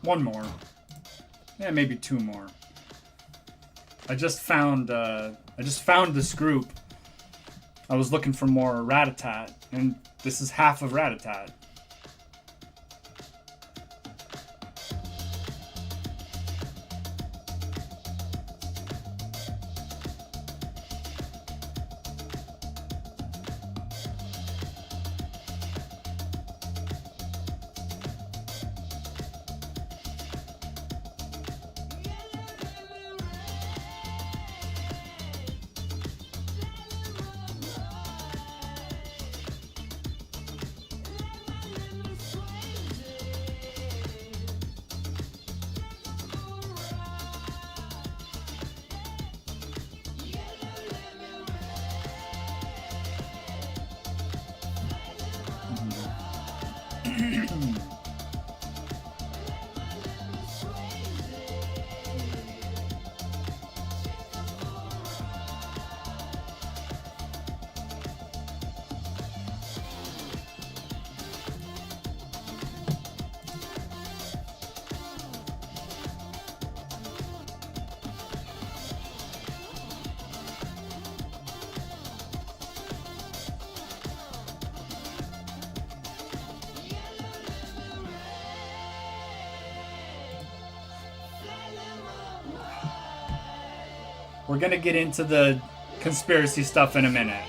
One more. Yeah, maybe two more. I just found this group. I was looking for more Ratatat, and this is half of Ratatat. We're gonna get into the conspiracy stuff in a minute.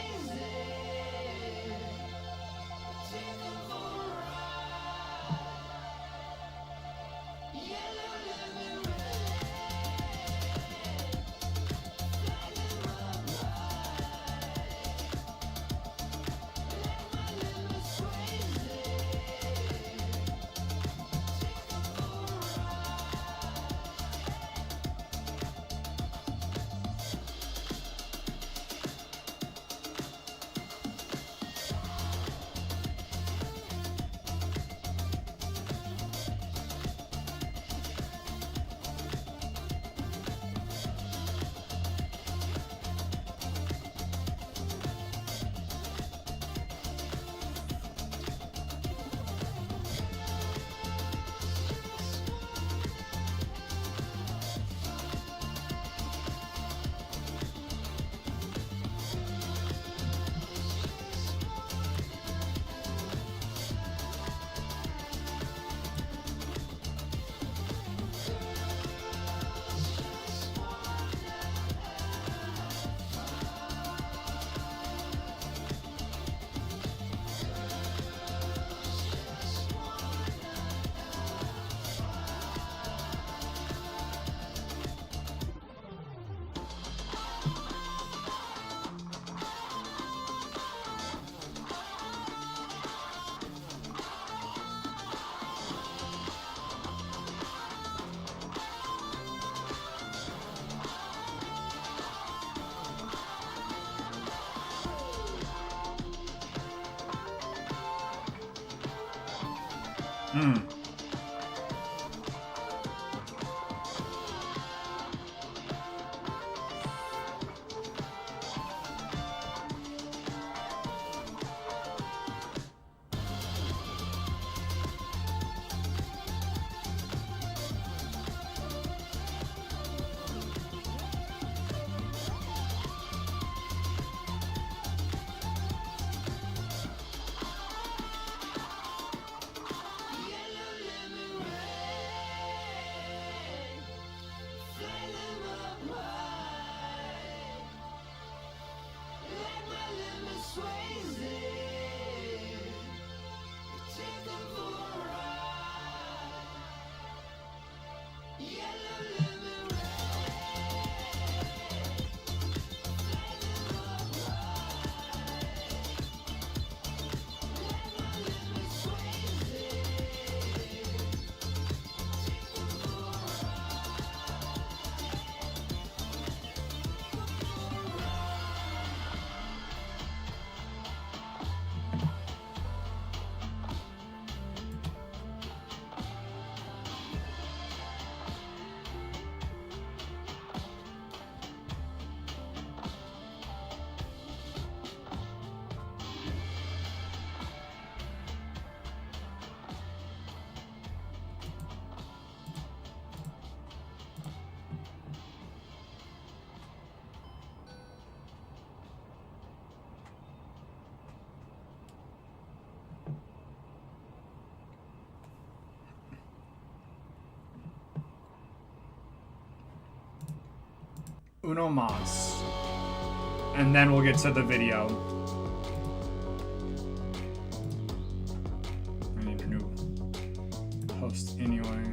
uno mas. And then we'll get to the video. I need a new host anyway.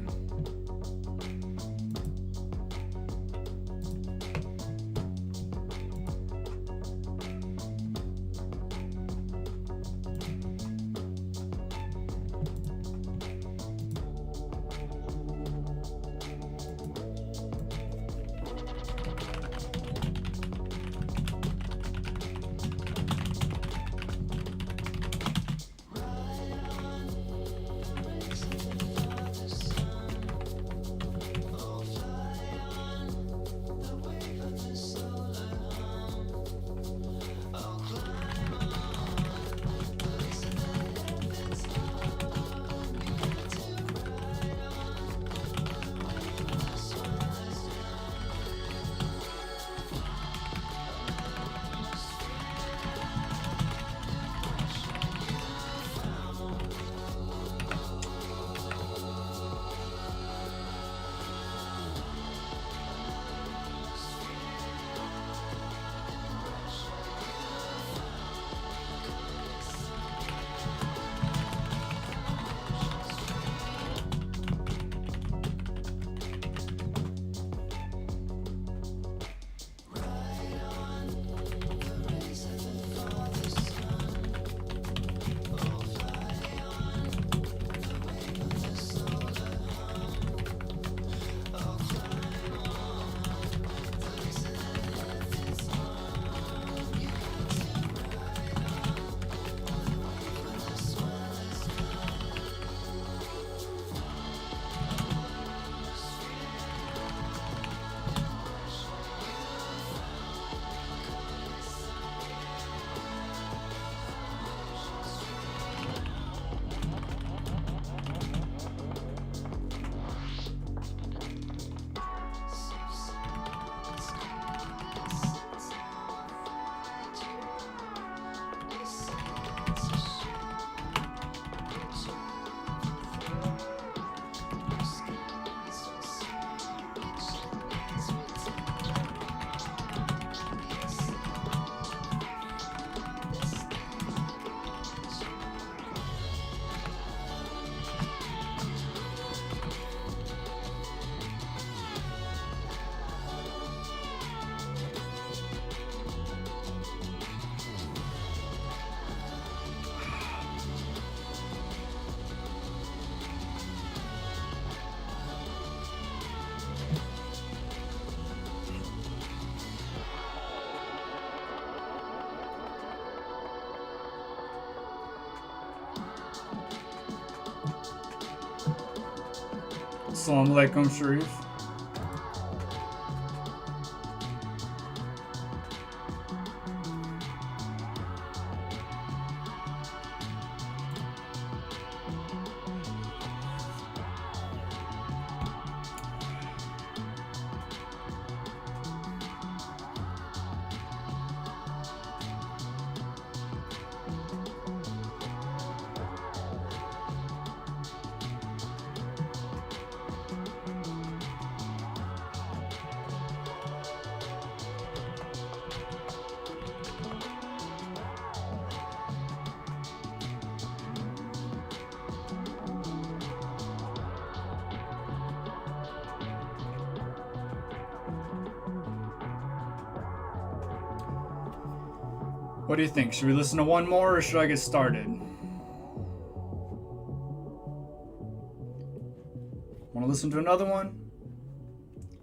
Assalamu alaikum, Sharif. What do you think? Should we listen to one more or should I get started? Want to listen to another one?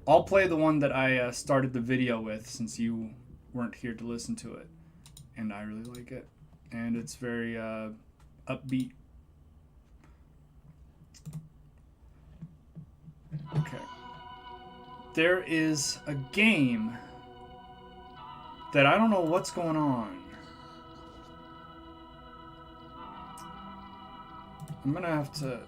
I'll play the one that I started the video with since you weren't here to listen to it. And I really like it. And it's very upbeat. Okay. There is a game that I don't know what's going on. I'm gonna have to...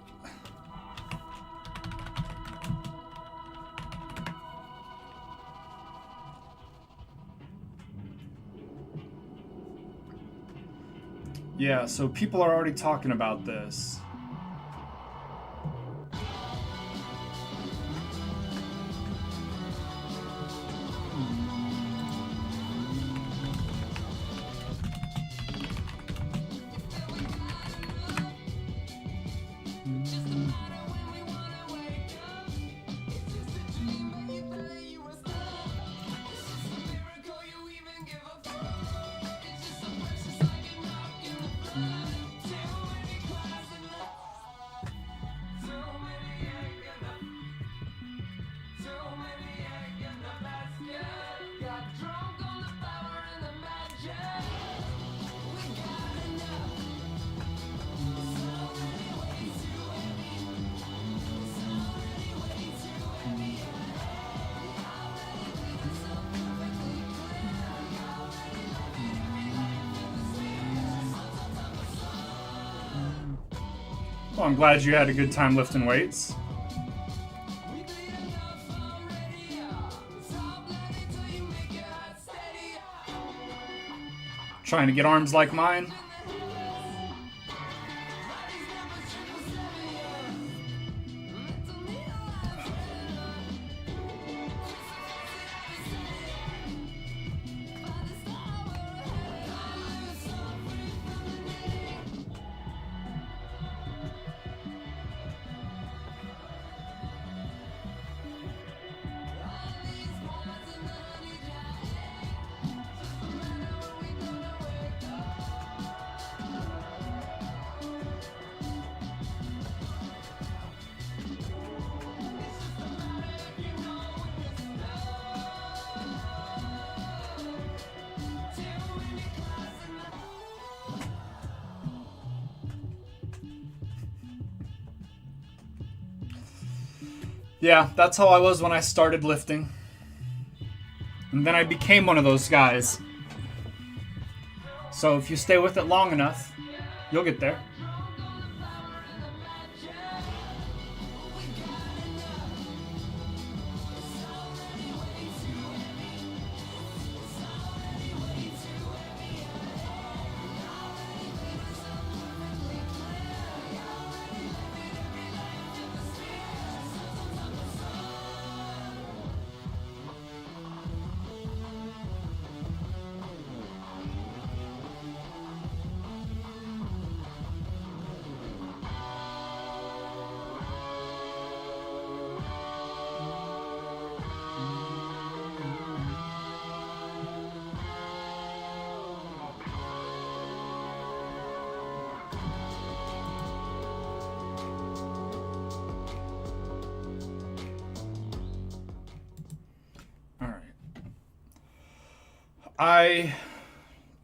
Yeah, so people are already talking about this. Well, I'm glad you had a good time lifting weights. Trying to get arms like mine. Yeah, that's how I was when I started lifting. And then I became one of those guys. So if you stay with it long enough, you'll get there.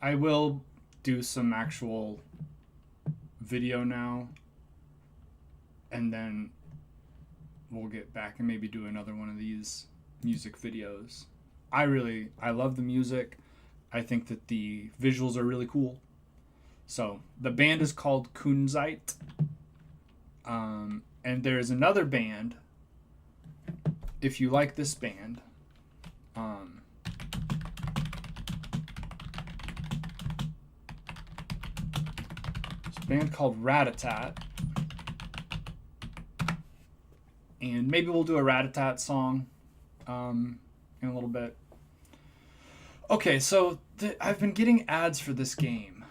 I will do some actual video now, and then we'll get back and maybe do another one of these music videos. I love the music. I think that the visuals are really cool. So the band is called Kunzite, and there's another band. If you like this band, band called Ratatat, and maybe we'll do a Ratatat song in a little bit. Okay, so I've been getting ads for this game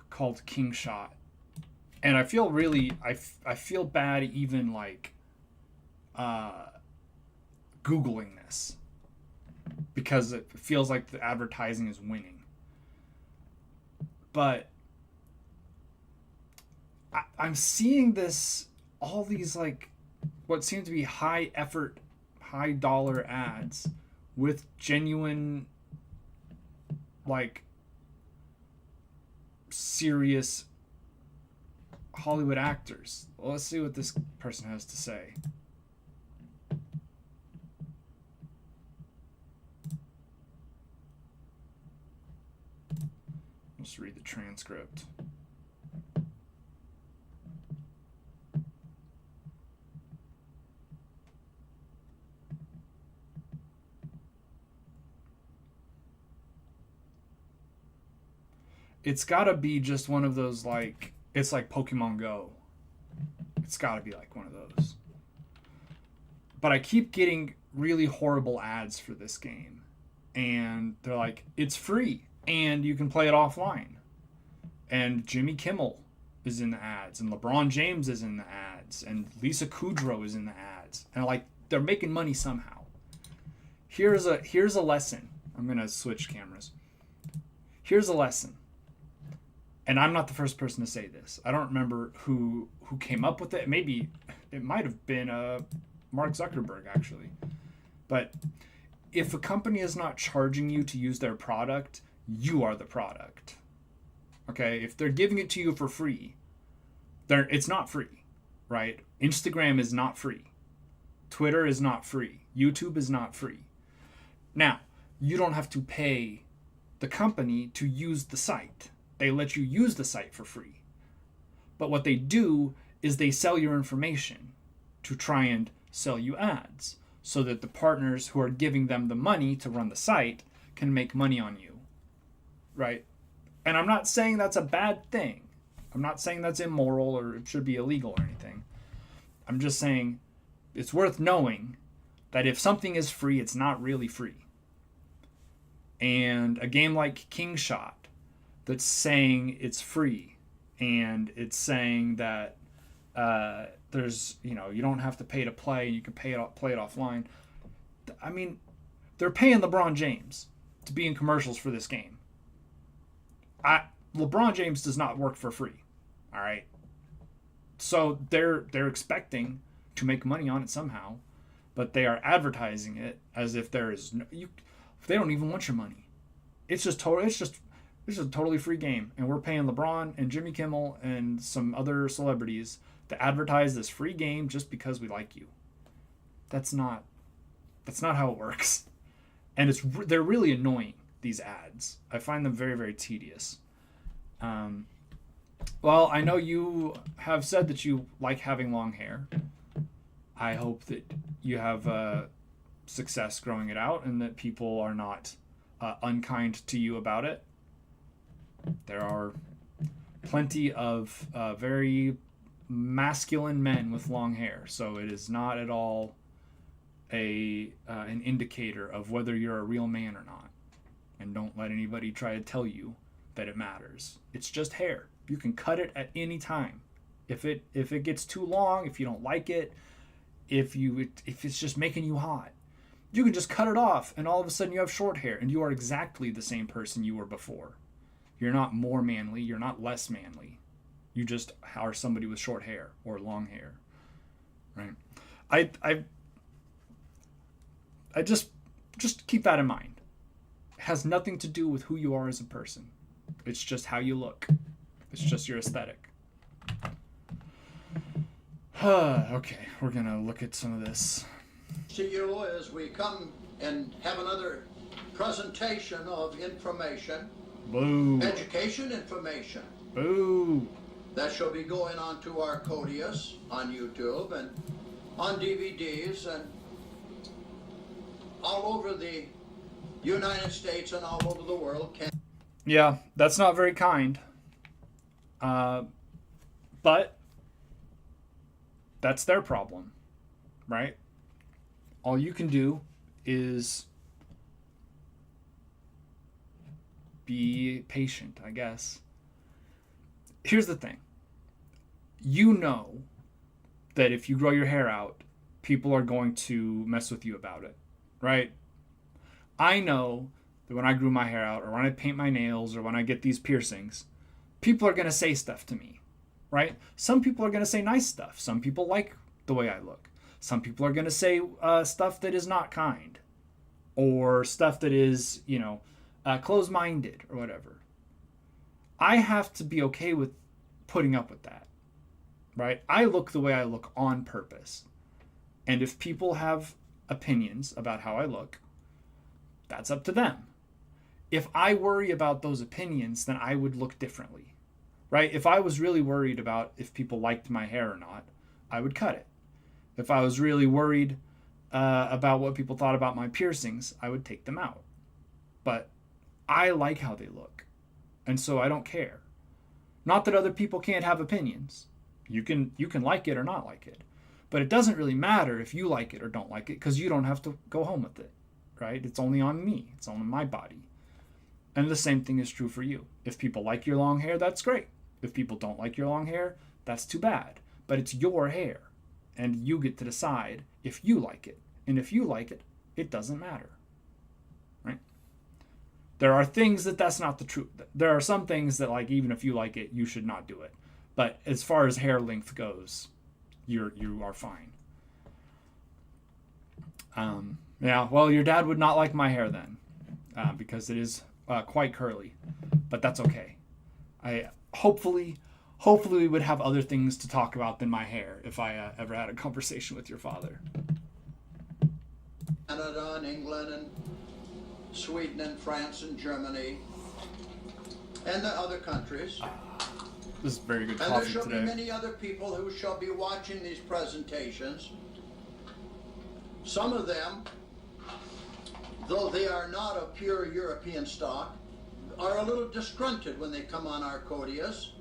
called King Shot, and I feel really I feel bad even like Googling this, because it feels like the advertising is winning. But I'm seeing all these like what seem to be high effort, high dollar ads with genuine, like, serious Hollywood actors. Well, let's see what this person has to say. Let's read the transcript. It's gotta be just one of those, like, it's like Pokemon Go. It's gotta be like one of those. But I keep getting really horrible ads for this game. And they're like, it's free, and you can play it offline. And Jimmy Kimmel is in the ads, and LeBron James is in the ads, and Lisa Kudrow is in the ads. And, like, they're making money somehow. Here's a lesson. I'm gonna switch cameras. Here's a lesson. And I'm not the first person to say this. I don't remember who came up with it. Maybe it might have been Mark Zuckerberg, actually. But if a company is not charging you to use their product, you are the product. Okay? If they're giving it to you for free, it's not free, right? Instagram is not free. Twitter is not free. YouTube is not free. Now, you don't have to pay the company to use the site. They let you use the site for free. But what they do is they sell your information to try and sell you ads so that the partners who are giving them the money to run the site can make money on you, right? And I'm not saying that's a bad thing. I'm not saying that's immoral or it should be illegal or anything. I'm just saying it's worth knowing that if something is free, it's not really free. And a game like King Shot that's saying it's free and it's saying that there's, you don't have to pay to play, you can play it offline. I mean, they're paying LeBron James to be in commercials for this game. LeBron James does not work for free. All right. So they're expecting to make money on it somehow, but they are advertising it as if there is no, they don't even want your money. It's just a totally free game, and we're paying LeBron and Jimmy Kimmel and some other celebrities to advertise this free game just because we like you. That's not how it works. And they're really annoying, these ads. I find them very, very tedious. Well, I know you have said that you like having long hair. I hope that you have success growing it out and that people are not unkind to you about it. There are plenty of very masculine men with long hair, so it is not at all an indicator of whether you're a real man or not. And don't let anybody try to tell you that it matters. It's just hair. You can cut it at any time. If it gets too long, if you don't like it, if it's just making you hot, you can just cut it off, and all of a sudden you have short hair, and you are exactly the same person you were before. You're not more manly. You're not less manly. You just are somebody with short hair or long hair, right? I just keep that in mind. It has nothing to do with who you are as a person. It's just how you look. It's just your aesthetic. Okay, we're gonna look at some of this. To you as we come and have another presentation of information. Boo. Education information. Boo. That shall be going on to Arcodius on YouTube and on DVDs and all over the United States and all over the world. Yeah, that's not very kind. But that's their problem, right? All you can do is be patient, I guess. Here's the thing. You know that if you grow your hair out, people are going to mess with you about it, right? I know that when I grew my hair out or when I paint my nails or when I get these piercings, people are going to say stuff to me, right? Some people are going to say nice stuff. Some people like the way I look. Some people are going to say stuff that is not kind or stuff that is, closed-minded or whatever. I have to be okay with putting up with that, right? I look the way I look on purpose. And if people have opinions about how I look, that's up to them. If I worry about those opinions, then I would look differently, right? If I was really worried about if people liked my hair or not, I would cut it. If I was really worried about what people thought about my piercings, I would take them out. But I like how they look, and so I don't care. Not that other people can't have opinions. You can like it or not like it. But it doesn't really matter if you like it or don't like it, because you don't have to go home with it, right? It's only on me. It's on my body. And the same thing is true for you. If people like your long hair, that's great. If people don't like your long hair, that's too bad. But it's your hair, and you get to decide if you like it. And if you like it, it doesn't matter, right? There are things that's not the truth. There are some things that, like, even if you like it, you should not do it. But as far as hair length goes, you are fine. Yeah, well, your dad would not like my hair then, because it is quite curly, but that's okay. Hopefully we would have other things to talk about than my hair if I ever had a conversation with your father. Canada and England and Sweden and France and Germany and the other countries. This is very good And there coffee shall be today. many other people who shall be watching these presentations. Some of them, though they are not of pure European stock, are a little disgruntled when they come on Arcodius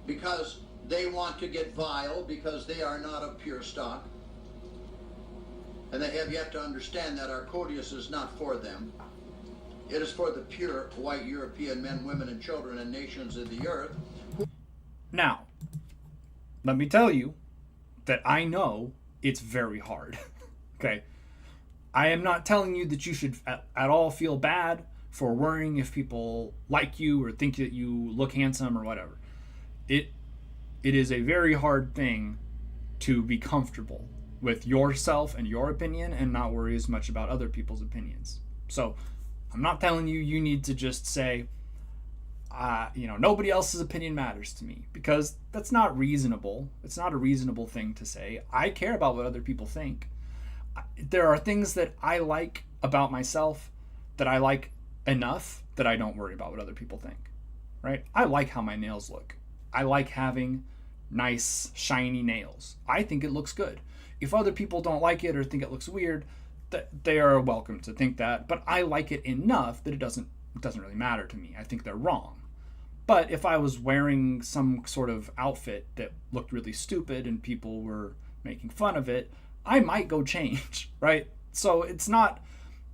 because they want to get vile because they are not of pure stock. And they have yet to understand that Arcodius is not for them. It is for the pure white European men, women, and children and nations of the earth. Now, let me tell you that I know it's very hard. Okay? I am not telling you that you should at all feel bad for worrying if people like you or think that you look handsome or whatever. It is a very hard thing to be comfortable with yourself and your opinion and not worry as much about other people's opinions. So, I'm not telling you you need to just say, nobody else's opinion matters to me, because that's not reasonable. It's not a reasonable thing to say. I care about what other people think. There are things that I like about myself that I like enough that I don't worry about what other people think, right? I like how my nails look. I like having nice, shiny nails. I think it looks good. If other people don't like it or think it looks weird, they are welcome to think that, but I like it enough that it doesn't really matter to me. I think they're wrong. But if I was wearing some sort of outfit that looked really stupid and people were making fun of it, I might go change, right? So it's not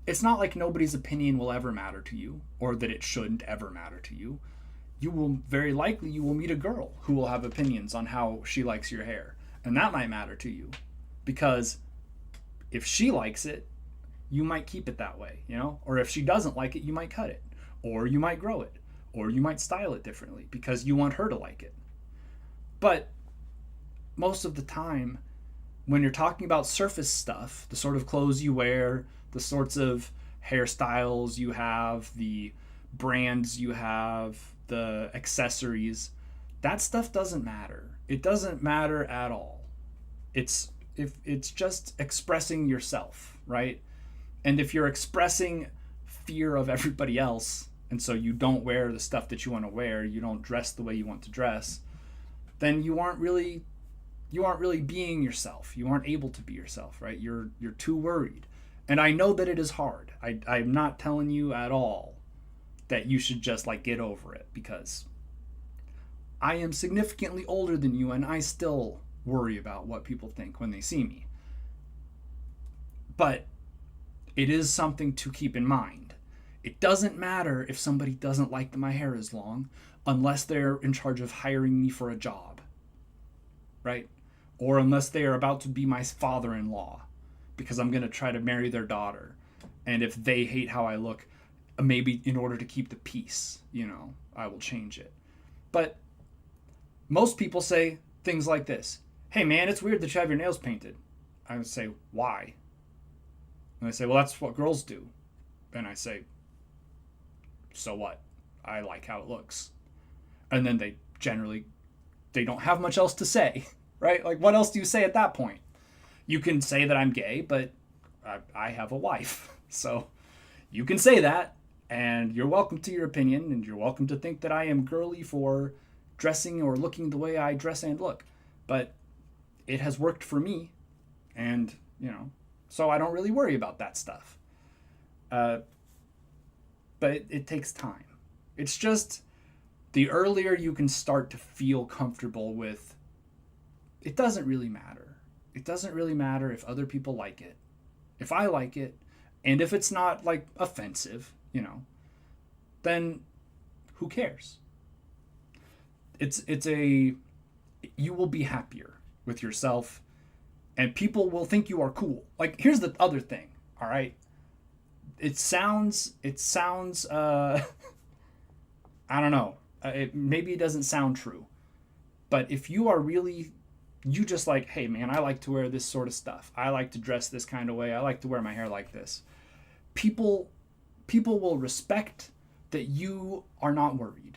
like nobody's opinion will ever matter to you, or that it shouldn't ever matter to you. You will meet a girl who will have opinions on how she likes your hair, and that might matter to you, because if she likes it, you might keep it that way, or if she doesn't like it, you might cut it, or you might grow it, or you might style it differently because you want her to like it. But most of the time, when you're talking about surface stuff, the sort of clothes you wear, the sorts of hairstyles you have, the brands you have, the accessories, that stuff doesn't matter. It doesn't matter at all. It's just expressing yourself, right? And if you're expressing fear of everybody else, and so you don't wear the stuff that you want to wear, you don't dress the way you want to dress, then you aren't really being yourself. You aren't able to be yourself, right? You're too worried. And I know that it is hard. I'm not telling you at all that you should just get over it, because I am significantly older than you and I still worry about what people think when they see me. But it is something to keep in mind. It doesn't matter if somebody doesn't like that my hair is long unless they're in charge of hiring me for a job, right? Or unless they are about to be my father-in-law because I'm going to try to marry their daughter. And if they hate how I look, maybe in order to keep the peace, I will change it. But most people say things like this: hey man, it's weird that you have your nails painted. I would say, why? And they say, well, that's what girls do. And I say, so what? I like how it looks. And then they don't have much else to say, right? Like, what else do you say at that point? You can say that I'm gay, but I have a wife. So you can say that, and you're welcome to your opinion, and you're welcome to think that I am girly for dressing or looking the way I dress and look. But it has worked for me, and, so I don't really worry about that stuff. But it takes time. It's just the earlier you can start to feel comfortable with, it doesn't really matter. It doesn't really matter if other people like it. If I like it, and if it's not offensive, then who cares? You will be happier with yourself, and people will think you are cool. Here's the other thing, all right? It sounds I don't know. Maybe it doesn't sound true. But if you are really, you just hey man, I like to wear this sort of stuff. I like to dress this kind of way. I like to wear my hair like this. People will respect that you are not worried.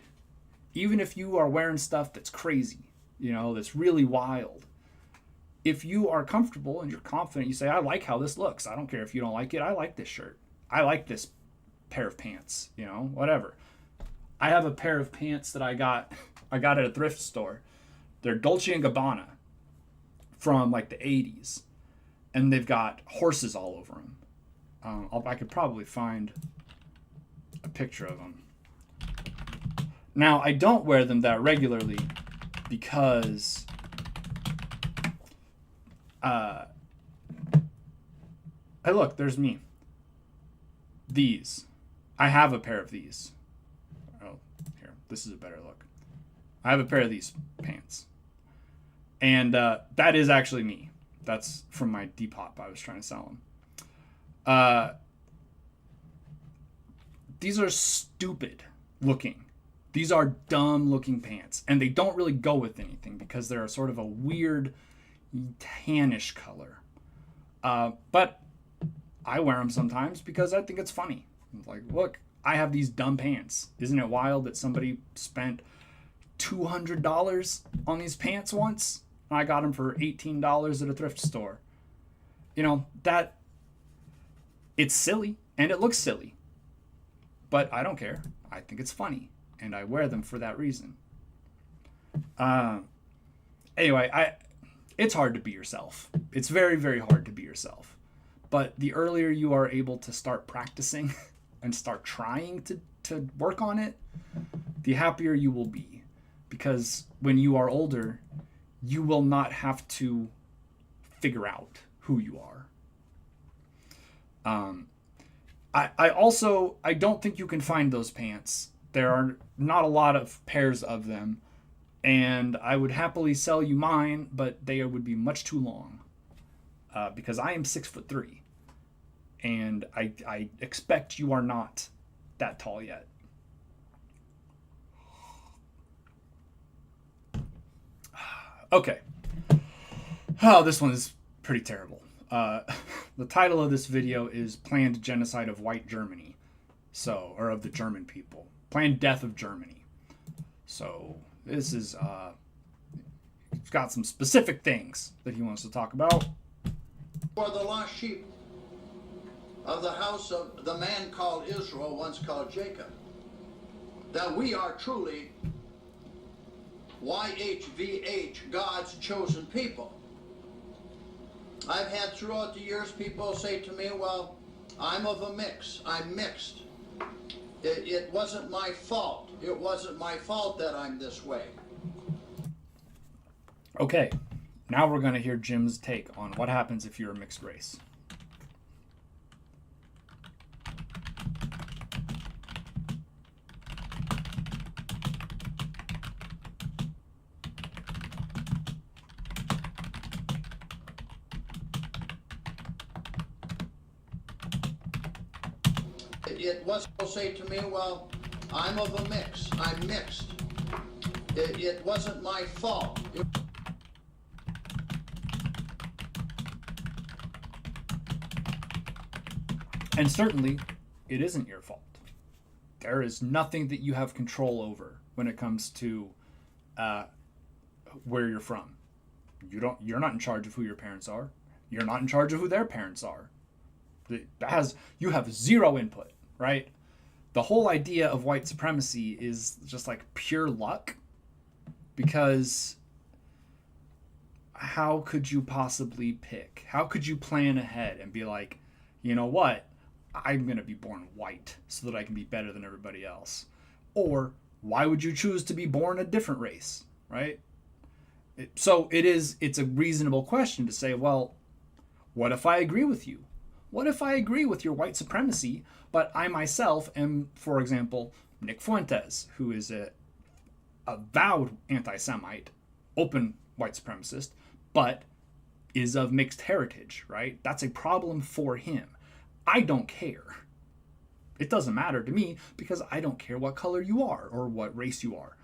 Even if you are wearing stuff that's crazy, that's really wild. If you are comfortable and you're confident, you say, I like how this looks. I don't care if you don't like it. I like this shirt. I like this pair of pants, whatever. I have a pair of pants that I got I got at a thrift store. They're Dolce and Gabbana from like the 80s, and they've got horses all over them. I could probably find a picture of them. Now, I don't wear them that regularly because hey, look, there's me. These. I have a pair of these. Oh, here. This is a better look. I have a pair of these pants. And that is actually me. That's from my Depop. I was trying to sell them. These are stupid looking. These are dumb looking pants. And they don't really go with anything because they're sort of a weird tannish color. But I wear them sometimes because I think it's funny. Like, look, I have these dumb pants. Isn't it wild that somebody spent $200 on these pants once? I got them for $18 at a thrift store. You know, that, it's silly and it looks silly, but I don't care. I think it's funny and I wear them for that reason. Anyway, it's hard to be yourself. It's very, very hard to be yourself. But the earlier you are able to start practicing and start trying to work on it, the happier you will be. Because when you are older, you will not have to figure out who you are. I don't think you can find those pants. There are not a lot of pairs of them. And I would happily sell you mine, but they would be much too long. Because I am 6'3", and I expect you are not that tall yet. Okay. Oh, this one is pretty terrible. The title of this video is Planned Genocide of White Germany. Or of the German people. Planned Death of Germany. So, this is, he's got some specific things that he wants to talk about. For the lost sheep of the house of the man called Israel, once called Jacob, that we are truly YHVH, God's chosen people. I've had throughout the years people say to me, well, I'm of a mix. I'm mixed. It wasn't my fault. It wasn't my fault that I'm this way. Okay, now we're going to hear Jim's take on what happens if you're a mixed race. It was people say to me, well, I'm of a mix. I'm mixed. It wasn't my fault. And certainly, it isn't your fault. There is nothing that you have control over when it comes to where you're from. You're not in charge of who your parents are. You're not in charge of who their parents are. You have zero input, right? The whole idea of white supremacy is just like pure luck, because how could you possibly pick? How could you plan ahead and be like, you know what? I'm going to be born white so that I can be better than everybody else. Or why would you choose to be born a different race, right? It's a reasonable question to say, well, what if I agree with you? What if I agree with your white supremacy, but I myself am, for example, Nick Fuentes, who is a avowed anti-Semite, open white supremacist, but is of mixed heritage, right? That's a problem for him. I don't care. It doesn't matter to me because I don't care what color you are or what race you are.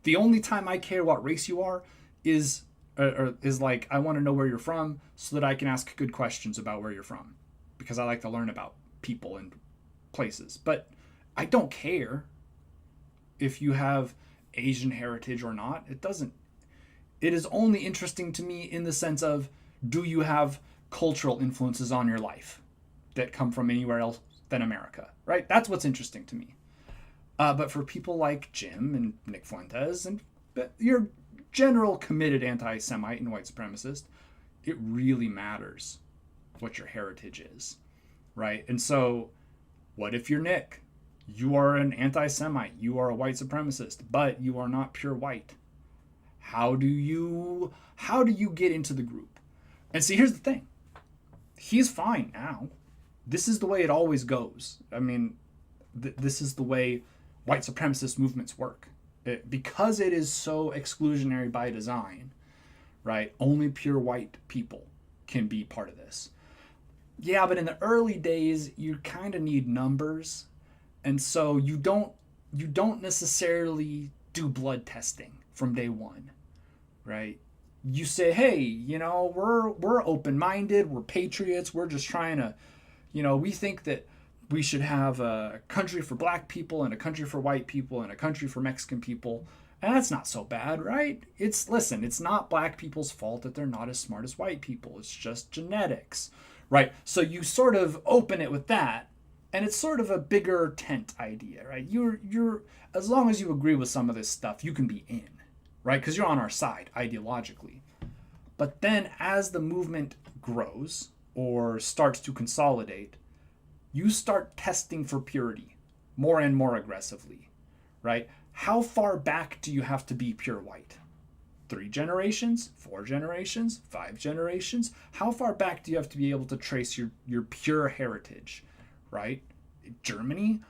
The only time I care what race you are is like, I want to know where you're from so that I can ask good questions about where you're from, because I like to learn about people and places. But I don't care if you have Asian heritage or not. It is only interesting to me in the sense of, do you have cultural influences on your life that come from anywhere else than America, right? That's what's interesting to me. But for people like Jim and Nick Fuentes and but you're general committed anti-Semite and white supremacist, it really matters what your heritage is, right? And so, what if you're Nick? You are an anti-Semite, you are a white supremacist, but you are not pure white. How do you get into the group? And see, here's the thing. He's fine now. This is the way it always goes. I mean, this is the way white supremacist movements work. Because it is so exclusionary by design, right? Only pure white people can be part of this. Yeah, but in the early days, you kind of need numbers. And so you don't necessarily do blood testing from day one, right? You say, hey, we're open-minded, we're patriots, we're just trying to, we think that we should have a country for black people and a country for white people and a country for Mexican people. And that's not so bad, right? It's not black people's fault that they're not as smart as white people. It's just genetics, right? So you sort of open it with that, and it's sort of a bigger tent idea, right? You're as long as you agree with some of this stuff, you can be in, right? Because you're on our side ideologically. But then as the movement grows or starts to consolidate, you start testing for purity more and more aggressively, right? How far back do you have to be pure white? 3 generations, 4 generations, 5 generations? How far back do you have to be able to trace your pure heritage, right? Germany?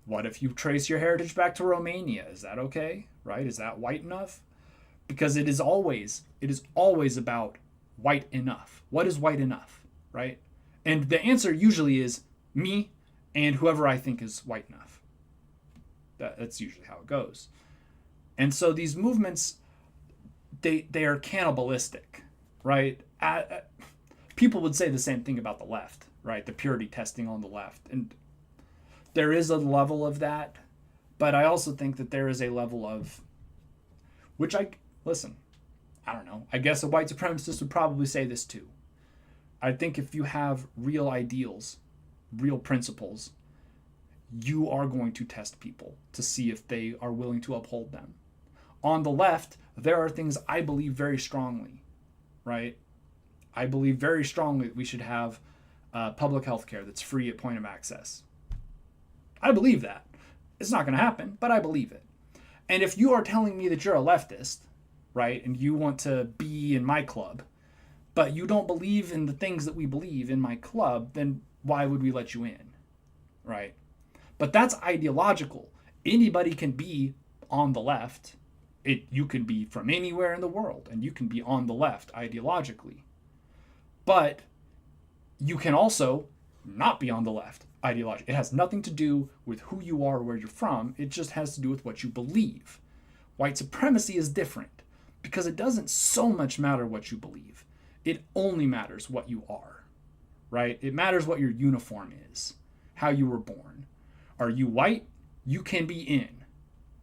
What if you trace your heritage back to Romania? Is that okay, right? Is that white enough? Because it is always about white enough. What is white enough, right? And the answer usually is me and whoever I think is white enough. That's usually how it goes. And so these movements, they are cannibalistic, right? People would say the same thing about the left, right? The purity testing on the left. And there is a level of that, but I also think that there is a level of, I don't know. I guess a white supremacist would probably say this too. I think if you have real ideals, real principles, you are going to test people to see if they are willing to uphold them. On the left, there are things I believe very strongly, right? I believe very strongly that we should have public health care that's free at point of access. I believe that. It's not going to happen, but I believe it. And if you are telling me that you're a leftist, right, and you want to be in my club, but you don't believe in the things that we believe in my club, then why would we let you in, right? But that's ideological. Anybody can be on the left. You can be from anywhere in the world, and you can be on the left ideologically. But you can also not be on the left ideologically. It has nothing to do with who you are or where you're from. It just has to do with what you believe. White supremacy is different because it doesn't so much matter what you believe. It only matters what you are, right? It matters what your uniform is, how you were born. Are you white? You can be in.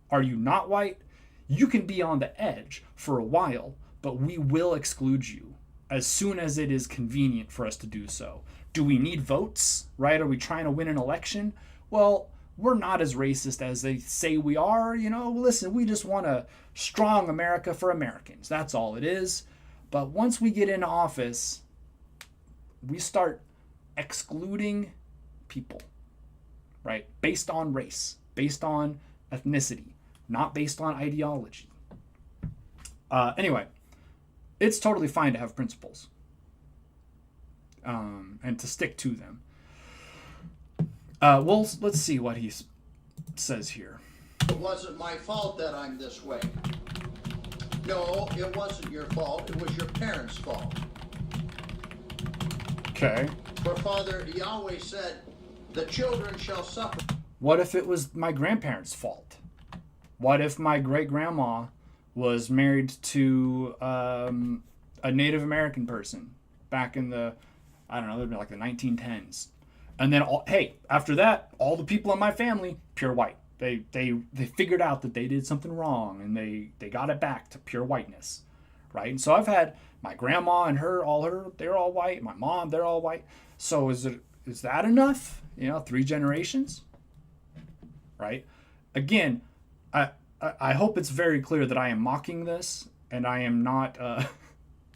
Are you not white? You can be on the edge for a while, but we will exclude you as soon as it is convenient for us to do so. Do we need votes, right? Are we trying to win an election? Well, we're not as racist as they say we are. Listen, we just want a strong America for Americans. That's all it is. But once we get into office, we start excluding people, right? Based on race, based on ethnicity, not based on ideology. Anyway, it's totally fine to have principles and to stick to them. Let's see what he says here. It wasn't my fault that I'm this way. No, it wasn't your fault. It was your parents' fault. Okay. For Father Yahweh said, the children shall suffer. What if it was my grandparents' fault? What if my great-grandma was married to a Native American person back in the, I don't know, it'd be like the 1910s. And then, after that, all the people in my family, pure white. They figured out that they did something wrong, and they got it back to pure whiteness, right? And so I've had my grandma and they're all white. My mom, they're all white. So is that enough? 3 generations, right? Again, I hope it's very clear that I am mocking this, and I am not.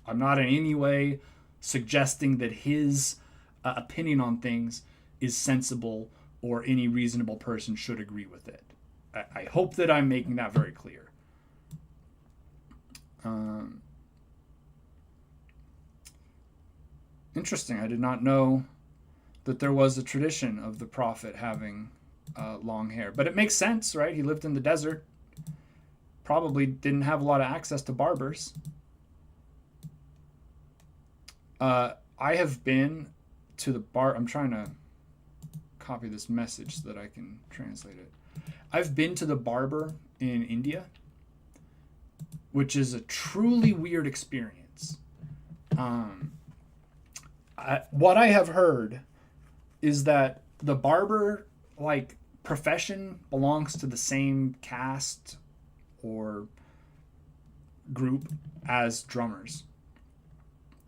I'm not in any way suggesting that his opinion on things is sensible or any reasonable person should agree with it. I hope that I'm making that very clear. Interesting. I did not know that there was a tradition of the prophet having long hair, but it makes sense, right? He lived in the desert, probably didn't have a lot of access to barbers. I have been to the bar. I'm trying to copy this message so that I can translate it. I've been to the barber in India, which is a truly weird experience. What I have heard is that the barber profession belongs to the same caste or group as drummers,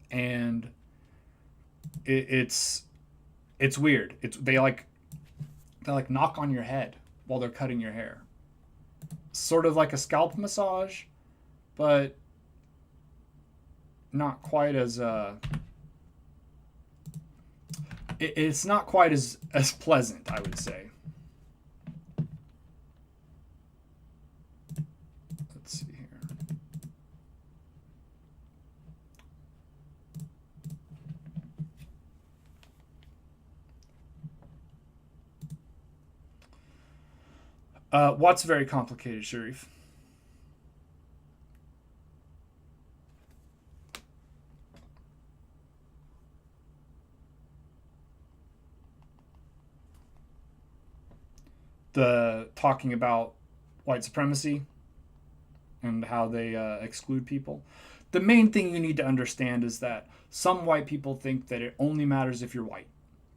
and it's weird. They knock on your head while they're cutting your hair, sort of like a scalp massage, but not quite as it's not quite as pleasant, I would say. Let's see here. What's very complicated, Sharif? The talking about white supremacy and how they exclude people. The main thing you need to understand is that some white people think that it only matters if you're white.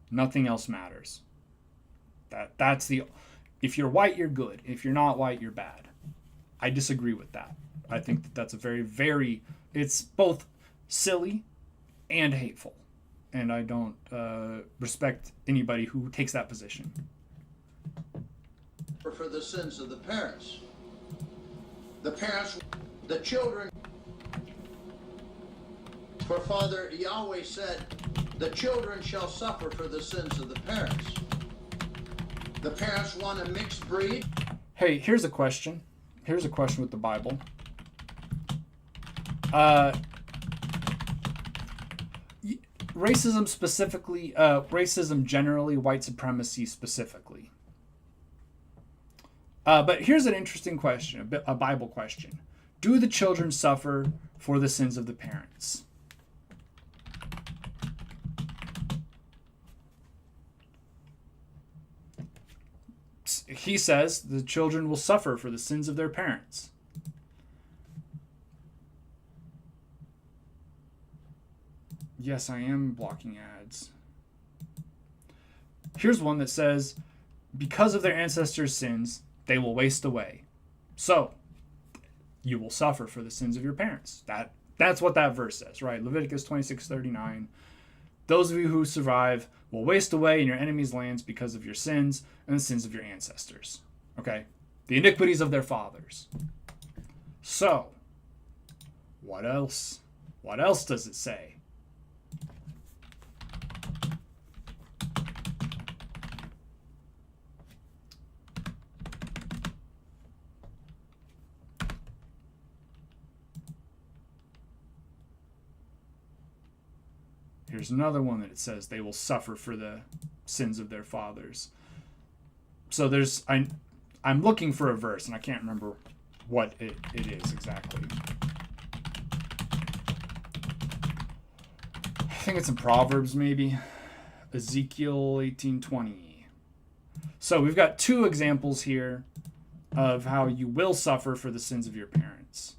Nothing else matters. If you're white, you're good. If you're not white, you're bad. I disagree with that. I think that that's a very, it's both silly and hateful. And I don't respect anybody who takes that position. For the sins of the parents. The children. For Father Yahweh said, the children shall suffer for the sins of the parents. The parents want a mixed breed. Hey, here's a question. Here's a question with the Bible. Racism specifically, racism generally, white supremacy specifically. But here's an interesting question, a Bible question. Do the children suffer for the sins of the parents? He says the children will suffer for the sins of their parents. Yes, I am blocking ads. Here's one that says, because of their ancestors' sins, they will waste away. So, you will suffer for the sins of your parents. That's what that verse says, right? Leviticus 26:39. Those of you who survive will waste away in your enemies' lands because of your sins and the sins of your ancestors. Okay? The iniquities of their fathers. So, what else? What else does it say? Here's another one that it says they will suffer for the sins of their fathers. So I'm looking for a verse and I can't remember what it is exactly. I think it's in Proverbs maybe. Ezekiel 18:20. So we've got two examples here of how you will suffer for the sins of your parents.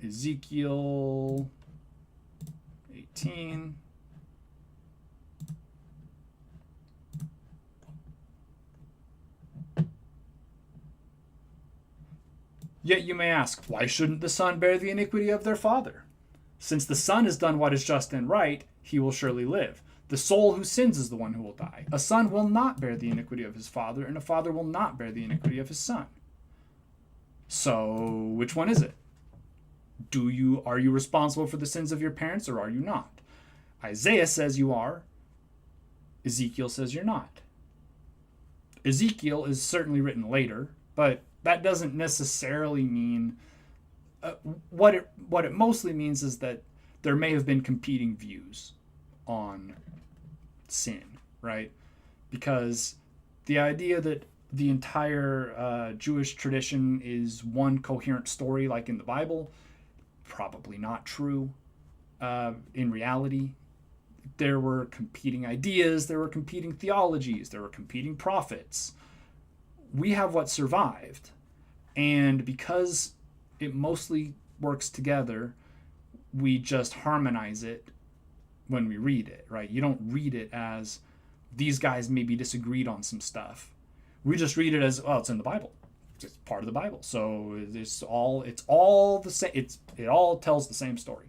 Ezekiel 18. Yet you may ask, why shouldn't the son bear the iniquity of their father? Since the son has done what is just and right, he will surely live. The soul who sins is the one who will die. A son will not bear the iniquity of his father, and a father will not bear the iniquity of his son. So which one is it? Are you responsible for the sins of your parents, or are you not? Isaiah says you are. Ezekiel says you're not. Ezekiel is certainly written later, but that doesn't necessarily mean what it mostly means is that there may have been competing views on sin, right? Because the idea that the entire Jewish tradition is one coherent story like in the Bible, probably not true. In reality, there were competing ideas, there were competing theologies, there were competing prophets. We have what survived. And because it mostly works together, we just harmonize it when we read it, right? You don't read it as these guys maybe disagreed on some stuff. We just read it as, well, it's in the Bible. It's part of the Bible. So it's all the same. It all tells the same story.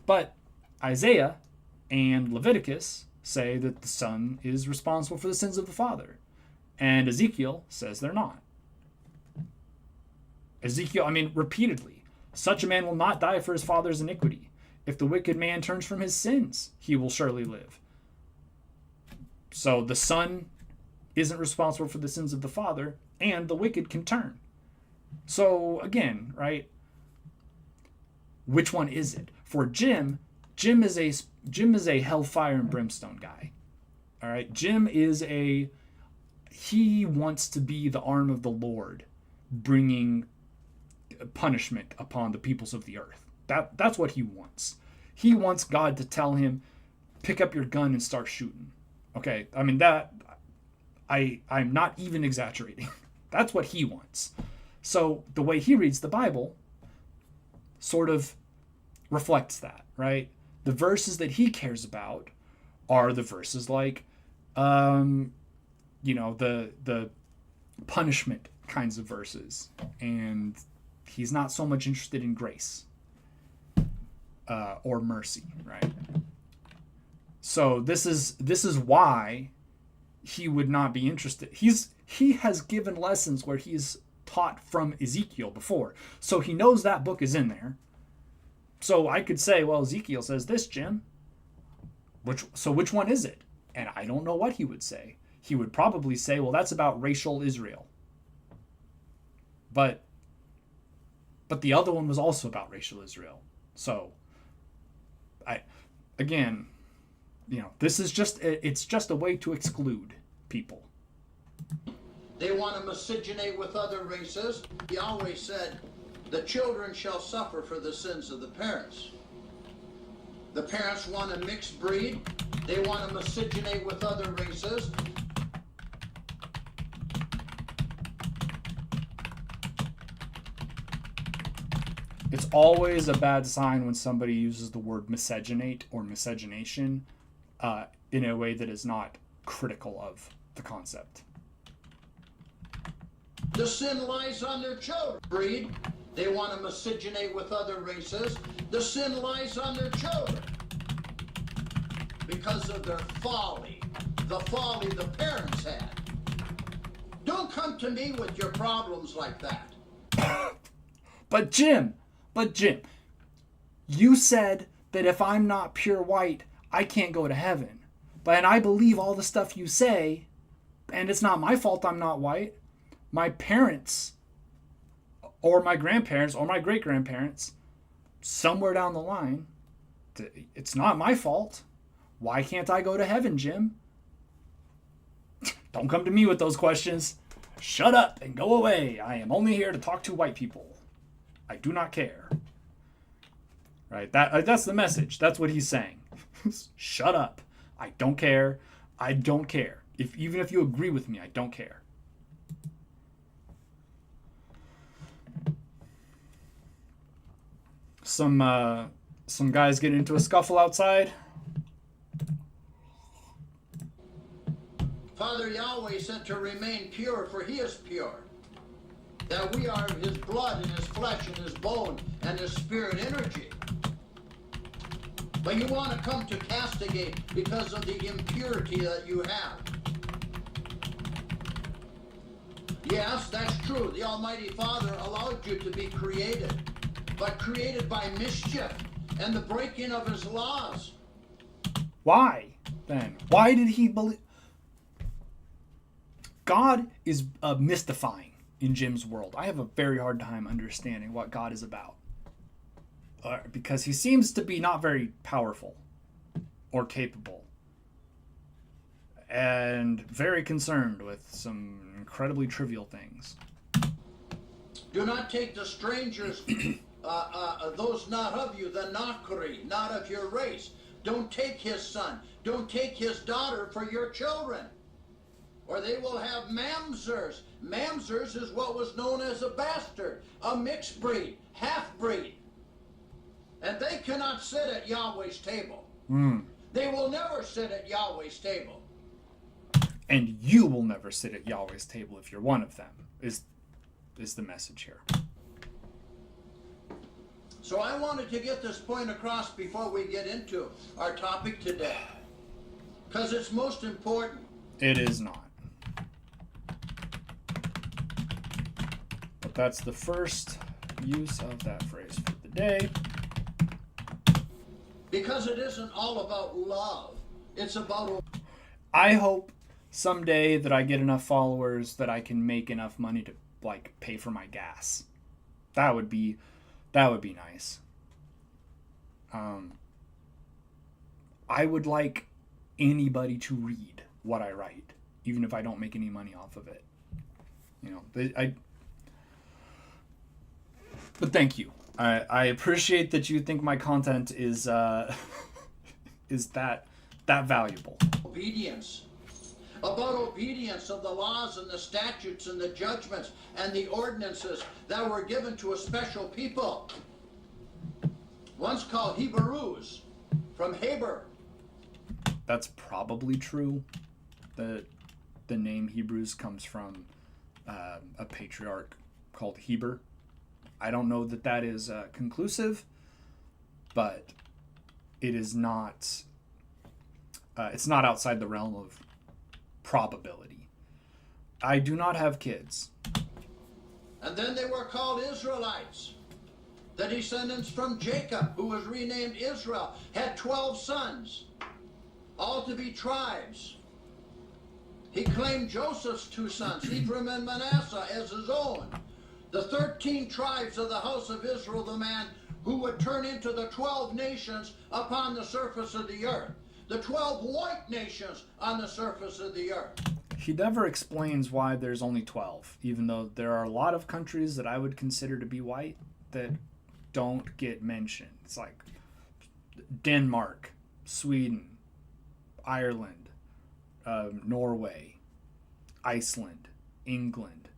But Isaiah and Leviticus say that the son is responsible for the sins of the father. And Ezekiel says they're not. Ezekiel, repeatedly, such a man will not die for his father's iniquity. If the wicked man turns from his sins, he will surely live. So the son isn't responsible for the sins of the father, and the wicked can turn. So again, right? Which one is it? For Jim is a hellfire and brimstone guy. All right, he wants to be the arm of the Lord, bringing punishment upon the peoples of the earth. That's what he wants. He wants God to tell him, pick up your gun and start shooting. Okay, I'm not even exaggerating. That's what he wants. So the way he reads the Bible sort of reflects that, right? The verses that he cares about are the verses like, the punishment kinds of verses, and he's not so much interested in grace or mercy, right? So this is why he would not be interested. He has given lessons where he's taught from Ezekiel before, so he knows that book is in there. So I could say, well, Ezekiel says this, Jim. Which one is it? And I don't know what he would say. He would probably say, well, that's about racial Israel. But the other one was also about racial Israel. So this is just a way to exclude people. They want to miscegenate with other races. Yahweh said, the children shall suffer for the sins of the parents. The parents want a mixed breed. They want to miscegenate with other races. It's always a bad sign when somebody uses the word miscegenate or miscegenation in a way that is not critical of the concept. The sin lies on their children. Breed. They want to miscegenate with other races. The sin lies on their children because of their folly, the folly the parents had. Don't come to me with your problems like that. But Jim, you said that if I'm not pure white, I can't go to heaven. And I believe all the stuff you say, and it's not my fault I'm not white. My parents, or my grandparents, or my great-grandparents, somewhere down the line, it's not my fault. Why can't I go to heaven, Jim? Don't come to me with those questions. Shut up and go away. I am only here to talk to white people. I do not care. Right? That's the message. That's what he's saying. Shut up. I don't care. I don't care. Even if you agree with me, I don't care. Some guys get into a scuffle outside. Father Yahweh said to remain pure, for he is pure. That we are his blood and his flesh and his bone and his spirit energy. But you want to come to castigate because of the impurity that you have. Yes, that's true. The Almighty Father allowed you to be created, but created by mischief and the breaking of his laws. Why, then? Why did he believe? God is mystifying in Jim's world. I have a very hard time understanding what God is about. Because he seems to be not very powerful or capable. And very concerned with some incredibly trivial things. Do not take the strangers, those not of you, the Nakri, not of your race. Don't take his son. Don't take his daughter for your children. Or they will have mamzers. Mamzers is what was known as a bastard, a mixed breed, half-breed. And they cannot sit at Yahweh's table. They will never sit at Yahweh's table. And you will never sit at Yahweh's table if you're one of them, is the message here. So I wanted to get this point across before we get into our topic today. Because it's most important. It is not. But that's the first use of that phrase for the day. Because it isn't all about love. It's about... I hope someday that I get enough followers that I can make enough money to pay for my gas. That would be nice. I would like anybody to read what I write, even if I don't make any money off of it. But thank you. I appreciate that you think my content is is that valuable. Obedience. About obedience of the laws and the statutes and the judgments and the ordinances that were given to a special people. Once called Hebrews, from Heber. That's probably true. The name Hebrews comes from a patriarch called Heber. I don't know that is conclusive, but it is not. It's not outside the realm of probability. I do not have kids. And then they were called Israelites. The descendants from Jacob, who was renamed Israel, had 12 sons, all to be tribes. He claimed Joseph's 2 sons, Ephraim and Manasseh, as his own. The 13 tribes of the house of Israel, the man who would turn into the 12 nations upon the surface of the earth. The 12 white nations on the surface of the earth. He never explains why there's only 12, even though there are a lot of countries that I would consider to be white that don't get mentioned. It's like Denmark, Sweden, Ireland, Norway, Iceland, England,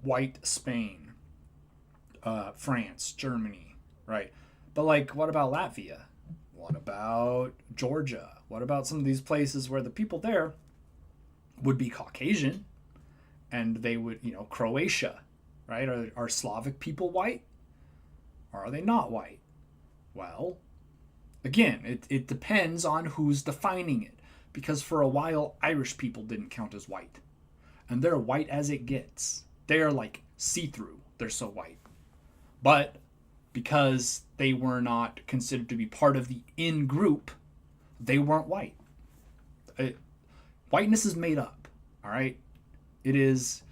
white Spain, France, Germany, right? But what about Latvia? What about Georgia? What about some of these places where the people there would be Caucasian and they would, Croatia, right? Are Slavic people white? Or are they not white? Well, again, it depends on who's defining it. Because for a while, Irish people didn't count as white. And they're white as it gets. They're see-through. They're so white. But because they were not considered to be part of the in-group, they weren't white. Whiteness is made up, all right? It is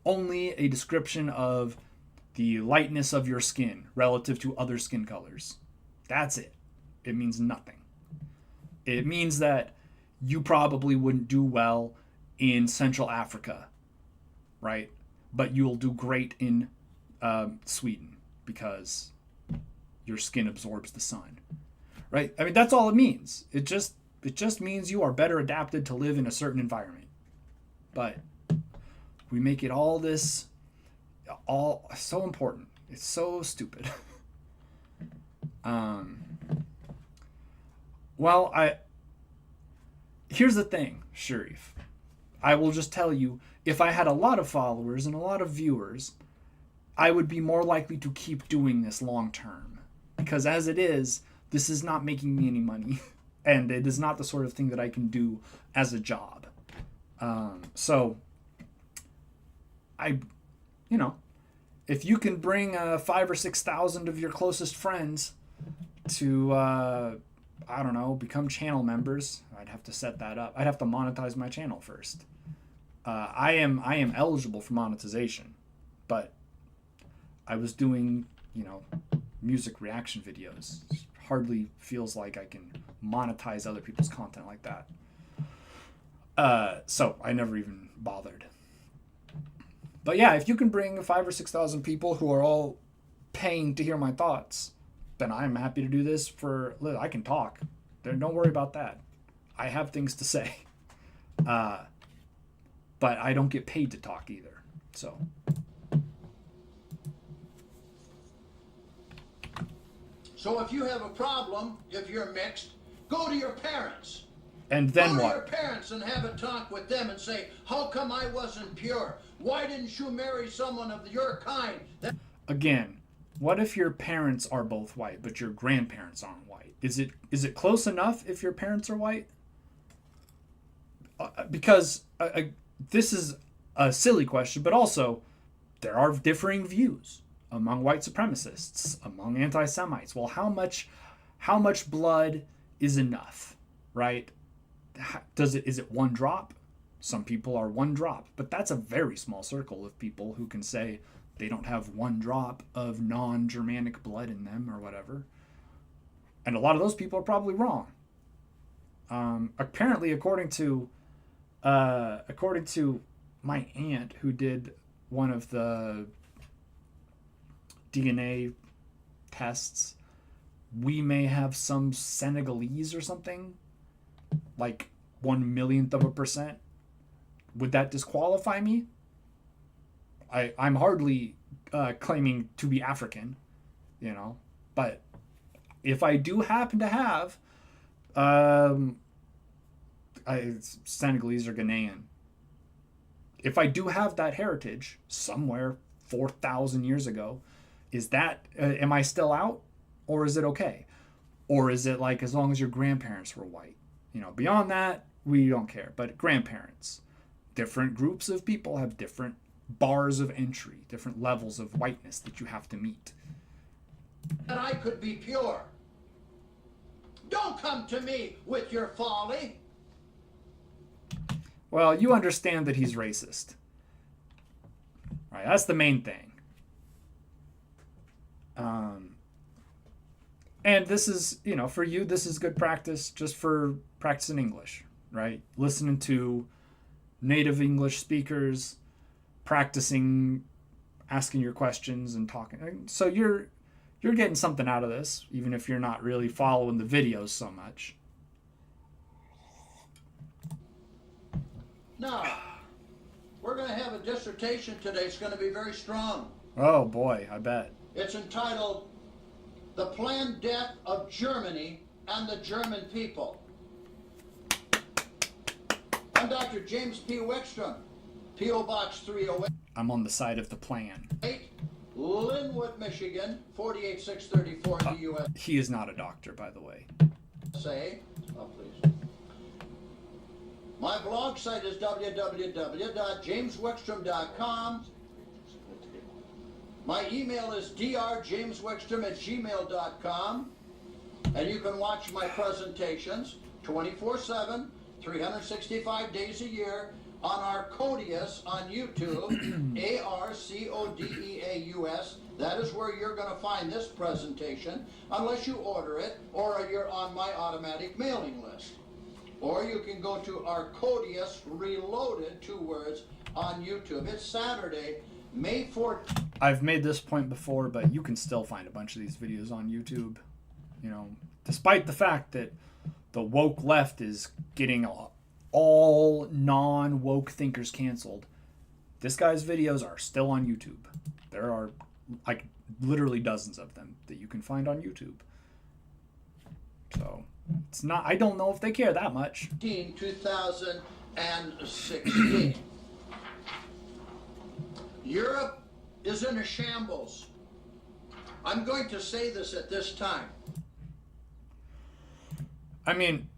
only a description of the lightness of your skin relative to other skin colors. That's it. It means nothing. It means that you probably wouldn't do well in Central Africa, right? But you'll do great in Sweden because your skin absorbs the sun, right? I mean, that's all it means. It just means you are better adapted to live in a certain environment. But we make it all so important. It's so stupid. Here's the thing, Sharif. I will just tell you, if I had a lot of followers and a lot of viewers, I would be more likely to keep doing this long term. Because as it is, this is not making me any money. And it is not the sort of thing that I can do as a job. So I, you know, if you can bring 5,000 or 6,000 of your closest friends to, I don't know, become channel members, I'd have to set that up. I'd have to monetize my channel first. I am eligible for monetization, but I was doing, music reaction videos. Hardly feels like I can monetize other people's content like that. So I never even bothered. But yeah, if you can bring 5,000 or 6,000 people who are all paying to hear my thoughts, then I'm happy to do this I can talk. Don't worry about that. I have things to say. But I don't get paid to talk either. So. So if you have a problem, if you're mixed, go to your parents. And then go what? to your parents and have a talk with them and say, how come I wasn't pure? Why didn't you marry someone of your kind? Again, what if your parents are both white, but your grandparents aren't white? Is it close enough if your parents are white? Because this is a silly question, but also there are differing views among white supremacists, among anti-Semites. Well, how much blood is enough, right? Is it one drop? Some people are one drop, but that's a very small circle of people who can say they don't have one drop of non-Germanic blood in them or whatever. And a lot of those people are probably wrong. Apparently, according to my aunt, who did one of the DNA tests, we may have some Senegalese or something, like 1/1,000,000%. Would that disqualify me? I'm hardly claiming to be African, but if I do happen to have Senegalese or Ghanaian, if I do have that heritage somewhere 4,000 years ago, is that am I still out, or is it okay? Or is it like as long as your grandparents were white? Beyond that, we don't care. But grandparents, different groups of people have different bars of entry, different levels of whiteness that you have to meet. That I could be pure. Don't come to me with your folly. Well, you understand that he's racist. Right, that's the main thing. And this is, for you, this is good practice just for practicing English, right? Listening to native English speakers, practicing asking your questions and talking. So you're getting something out of this, even if you're not really following the videos so much. Now, we're going to have a dissertation today. It's going to be very strong. Oh boy, I bet. It's entitled The Planned Death of Germany and the German People. I'm Dr. James P. Wickstrom, P.O. Box 308. I'm on the side of the plan. Linwood, Michigan, 48634 in the U.S. He is not a doctor, by the way. Say, oh please. My blog site is www.jameswickstrom.com. My email is drjameswickstrom@gmail.com. And you can watch my presentations 24/7, 365 days a year on Arcodius on YouTube, ARCODEAUS. That is where you're going to find this presentation, unless you order it or you're on my automatic mailing list. Or you can go to Arcodius Reloaded, 2 words, on YouTube. It's Saturday, May 14th. I've made this point before, but you can still find a bunch of these videos on YouTube. Despite the fact that the woke left is getting all non-woke thinkers canceled, this guy's videos are still on YouTube. There are like literally dozens of them that you can find on YouTube. So it's not, I don't know if they care that much. 2016. Europe is in a shambles. I'm going to say this at this time. I mean,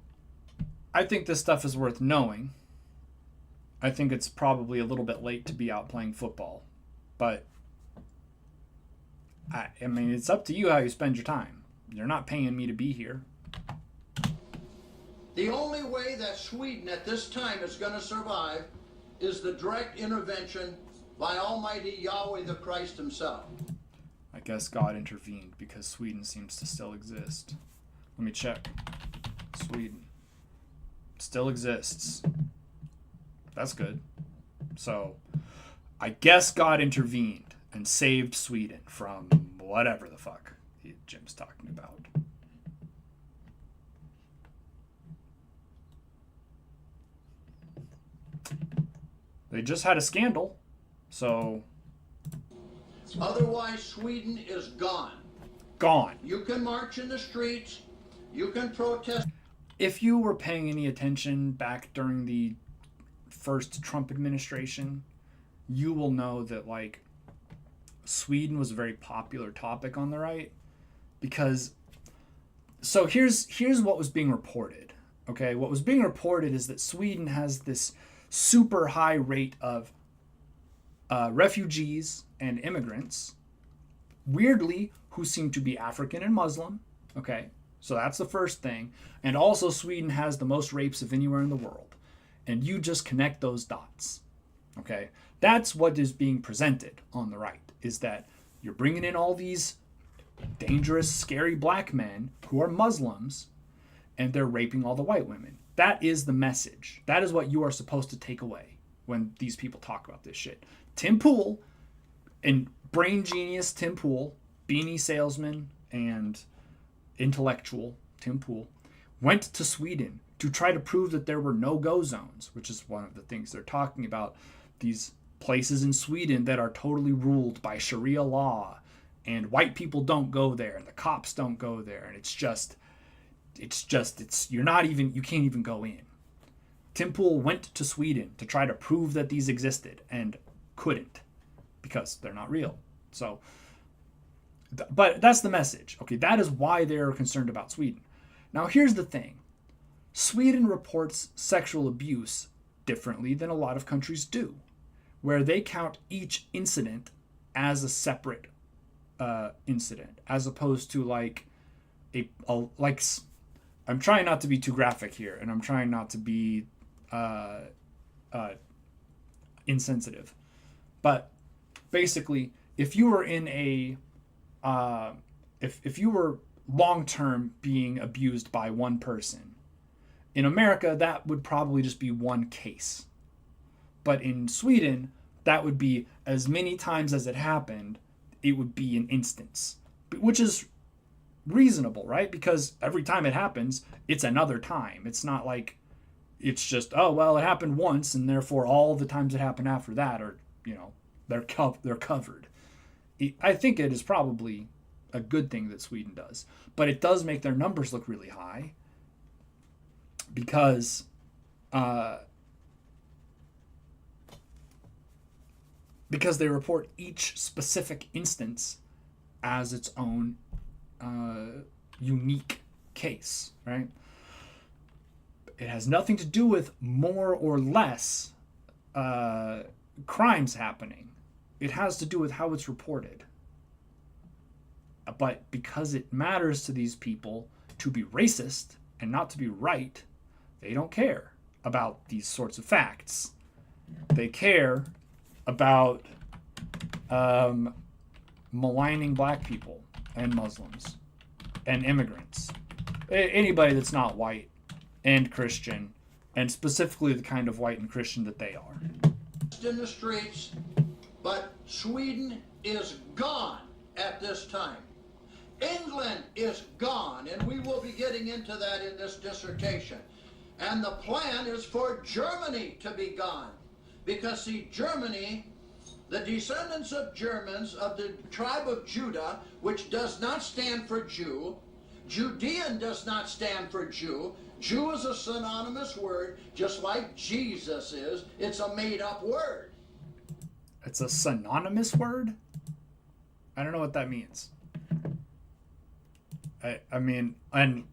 I think this stuff is worth knowing. I think it's probably a little bit late to be out playing football. But, I mean, it's up to you how you spend your time. You're not paying me to be here. The only way that Sweden at this time is going to survive is the direct intervention by Almighty Yahweh the Christ himself. I guess God intervened because Sweden seems to still exist. Let me check. Sweden still exists. That's good. So, I guess God intervened and saved Sweden from whatever the fuck Jim's talking about. They just had a scandal, so... Otherwise, Sweden is gone. Gone. You can march in the streets. You can protest. If you were paying any attention back during the first Trump administration, you will know that, like, Sweden was a very popular topic on the right because... So here's what was being reported, okay? What was being reported is that Sweden has this super high rate of refugees and immigrants, weirdly, who seem to be African and Muslim, okay? So that's the first thing. And also Sweden has the most rapes of anywhere in the world. And you just connect those dots, okay? That's what is being presented on the right, is that you're bringing in all these dangerous, scary black men who are Muslims, and they're raping all the white women. That is the message. That is what you are supposed to take away when these people talk about this shit. Tim Pool and brain genius Tim Pool, beanie salesman and intellectual Tim Pool, went to Sweden to try to prove that there were no-go zones, which is one of the things they're talking about. These places in Sweden that are totally ruled by Sharia law, and white people don't go there, and the cops don't go there, and you can't even go in. Tim Pool went to Sweden to try to prove that these existed and couldn't because they're not real. So, but that's the message. Okay, that is why they're concerned about Sweden. Now, here's the thing. Sweden reports sexual abuse differently than a lot of countries do, where they count each incident as a separate incident, as opposed to like I'm trying not to be too graphic here, and I'm trying not to be insensitive. But basically, if you were in a if you were long-term being abused by one person, in America, that would probably just be one case. But in Sweden, that would be as many times as it happened, it would be an instance, which is reasonable, right? Because every time it happens, it's another time. It's not like it's just, oh, well, it happened once, and therefore all the times it happened after that are, they're covered. I think it is probably a good thing that Sweden does. But it does make their numbers look really high because they report each specific instance as its own unique case, right? It has nothing to do with more or less crimes happening. It has to do with how it's reported. But because it matters to these people to be racist and not to be right, they don't care about these sorts of facts. They care about maligning black people and Muslims and immigrants. Anybody that's not white and Christian, and specifically the kind of white and Christian that they are. In the streets, but Sweden is gone at this time. England is gone, and we will be getting into that in this dissertation. And the plan is for Germany to be gone. Because, see, Germany, the descendants of Germans of the tribe of Judah, which does not stand for Jew, Judean does not stand for Jew. Jew is a synonymous word, just like Jesus is. It's a made-up word. It's a synonymous word? I don't know what that means. I mean, and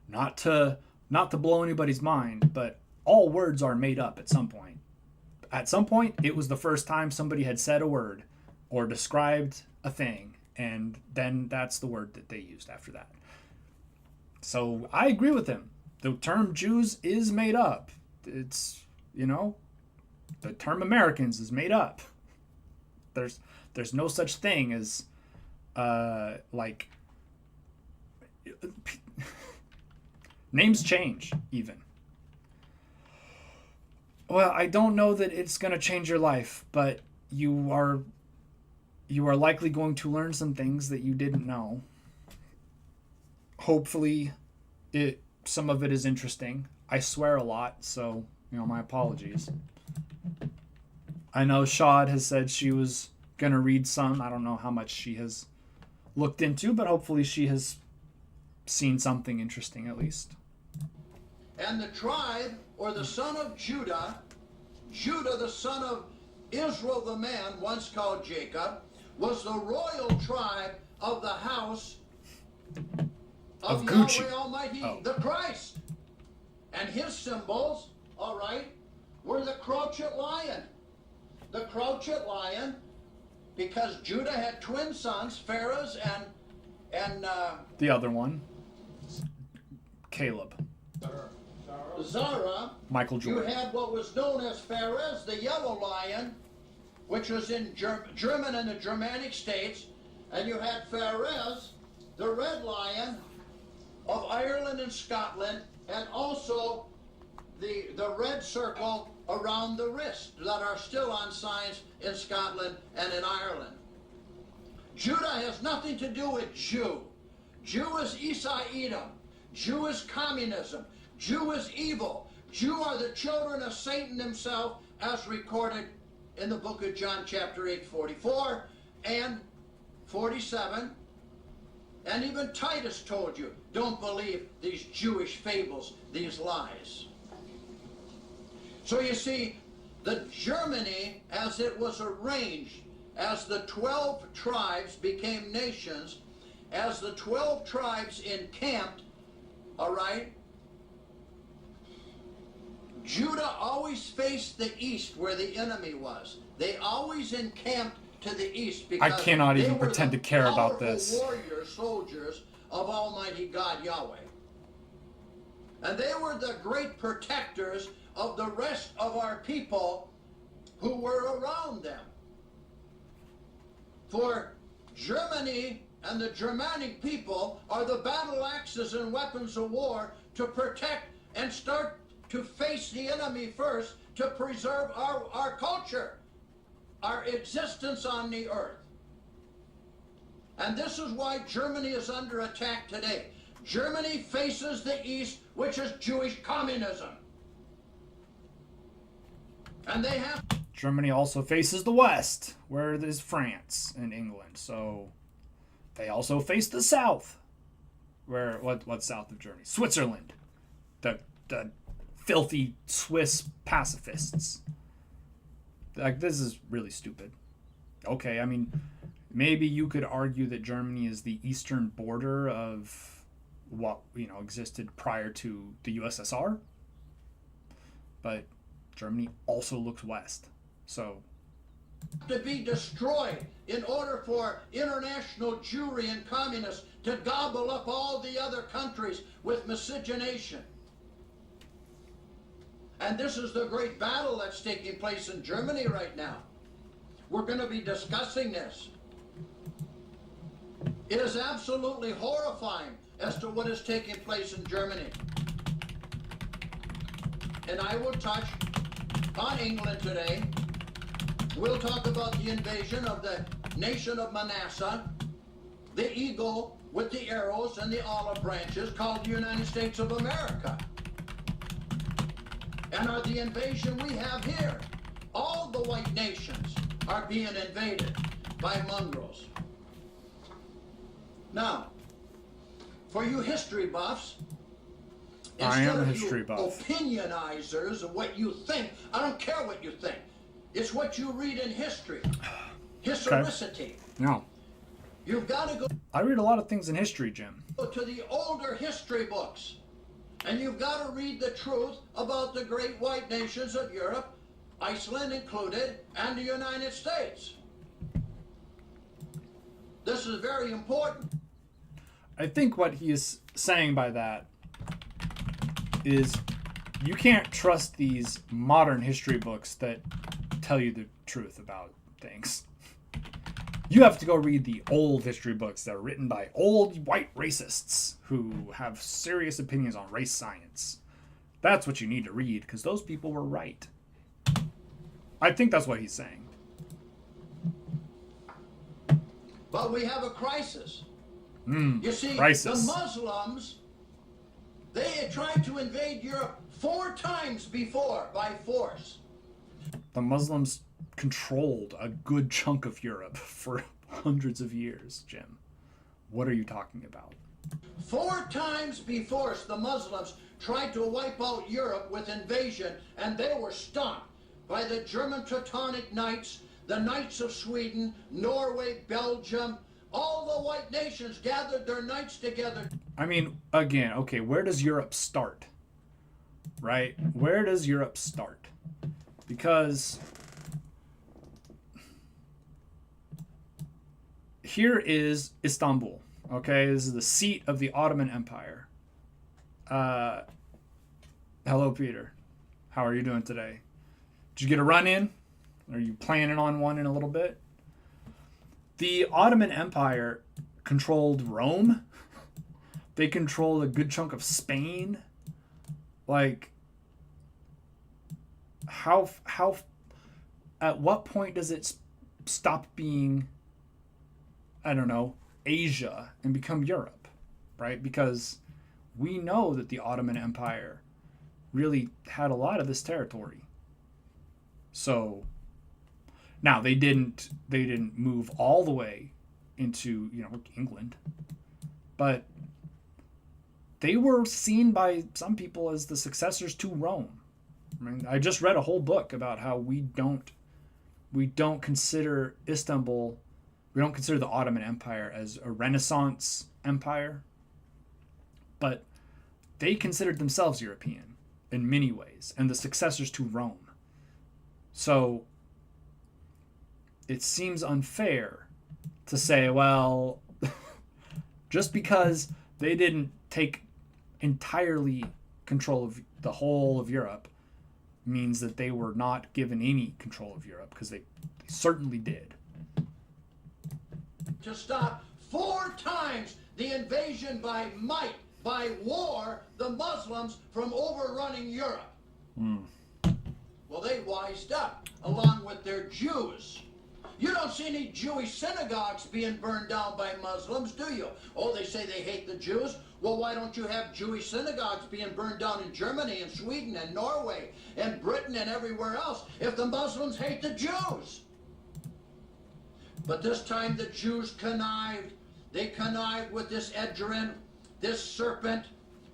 not to blow anybody's mind, but all words are made up at some point. At some point, it was the first time somebody had said a word or described a thing, and then that's the word that they used after that. So I agree with him. The term Jews is made up. It's, the term Americans is made up. There's no such thing as names change even. Well, I don't know that it's going to change your life, but you are likely going to learn some things that you didn't know. Hopefully some of it is interesting. I swear a lot, so my apologies. I know Shad has said she was going to read some. I don't know how much she has looked into, but hopefully she has seen something interesting at least. And the tribe, or the son of Judah, Judah the son of Israel the man, once called Jacob, was the royal tribe of the house of Gucci. Yahweh Almighty, the Christ. And his symbols, all right, were the crouched lion. The crouched lion, because Judah had twin sons, Pharez and the other one, Caleb. Zara. Michael You Jordan. had what was known as Pharez, the yellow lion, which was in German and the Germanic states, and you had Pharez, the red lion of Ireland and Scotland, and also the red circle around the wrist that are still on signs in Scotland and in Ireland. Judah has nothing to do with Jew. Jew is Esau Edom. Jew is communism. Jew is evil. Jew are the children of Satan himself, as recorded in the book of John chapter 8, 44 and 47. And even Titus told you, don't believe these Jewish fables, these lies. So you see, the Germany, as it was arranged, as the 12 tribes became nations, as the 12 tribes encamped, all right, Judah always faced the east where the enemy was. They always encamped to the east because I cannot even pretend to care about this. Warriors, soldiers of Almighty God Yahweh. And they were the great protectors of the rest of our people who were around them. For Germany and the Germanic people are the battle axes and weapons of war to protect and start to face the enemy first, to preserve our culture, our existence on the earth. And this is why Germany is under attack today. Germany faces the east, which is Jewish communism. And they have... Germany also faces the west, where there's France and England. So they also face the south. Where what's south of Germany? Switzerland. The filthy Swiss pacifists. Like, this is really stupid. Okay, I mean, maybe you could argue that Germany is the eastern border of what, existed prior to the USSR. But Germany also looks west. So to be destroyed in order for international Jewry and communists to gobble up all the other countries with miscegenation. And this is the great battle that's taking place in Germany right now. We're going to be discussing this. It is absolutely horrifying as to what is taking place in Germany. And I will touch on England today. We'll talk about the invasion of the nation of Manasseh, the eagle with the arrows and the olive branches called the United States of America. And the invasion we have here. All the white nations are being invaded by mongrels. Now, for you history buffs, I am a instead of history you buff. opinionizers of what you think, I don't care what you think. It's what you read in history. Historicity. No. You've got to go I read a lot of things in history, Jim. to the older history books And you've got to read the truth about the great white nations of Europe, Iceland included, and the United States. This is very important. I think what he is saying by that is you can't trust these modern history books that tell you the truth about things. You have to go read the old history books that are written by old white racists who have serious opinions on race science. That's what you need to read, because those people were right. I think that's what he's saying. But we have a crisis. You see, crisis. the Muslims, they had tried to invade Europe 4 times before by force. The Muslims controlled a good chunk of Europe for hundreds of years, Jim. What are you talking about? 4 times before, the Muslims tried to wipe out Europe with invasion, and they were stopped by the German Teutonic Knights, the Knights of Sweden, Norway, Belgium. All the white nations gathered their knights together. I mean, again, okay, where does Europe start? Right? Where does Europe start? Because here is Istanbul. Okay, this is the seat of the Ottoman Empire. Hello, Peter. How are you doing today? Did you get a run in? Are you planning on one in a little bit? The Ottoman Empire controlled Rome. They controlled a good chunk of Spain. Like, how at what point does it stop being, I don't know, Asia and become Europe, right? Because we know that the Ottoman Empire really had a lot of this territory. So now they didn't move all the way into, England, but they were seen by some people as the successors to Rome. I mean, I just read a whole book about how we don't consider Istanbul, we don't consider the Ottoman Empire as a Renaissance empire, but they considered themselves European in many ways and the successors to Rome. So it seems unfair to say, well, just because they didn't take entirely control of the whole of Europe means that they were not given any control of Europe, because they certainly did. To stop 4 times the invasion by might, by war, the Muslims from overrunning Europe. Well, they wised up, along with their Jews. You don't see any Jewish synagogues being burned down by Muslims, do you? Oh, they say they hate the Jews. Well, why don't you have Jewish synagogues being burned down in Germany and Sweden and Norway and Britain and everywhere else if the Muslims hate the Jews? But this time the Jews connived. They connived with this Edrin, this serpent,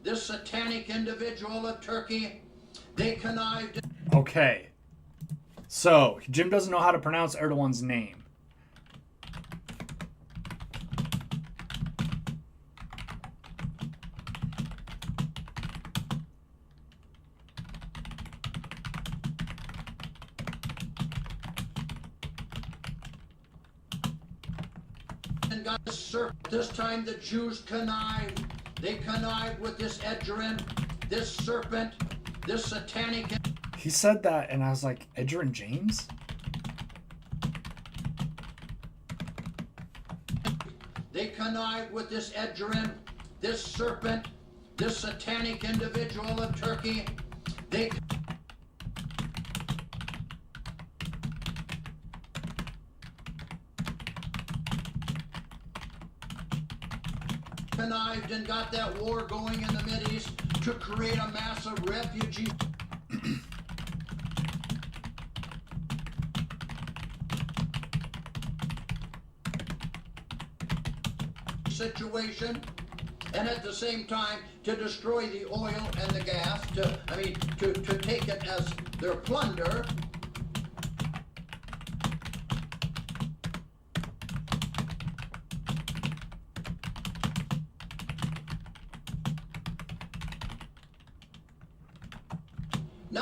this satanic individual of Turkey. They connived. Okay. So, Jim doesn't know how to pronounce Erdogan's name. And got this serpent. This time the Jews connived. They connived with this Edrin, this serpent, this satanic. He said that, and I was like, Edgerrin James? They connived with this Edrin, this serpent, this satanic individual of Turkey. They connived and got that war going in the Mideast to create a massive refugee situation, and at the same time to destroy the oil and the gas, to take it as their plunder.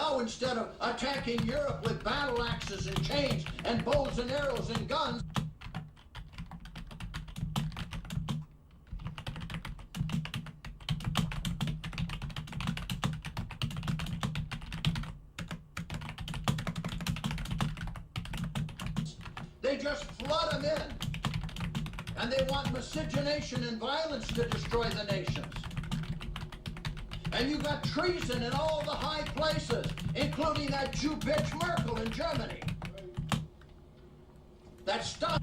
Now, instead of attacking Europe with battle axes and chains and bows and arrows and guns, they just flood them in. And they want miscegenation and violence to destroy the nations. And you got treason in all the high places, including that Jew bitch Merkel in Germany. That stuff.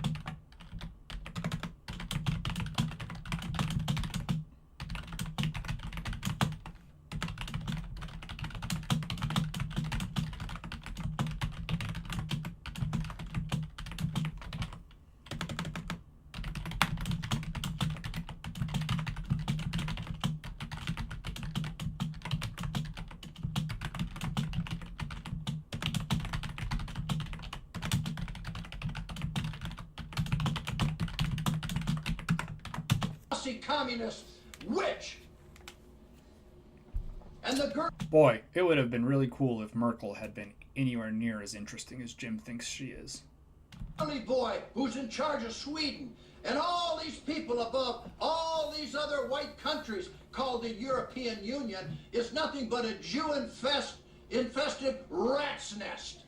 Communist witch. And the girl. Boy, it would have been really cool if Merkel had been anywhere near as interesting as Jim thinks she is. Girly boy who's in charge of Sweden and all these people above all these other white countries called the European Union is nothing but a Jew-infested rat's nest.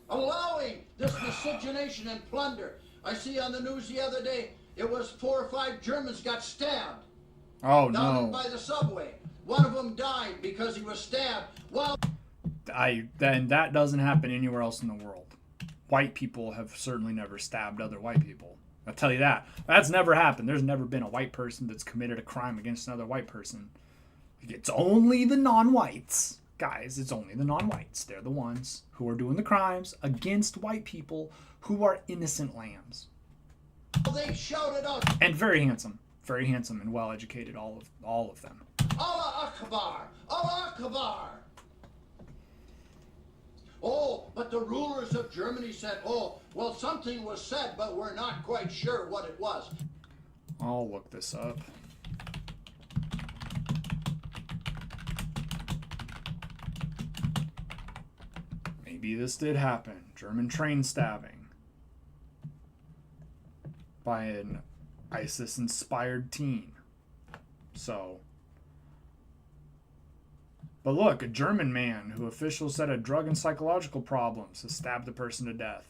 Allowing this miscegenation and plunder. I see on the news the other day it was 4 or 5 Germans got stabbed. Oh, down no. by the subway. One of them died because he was stabbed. Well, then that doesn't happen anywhere else in the world. White people have certainly never stabbed other white people. I'll tell you that. That's never happened. There's never been a white person that's committed a crime against another white person. It's only the non-whites. Guys, it's only the non-whites. They're the ones who are doing the crimes against white people who are innocent lambs. they shouted out, And very handsome and well educated, all of them. Allah Akbar! Allah Akbar! Oh, but the rulers of Germany said, oh, well, something was said, but we're not quite sure what it was. I'll look this up. Maybe this did happen. German train stabbing by an ISIS-inspired teen. So, but look, a German man who officials said had drug and psychological problems has stabbed the person to death.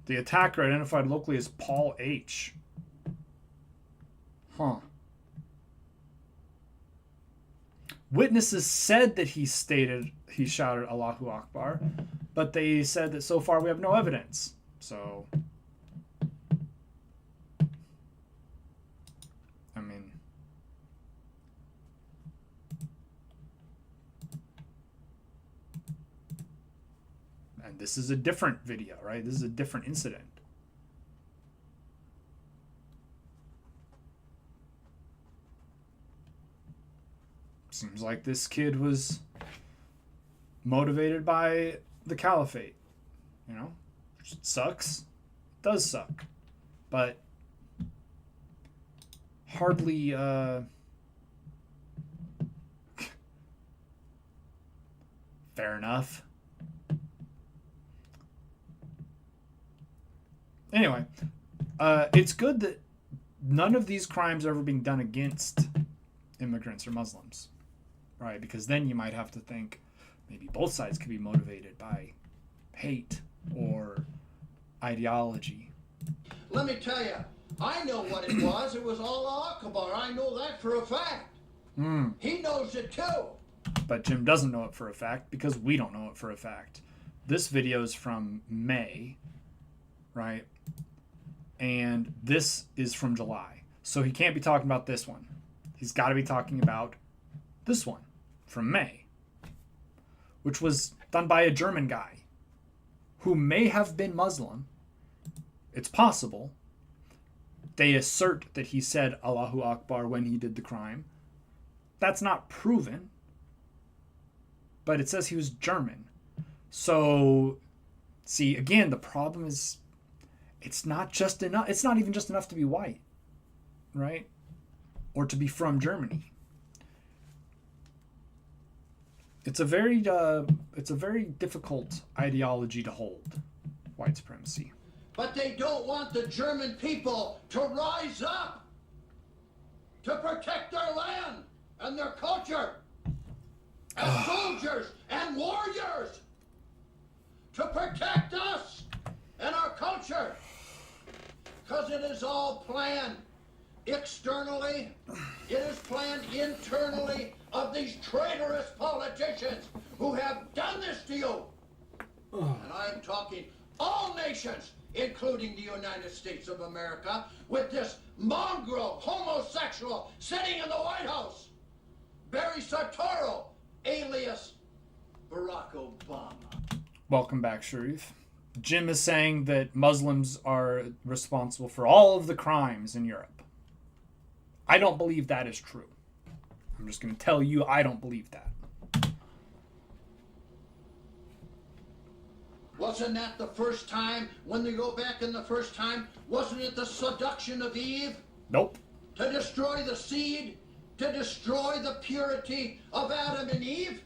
The attacker identified locally as Paul H. Huh. Witnesses said that he shouted Allahu Akbar, but they said that so far we have no evidence. So, I mean, and this is a different video, right? This is a different incident. Seems like this kid was motivated by the caliphate. You know? It sucks. It does suck. But hardly fair enough. Anyway, it's good that none of these crimes are ever being done against immigrants or Muslims, right? Because then you might have to think maybe both sides could be motivated by hate or ideology. Let me tell you, I know what it was. It was Allah Akbar. I know that for a fact. He knows it too. But Jim doesn't know it for a fact because we don't know it for a fact. This video is from May, right? And this is from July. So he can't be talking about this one. He's got to be talking about this one from May, which was done by a German guy who may have been Muslim. It's possible. They assert that he said Allahu Akbar when he did the crime. That's not proven, but it says he was German. So, see, again, the problem is it's not just enough. It's not even just enough to be white, right? or to be from Germany. It's a very difficult ideology to hold, white supremacy. But they don't want the German people to rise up, to protect their land and their culture, as soldiers and warriors, to protect us and our culture. Because it is all planned externally, it is planned internally of these traitorous politicians who have done this to you. And I'm talking all nations, including the United States of America, with this mongrel homosexual sitting in the White House, Barry Soetoro, alias Barack Obama. Welcome back, Sharif. Jim is saying that Muslims are responsible for all of the crimes in Europe. I don't believe that is true. I'm just going to tell you I don't believe that. Wasn't that the first time, when they go back in the first time, wasn't it the seduction of Eve? Nope. To destroy the seed? To destroy the purity of Adam and Eve?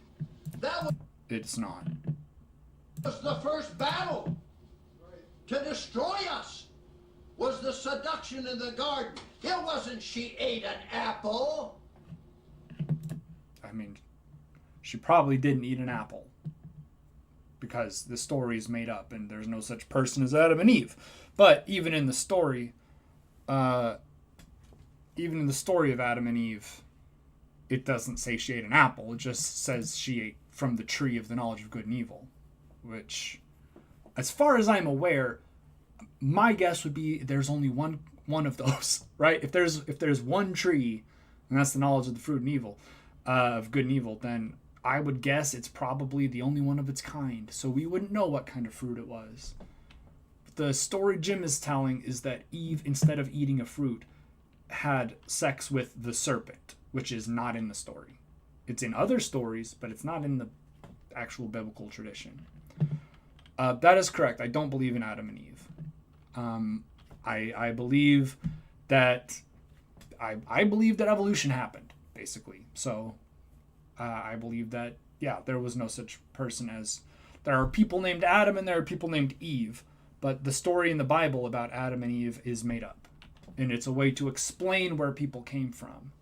That It's not. was the first battle. To destroy us was the seduction in the garden. It wasn't she ate an apple. I mean, she probably didn't eat an apple, because the story is made up and there's no such person as Adam and Eve. But even in the story of Adam and Eve, it doesn't say she ate an apple. It just says she ate from the tree of the knowledge of good and evil, which, as far as I'm aware, my guess would be there's only one of those, right? If there's one tree, and that's the knowledge of the fruit and evil, of good and evil, then I would guess it's probably the only one of its kind. So we wouldn't know what kind of fruit it was. The story Jim is telling is that Eve, instead of eating a fruit, had sex with the serpent, which is not in the story. It's in other stories, but it's not in the actual biblical tradition. That is correct. I don't believe in Adam and Eve. I believe that I believe that evolution happened, basically. So I believe that, yeah, there was no such person as... There are people named Adam and there are people named Eve, but the story in the Bible about Adam and Eve is made up. And it's a way to explain where people came from,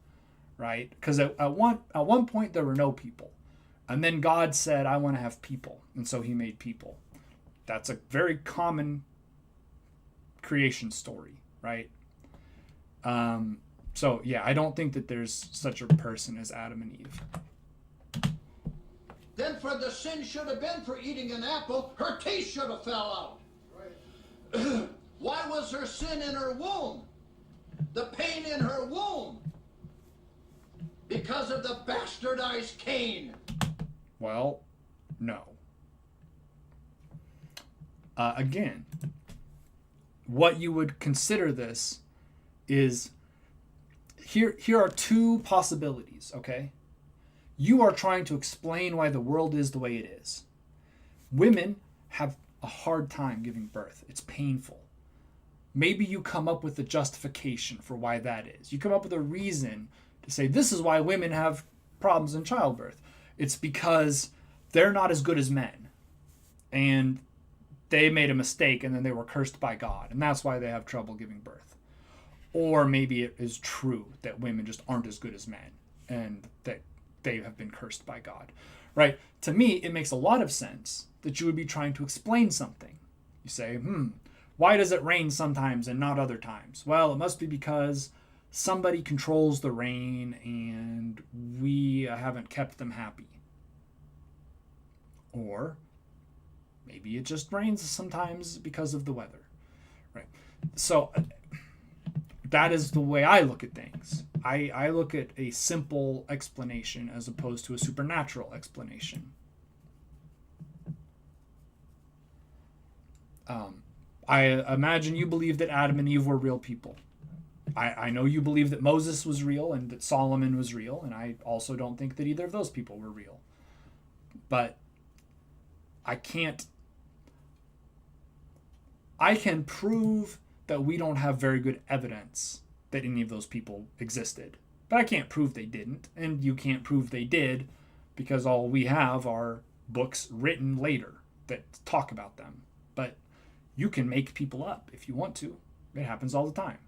right? Because at one point there were no people. And then God said, I want to have people. And so he made people. That's a very common creation story, right? So, yeah, I don't think that there's such a person as Adam and Eve. Then for the sin should have been for eating an apple, her teeth should have fell out. Right. Why was her sin in her womb? The pain in her womb? Because of the bastardized Cain. Well, no. Again, what you would consider this is, here are two possibilities, okay? You are trying to explain why the world is the way it is. Women have a hard time giving birth. It's painful. Maybe you come up with a justification for why that is. You come up with a reason to say this is why women have problems in childbirth. It's because they're not as good as men. And they made a mistake and then they were cursed by God. And that's why they have trouble giving birth. Or maybe it is true that women just aren't as good as men and that they have been cursed by God, right? To me, it makes a lot of sense that you would be trying to explain something. You say, why does it rain sometimes and not other times? Well, it must be because somebody controls the rain and we haven't kept them happy. Or maybe it just rains sometimes because of the weather, right? So that is the way I look at things. I look at a simple explanation as opposed to a supernatural explanation. I imagine you believe that Adam and Eve were real people. I know you believe that Moses was real and that Solomon was real, and I also don't think that either of those people were real. But I can prove that we don't have very good evidence that any of those people existed. But I can't prove they didn't, and you can't prove they did, because all we have are books written later that talk about them. But you can make people up if you want to. It happens all the time.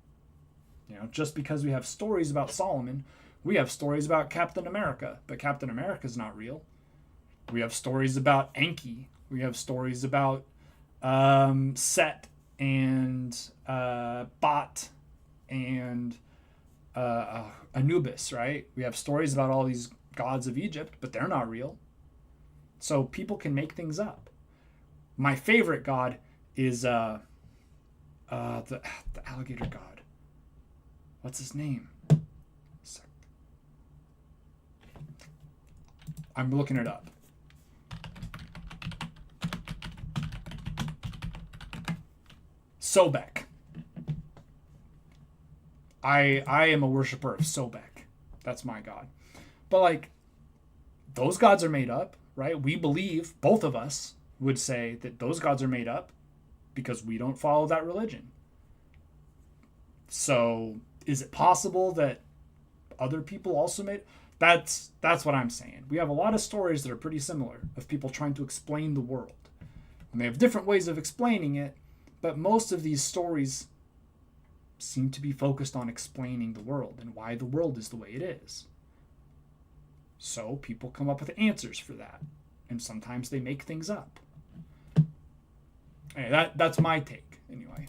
Just because we have stories about Solomon, we have stories about Captain America, but Captain America's not real. We have stories about Enki. We have stories about Set and Bot and Anubis, right? We have stories about all these gods of Egypt, but they're not real. So people can make things up. My favorite god is the alligator god. What's his name? I'm looking it up. Sobek. I am a worshiper of Sobek. That's my god. But like, those gods are made up, right? We believe, both of us would say that those gods are made up because we don't follow that religion. So is it possible that other people also made? That's what I'm saying. We have a lot of stories that are pretty similar of people trying to explain the world. And they have different ways of explaining it, but most of these stories seem to be focused on explaining the world and why the world is the way it is. So people come up with answers for that. And sometimes they make things up. Hey, that's my take, anyway.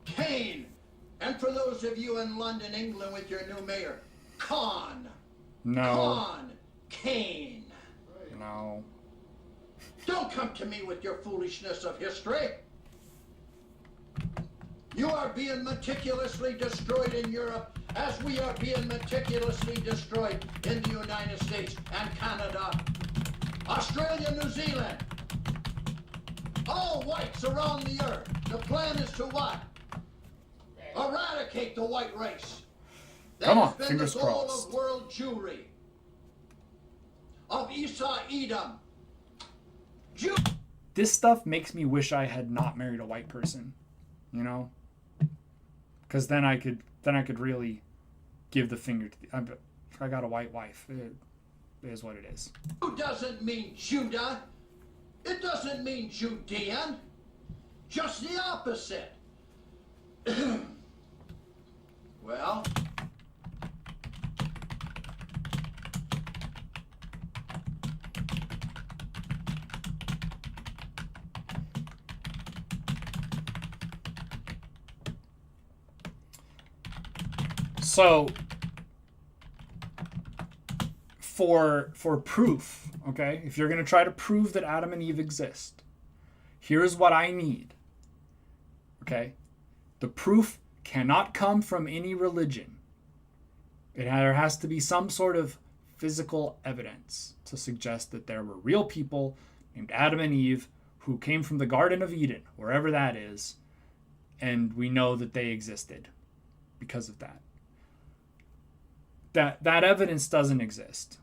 Cain! And for those of you in London, England with your new mayor, Khan! No. Khan! Cain! No. Don't come to me with your foolishness of history. You are being meticulously destroyed in Europe as we are being meticulously destroyed in the United States and Canada, Australia, New Zealand. All whites around the earth. The plan is to what? Eradicate the white race. That Come on, has been fingers the goal crossed. of world Jewry, of Esau Edom. This stuff makes me wish I had not married a white person, because then I could really give the finger to I got a white wife. It is what it is. Jew doesn't mean Judah. It doesn't mean Judean. Just the opposite. Well, so for proof, okay, if you're going to try to prove that Adam and Eve exist, here's what I need. Okay? The proof cannot come from any religion. There has to be some sort of physical evidence to suggest that there were real people named Adam and Eve who came from the Garden of Eden, wherever that is, and we know that they existed because of that. That evidence doesn't exist.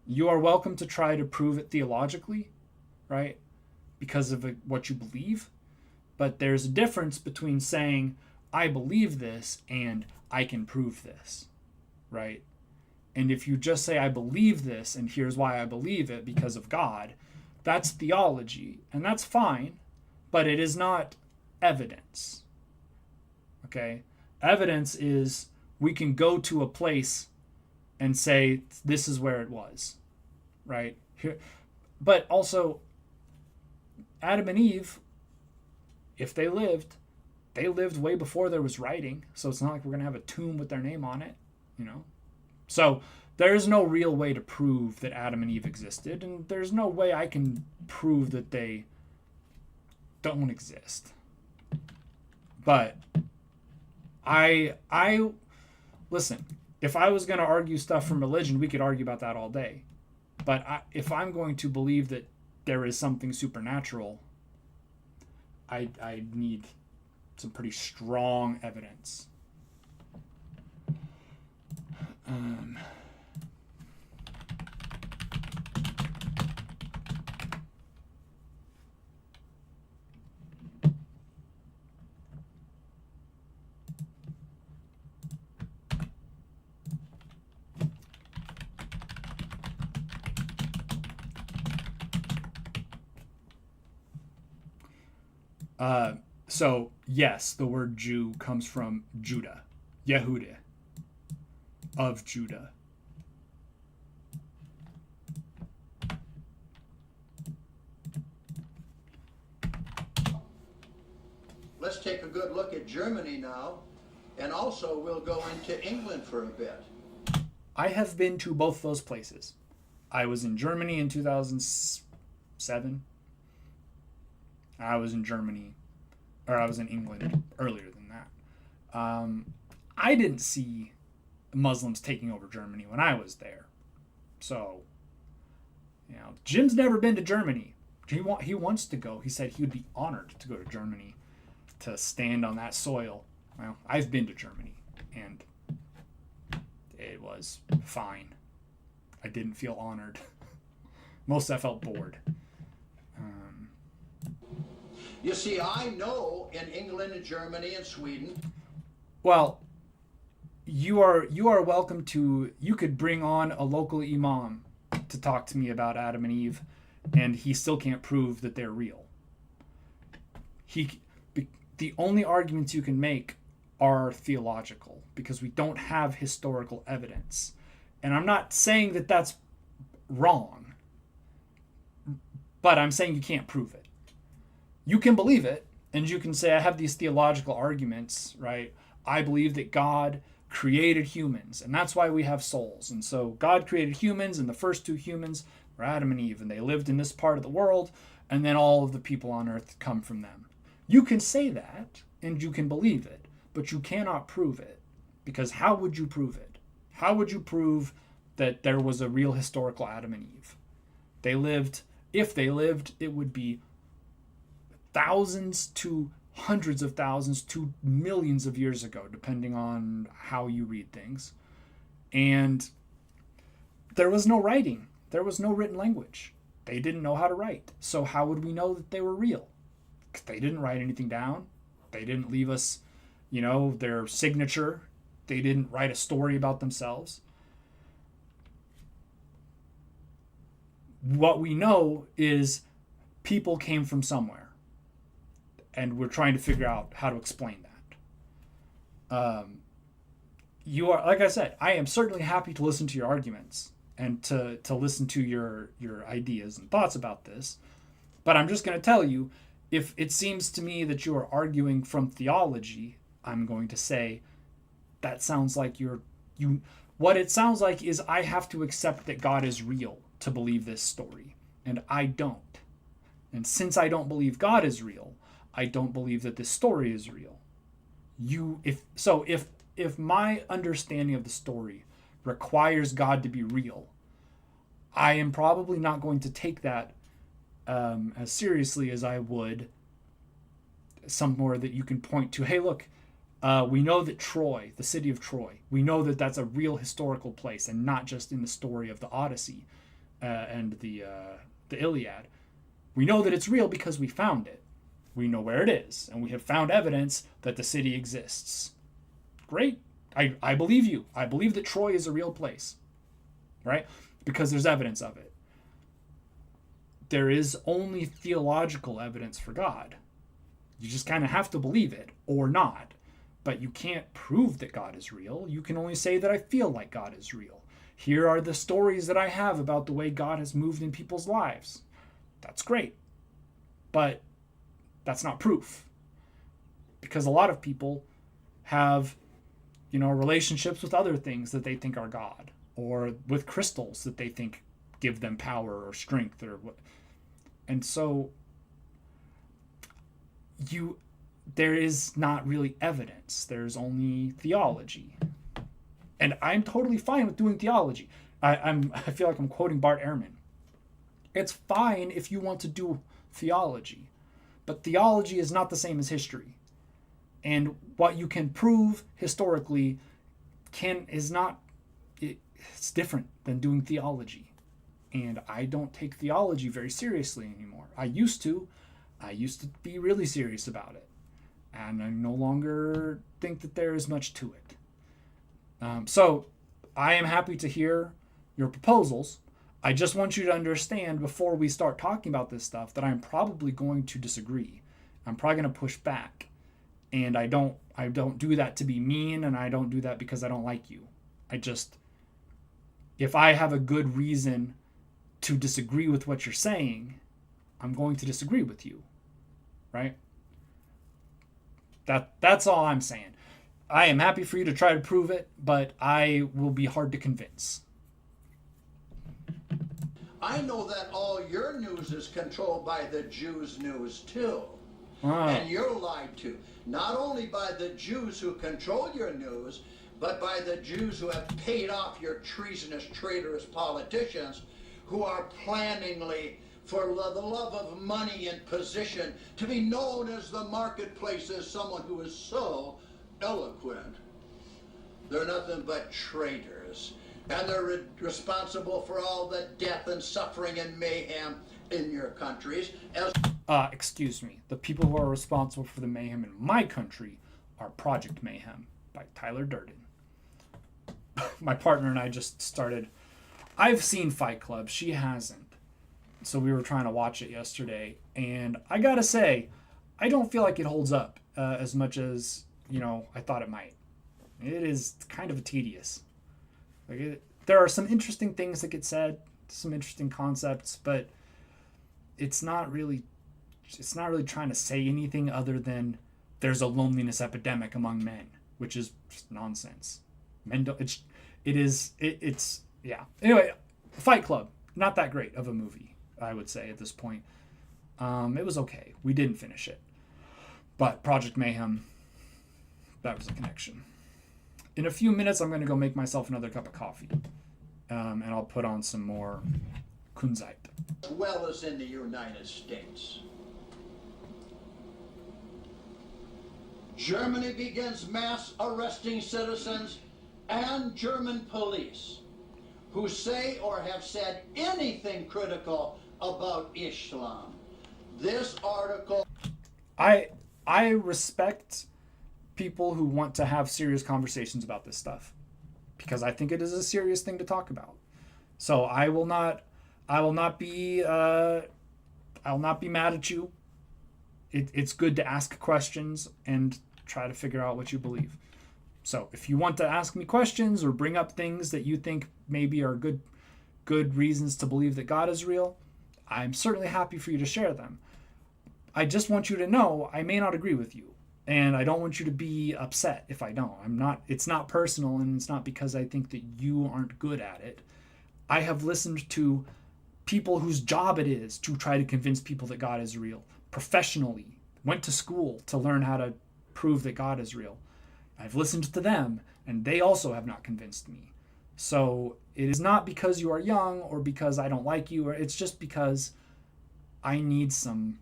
You are welcome to try to prove it theologically, right? Because of what you believe. But there's a difference between saying, I believe this and I can prove this, right? And if you just say, I believe this and here's why I believe it, because of God, that's theology. And that's fine, but it is not evidence. Okay? Evidence is we can go to a place and say, this is where it was, right? Here, but also, Adam and Eve, if they lived way before there was writing, so it's not like we're going to have a tomb with their name on it, So there is no real way to prove that Adam and Eve existed, and there's no way I can prove that they don't exist. But I listen, if I was going to argue stuff from religion, we could argue about that all day. But if I'm going to believe that there is something supernatural, I need some pretty strong evidence. So yes, the word Jew comes from Judah, Yehudah, of Judah. Let's take a good look at Germany now, and also we'll go into England for a bit. I have been to both those places. I was in Germany in 2007. I was in Germany, or I was in England earlier than that. I didn't see Muslims taking over Germany when I was there. So, Jim's never been to Germany. He wants to go. He said he would be honored to go to Germany to stand on that soil. Well, I've been to Germany, and it was fine. I didn't feel honored. Most I felt bored. You see, I know in England and Germany and Sweden. Well, you are welcome to. You could bring on a local imam to talk to me about Adam and Eve, and he still can't prove that they're real. The only arguments you can make are theological because we don't have historical evidence. And I'm not saying that that's wrong, but I'm saying you can't prove it. You can believe it, and you can say, I have these theological arguments, right? I believe that God created humans, and that's why we have souls. And so God created humans, and the first two humans were Adam and Eve, and they lived in this part of the world, and then all of the people on earth come from them. You can say that, and you can believe it, but you cannot prove it. Because how would you prove it? How would you prove that there was a real historical Adam and Eve? If they lived, it would be thousands to hundreds of thousands to millions of years ago, depending on how you read things. And there was no writing. There was no written language. They didn't know how to write. So how would we know that they were real? They didn't write anything down. They didn't leave us, their signature. They didn't write a story about themselves. What we know is people came from somewhere. And we're trying to figure out how to explain that. You are, like I said, I am certainly happy to listen to your arguments and to listen to your ideas and thoughts about this. But I'm just going to tell you, if it seems to me that you are arguing from theology, I'm going to say that sounds like what it sounds like is I have to accept that God is real to believe this story, and I don't. And since I don't believe God is real, I don't believe that this story is real. If my understanding of the story requires God to be real, I am probably not going to take that as seriously as I would somewhere that you can point to. Hey, look, we know that Troy, the city of Troy, we know that that's a real historical place and not just in the story of the Odyssey and the Iliad. We know that it's real because we found it. We know where it is, and we have found evidence that the city exists. Great. I believe you. I believe that Troy is a real place, right? Because there's evidence of it. There is only theological evidence for God. You just kind of have to believe it or not. But you can't prove that God is real. You can only say that I feel like God is real. Here are the stories that I have about the way God has moved in people's lives. That's great. But that's not proof. Because a lot of people have, relationships with other things that they think are God, or with crystals that they think give them power or strength or what. And so there is not really evidence. There's only theology. And I'm totally fine with doing theology. I feel like I'm quoting Bart Ehrman. It's fine if you want to do theology, but theology is not the same as history. And what you can prove historically it's different than doing theology. And I don't take theology very seriously anymore. I used to be really serious about it. And I no longer think that there is much to it. So I am happy to hear your proposals. I just want you to understand before we start talking about this stuff that I'm probably going to disagree. I'm probably going to push back. And I don't do that to be mean, and I don't do that because I don't like you. I just, if I have a good reason to disagree with what you're saying, I'm going to disagree with you. Right? That's all I'm saying. I am happy for you to try to prove it, but I will be hard to convince. I know that all your news is controlled by the Jews' news too. Oh. And you're lied to, not only by the Jews who control your news, but by the Jews who have paid off your treasonous, traitorous politicians who are planningly, for the love of money and position, to be known as the marketplace as someone who is so eloquent. They're nothing but traitors. And they're responsible for all the death and suffering and mayhem in your countries. Excuse me. The people who are responsible for the mayhem in my country are Project Mayhem by Tyler Durden. My partner and I just started. I've seen Fight Club. She hasn't. So we were trying to watch it yesterday. And I gotta say, I don't feel like it holds up as much as, I thought it might. It is kind of tedious. There are some interesting things that get said, some interesting concepts, but it's not really trying to say anything other than there's a loneliness epidemic among men, which is just nonsense. Men don't. It's yeah. Anyway, Fight Club, not that great of a movie, I would say at this point. It was okay. We didn't finish it, but Project Mayhem, that was a connection. In a few minutes, I'm going to go make myself another cup of coffee, and I'll put on some more Kunzite. As well as in the United States. Germany begins mass arresting citizens and German police who say or have said anything critical about Islam. This article... I respect people who want to have serious conversations about this stuff, because I think it is a serious thing to talk about. So I will not be mad at you. It's good to ask questions and try to figure out what you believe. So if you want to ask me questions or bring up things that you think maybe are good reasons to believe that God is real, I'm certainly happy for you to share them. I just want you to know I may not agree with you. And I don't want you to be upset if I don't. It's not personal, and it's not because I think that you aren't good at it. I have listened to people whose job it is to try to convince people that God is real. Professionally, went to school to learn how to prove that God is real. I've listened to them, and they also have not convinced me. So it is not because you are young or because I don't like you, or it's just because I need some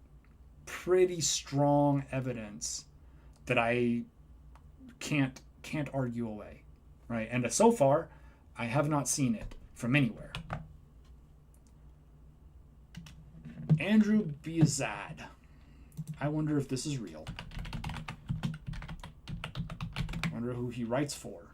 pretty strong evidence that I can't argue away, right? And so far, I have not seen it from anywhere. Andrew Biazad. I wonder if this is real. I wonder who he writes for.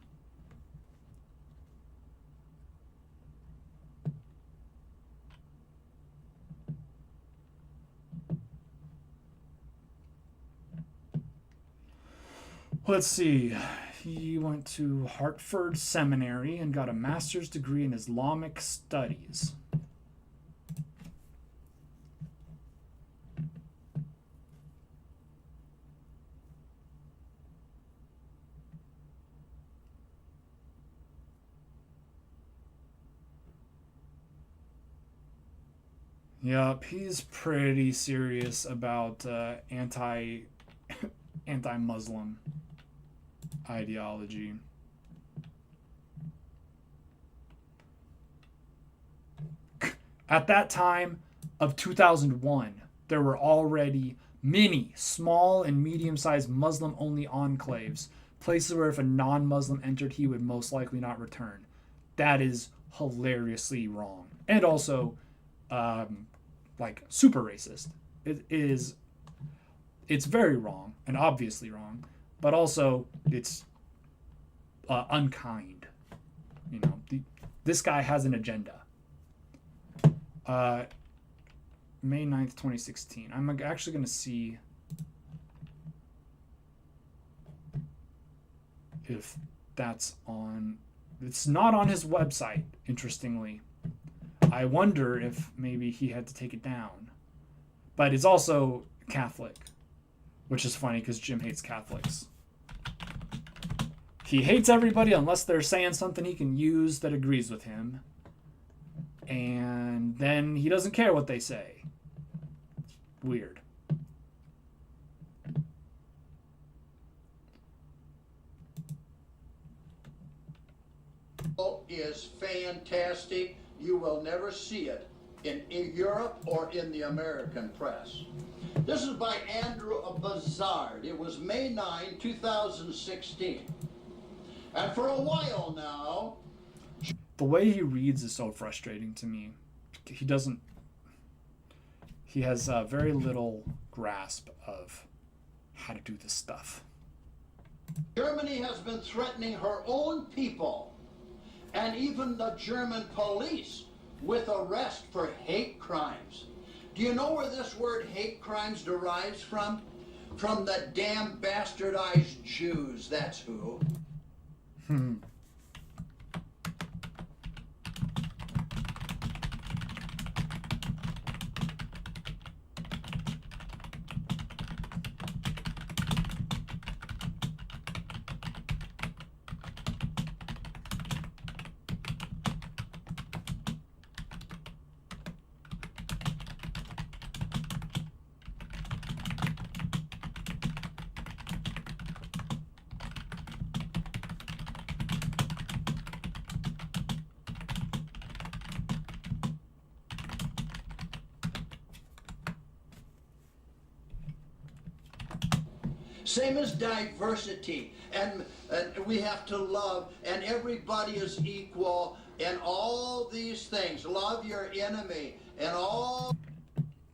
Let's see. He went to Hartford Seminary and got a master's degree in Islamic studies. Yep, he's pretty serious about anti-Muslim ideology. At that time of 2001, there were already many small and medium-sized Muslim-only enclaves, places where if a non-Muslim entered, he would most likely not return. That is hilariously wrong, and also super racist. It's very wrong and obviously wrong, but also it's unkind. This guy has an agenda. May 9th, 2016. I'm actually going to see if that's on. It's not on his website, interestingly. I wonder if maybe he had to take it down. But it's also Catholic, which is funny because Jim hates Catholics. He hates everybody unless they're saying something he can use that agrees with him. And then he doesn't care what they say. Weird. Is fantastic. You will never see it in Europe or in the American press. This is by Andrew Bazard. It was May 9, 2016. And for a while now... The way he reads is so frustrating to me. He has very little grasp of how to do this stuff. Germany has been threatening her own people and even the German police with arrest for hate crimes. Do you know where this word hate crimes derives from? From the damn bastardized Jews, that's who. Same as diversity, and we have to love, and everybody is equal, and all these things. Love your enemy, and all...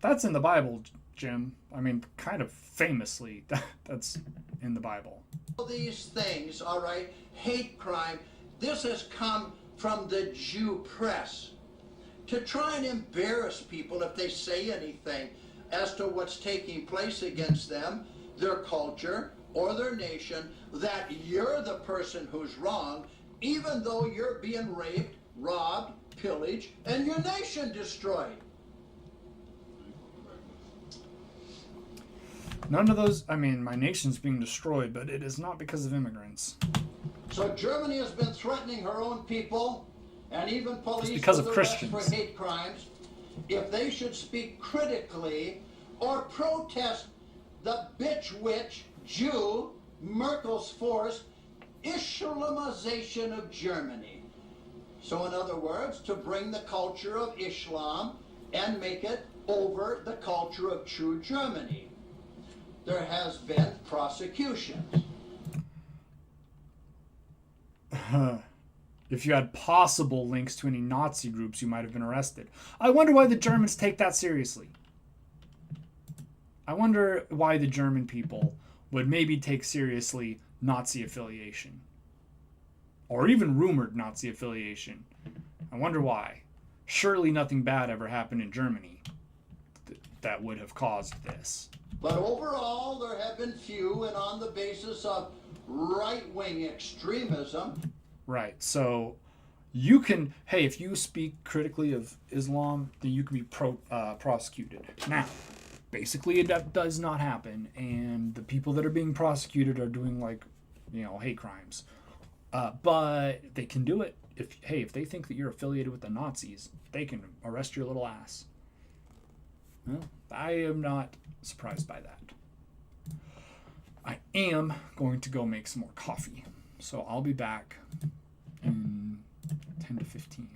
That's in the Bible, Jim. I mean, kind of famously, that's in the Bible. All these things, all right, hate crime, this has come from the Jew press to try and embarrass people if they say anything as to what's taking place against them, their culture, or their nation, that you're the person who's wrong, even though you're being raped, robbed, pillaged, and your nation destroyed. None of those, I mean, my nation's being destroyed, but it is not because of immigrants. So Germany has been threatening her own people, and even police because of with Christians. arrests for hate crimes, if they should speak critically or protest the bitch witch Jew Merkel's forced Islamization of Germany. So in other words, to bring the culture of Islam and make it over the culture of true Germany. There has been prosecutions. If you had possible links to any Nazi groups, you might have been arrested. I wonder why the Germans take that seriously. I wonder why the German people would maybe take seriously Nazi affiliation. Or even rumored Nazi affiliation. I wonder why. Surely nothing bad ever happened in Germany that would have caused this. But overall, there have been few, and on the basis of right-wing extremism. Right, so you can, hey, if you speak critically of Islam, then you can be prosecuted. Now, basically, that does not happen, and the people that are being prosecuted are doing, like, hate crimes. But they can do it. If they think that you're affiliated with the Nazis, they can arrest your little ass. Well, I am not surprised by that. I am going to go make some more coffee, so I'll be back in 10 to 15.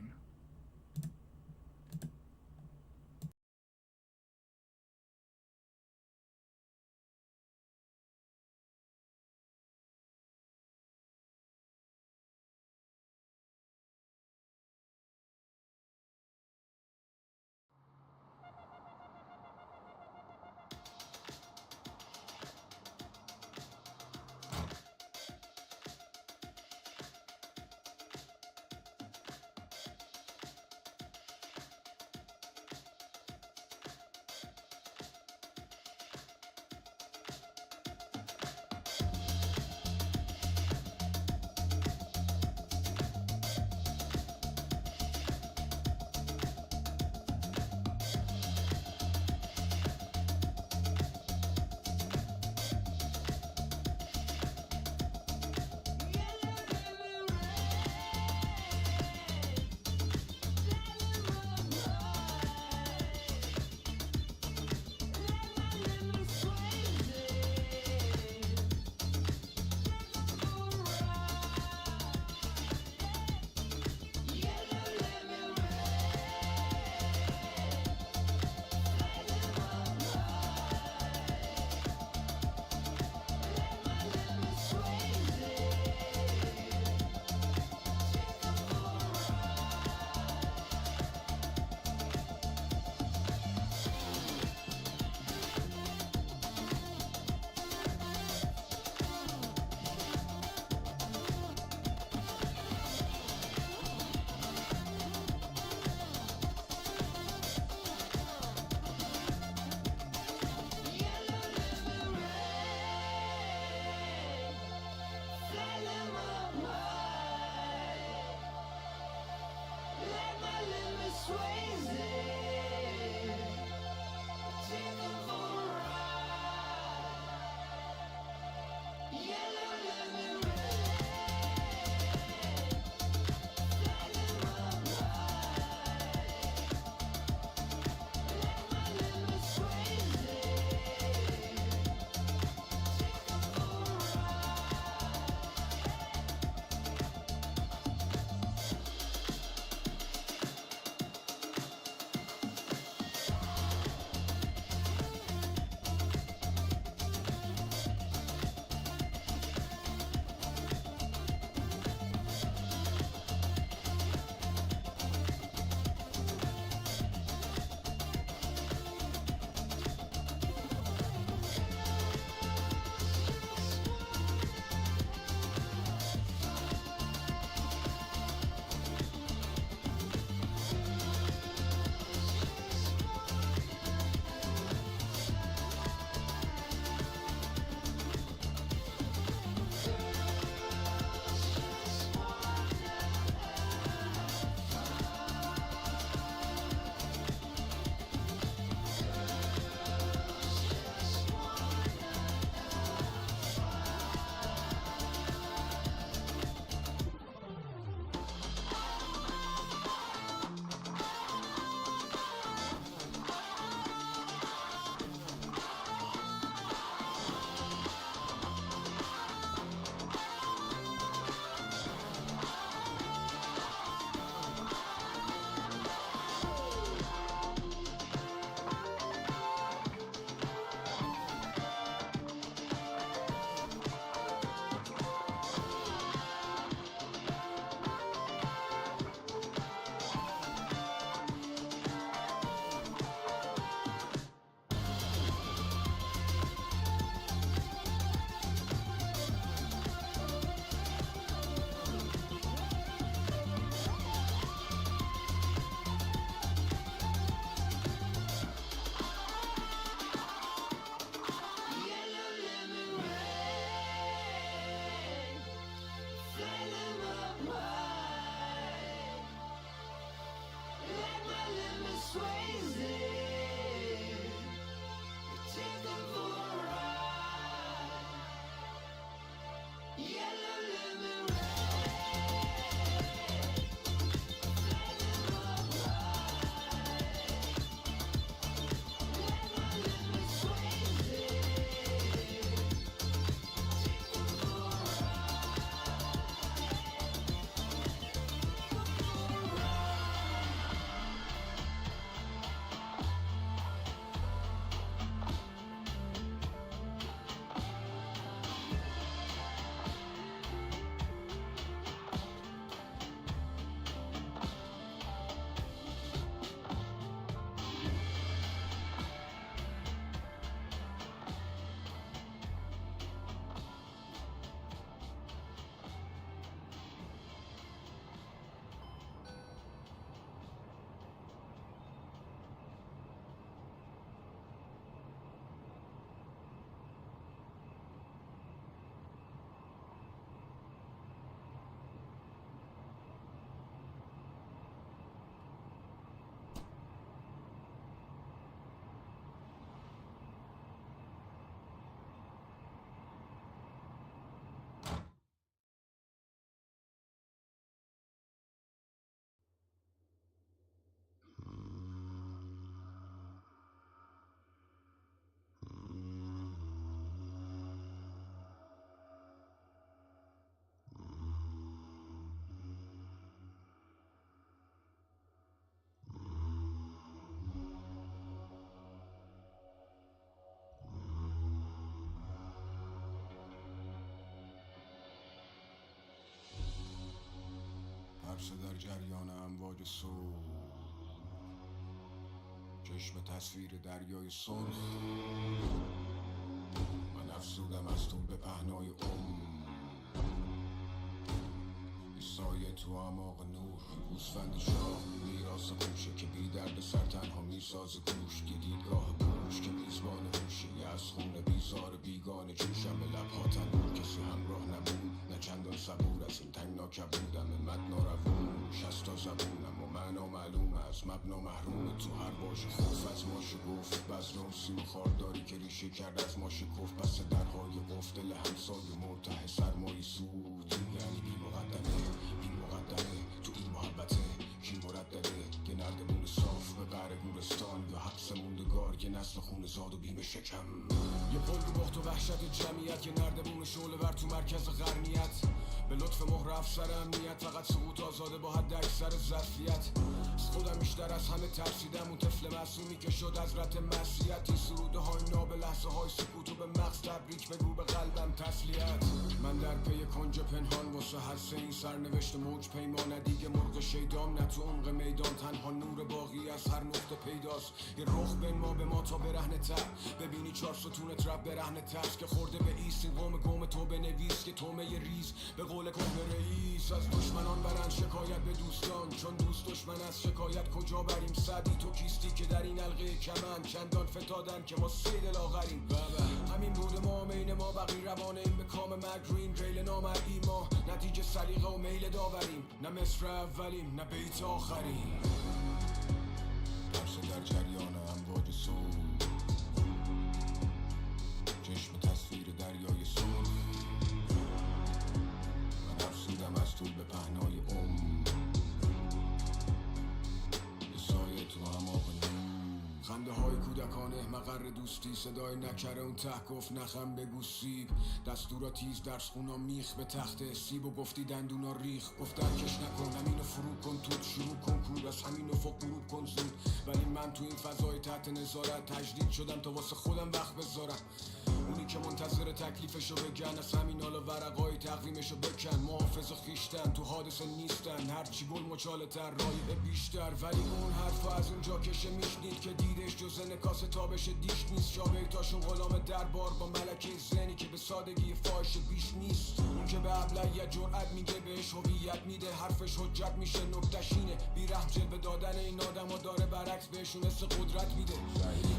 عرصه در جریان امواج صبح، چشم تصویر دریای سرخ. من افزودم از تو به پهنای سایه تو اعماق نور. گوسفند شاه میراث خوشه که بی درد سر تنها میساز گوش. دیدگاه بوش که میزبان هوشی از خون بیزار بیگانه جوشم به لبها تنور. کسی همراه نبود نه چندان صبور از این تنگنا کبودم مد ناروون. 60 تا زبونم و معنا معلوم از از مبنا محروم تو هر باشه خوف از ماشه گفت بزن و سیم خارداری که ریشه کرد از ماشه کف بس درهای قفل دل همسای مرتح سرمایی سود یعنی بی مقدمه تو این محبته کی مردده که نردمون صاف به قهر گورستان یا حبس موندگار که نسل خون زاد و بیم شکم یه پل رو بخت و وحشت جمعیت یه نردمون شعله ور تو مرکز قرنیت به لطف مهر افسر امنیت فقط سقوط آزاده با حد اکثر ظرفیت از خودم بیشتر از همه ترسیدم اون طفل معصومی که شد از رت معصیت این سروده های ناب لحظه های سکوت و به مغز تبریک بگو به قلبم تسلیت من در پی کنج پنهان واسه هر سه این سرنوشت موج پیمانه دیگه مرغ شیدام نه تو عمق میدان تنها نور باقی از هر نقطه پیداست یه رخ بین ما به ما تا برهنه تر ببینی چار ستون ترپ برهنه ترس که خورده به ایست این قوم گم تو بنویس که تومه ریز به قول کهنه رئیس از دشمنان برن شکایت به دوستان چون دوست دشمن از شکایت کجا بریم سعدی تو کیستی که در این حلقه کمن چندان فتادن که ما سید لاغریم همین بود ما مین ما بقی روانه این به کام مرگ رو این ریل نامرئی ما نتیجه سلیقه و میل داوریم نه مصر اولیم نه بیت آخریم درس در جریان امواج صبح چشم تصویر دریای صبح من افسودم از طول به پهنای یه سایه تو هماغ خنده های کودکانه مقر دوستی صدای نکره اون ته گفت نخم بگو سیب دستورا تیز درس خونا میخ به تخت سیب و گفتی دندونا ریخ گفت درکش نکن همینو فرو کن تو شروع کن کور از همین افق غروب کن زود ولی من تو این فضای تحت نظارت تجدید شدم تا واسه خودم وقت بذارم اونی که منتظر تکلیفشو بگن از همین حالا ورقای تقویمشو بکن محافظ و خیشتن تو حادثه نیستن هرچی گل مچاله تر رایه بیشتر ولی اون حرفا از اونجا کشه میشنید که دیدش جز نکاس تابش دیش نیست شابیتاشون غلام دربار با ملکه زنی که به سادگی فاحش بیش نیست اون که به ابلهیت جرأت میگه بهش هویت میده حرفش حجت میشه نکتشینه بیرحم جلوه دادن این آدما داره برعکس بهشون حس قدرت میده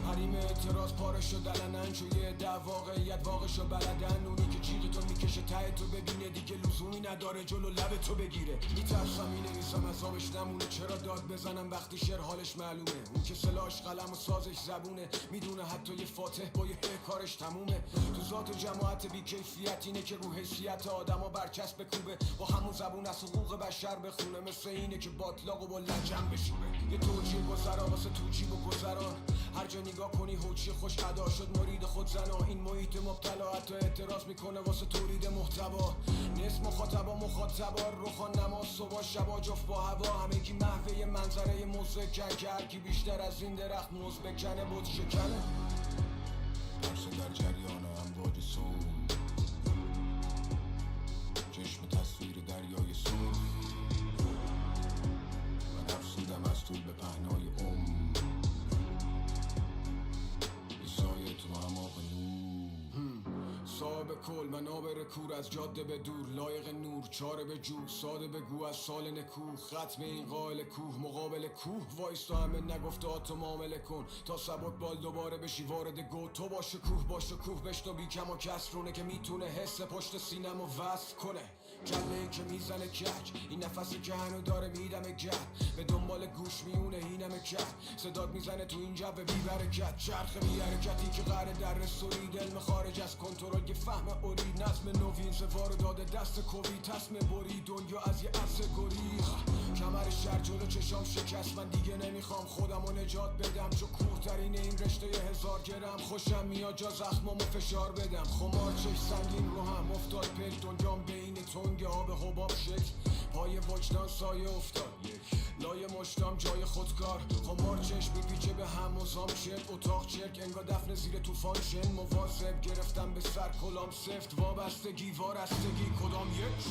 حریم اعتراض پاره شدن انشوی دعوا واقعیت واقعشو بلدن اونی که جیغ تو میکشه ته تو ببینه دیگه لزومی نداره جلو لب تو بگیره میترسم مینویسم از آبش نمونه چرا داد بزنم وقتی شعر حالش معلومه اون که سلاش قلم و سازش زبونه میدونه حتی یه فاتح با یه کارش تمومه تو ذات جماعت بیکیفیت اینه که رو حیثیت آدما برچسب بکوبه با همون زبون از حقوق بشر بخونه مثل اینه که باطلاق و با لجن بشوره یه توجیه گذرا واسه توجیه و گذران هر جا نگاه کنی هوچی خوش ادا شد مرید خود زنا این محیط مبتلا حتی اعتراض میکنه واسه تولید محتوا نصف مخاطبا روخان نماز صبح شبا جفت با هوا همگی محوه منظره مزکن که هرکی بیشتر از این درخت موز بکنه بود شکنه درس در جریان امواج صبح چشم تصویر دریای صبح من افسودم از طول به پهنای سایه تو هماغ صاحب کل منابر کور از جاده به دور لایق نور چاره به جو ساده بگو از سال نکو ختم این قائل کوه مقابل کوه وایستا همه نگفته تو معامله کن تا سبک بال دوباره بشی وارد گو تو باشه کوه بشنو بی کم و کسرونه که میتونه حس پشت سینم و وصل کنه کله ای که میزنه کک این نفسی که هنو داره میدمه گرد به دنبال گوش میونه اینمه کرد صداد میزنه تو این جو بی برکت چرخ بی حرکتی که قره در رسولی علم خارج از کنترل که فهم اولی نظم نوین سفار داده دست کوی تصمه بری دنیا از یه عرصه گریخ کمر شهر جلو چشام شکست من دیگه نمیخوام خودمو نجات بدم چو کوه ترین این رشته 1000 گرم خوشم میاد جا زخمامو فشار بدم خمار چش سنگین رو هم افتاد پل دنیام بین تنگ آب حباب شکل پای وجدان سایه افتاد لای مشتام جای خودکار خمار چشم میپیچه به هم مزام چرک اتاق چرک انگار دفن زیر طوفان شن مواظب گرفتم به سر کلام سفت وابستگی وارستگی کدام یک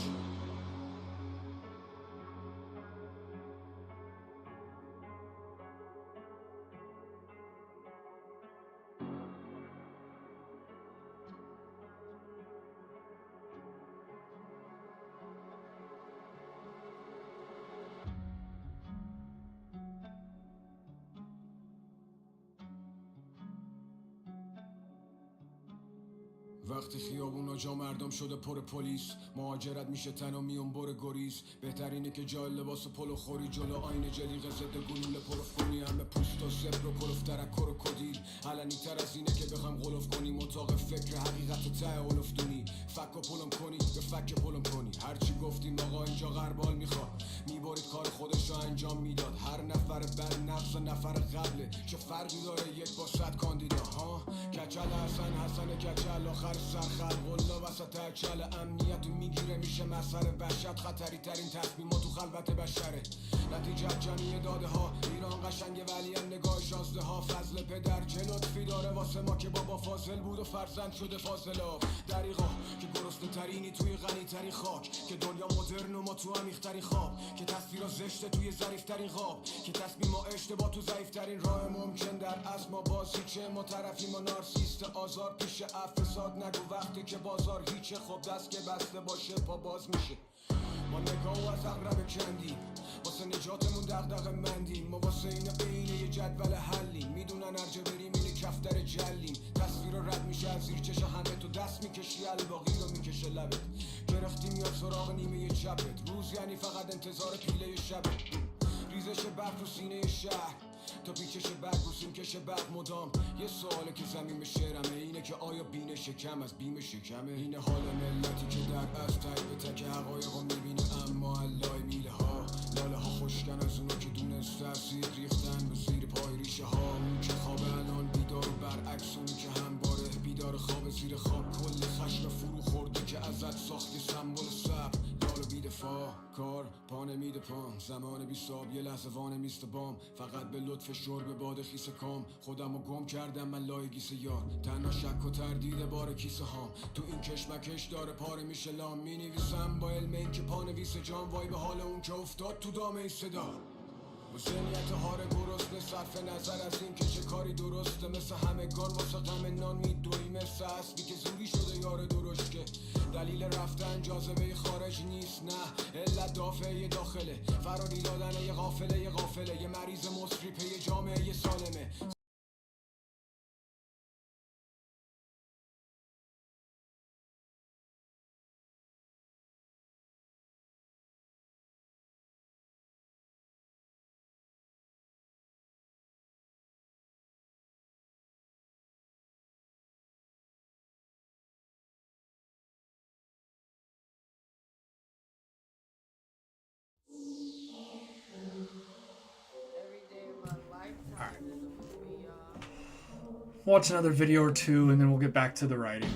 وقتی خیابونا جا مردم شده پر پلیس، مهاجرت میشه تن و میون بر گریز. بهترینه که جای لباس پلو خوری جلو آینه جلیقه ضد گلوله پرف کنی. همه پوست و زبر و کلوف ترکر و کدیل. علنی تر از اینه که بخوام غلوف کنیم اتاق فکر حقیقت و ته اولفتونی. فک و پلم کنی به فک پلم کنی. هرچی گفتیم آقا اینجا غربال میخواد میبارید کار خودش رو انجام میداد. هر نفر بر نقص نفر قبله. چه فرقی داره یک با 100 کاندیدا ها؟ کچل حسن کچل آخر سرخل والله وسط اچل. امنیت میگیره میشه مسئله وحشت. خطری ترین تصمیمات تو خلوت بشره. نتیجه جمعی داده ها. ایران قشنگه ولی هم نگاه شازده ها. فضل پدر چه لطفی داره واسه ما که بابا فاضل بود و فرزند شده فاضلا. دریغا که گرسنه ترینی توی غنی ترین خاک. که دنیا مدرن و ما تو عمیق ترین خواب. که تصویرا زشته توی ظریف ترین خواب. که تصمیم ما اشتباه تو ضعیف ترین راه ممکن. در اصل ما بازی چه ما طرفی ما نارسیست آزار پیش افساد. نگو وقتی که بازار هیچه خب دست که بسته باشه پا باز میشه. ما نگاه از اقرب کندیم واسه نجاتمون دغدغه مندیم. ما واسه اینه بینه یه جدول حلیم. میدونن ارجه بریم اینه کفتر جلیم. تصویر رد میشه از زیر چش همه تو دست میکشی الباقی رو میکشه لبت. گرفتیم یا سراغ نیمه چپت. روز یعنی فقط انتظار پیله شبت. ریزش برف رو سینه شهر تا پیچش برگ رو سیمکش برق مدام. یه سواله که زمین شعرمه اینه که آیا بین شکم از بیم شکمه؟ اینه حال ملتی که در از تک به تک حقایق رو میبینه اما علای میله ها. لاله ها خوشگن از اونو که دونسته اسیر ریختن به زیر پای ریشه ها. اون که خوابه الان بیدار و برعکس اون که همباره بیدار خواب زیر خواب. کل خشم فرو خورده که ازت ساختی سمبل صبر. لالو بیدفاع کار پا نمیده پام. زمان بی ساب یه لحظه وانه میست بام. فقط به لطف شرب باد خیس کام. خودمو گم کردم من لای گیسه یار. تنها شک و تردید بار کیسه هام. تو این کشمکش داره پاره میشه لام. می نویسم با علم این که پانویس جام. وای به حال اون که افتاد تو دام این صدا. با ذهنیت هاره گرسنه صرف نظر از این که چه کاری درسته. مثل همگان واسه غم نان میدوی. مثل اسبی که زوری شده یار درشکه. دلیل رفتن جاذبه خارج نیست نه علت دافعه داخله. فراری دادن یه غافله یه مریض مصری پی جامعه سالمه. Watch another video or two and then we'll get back to the writing.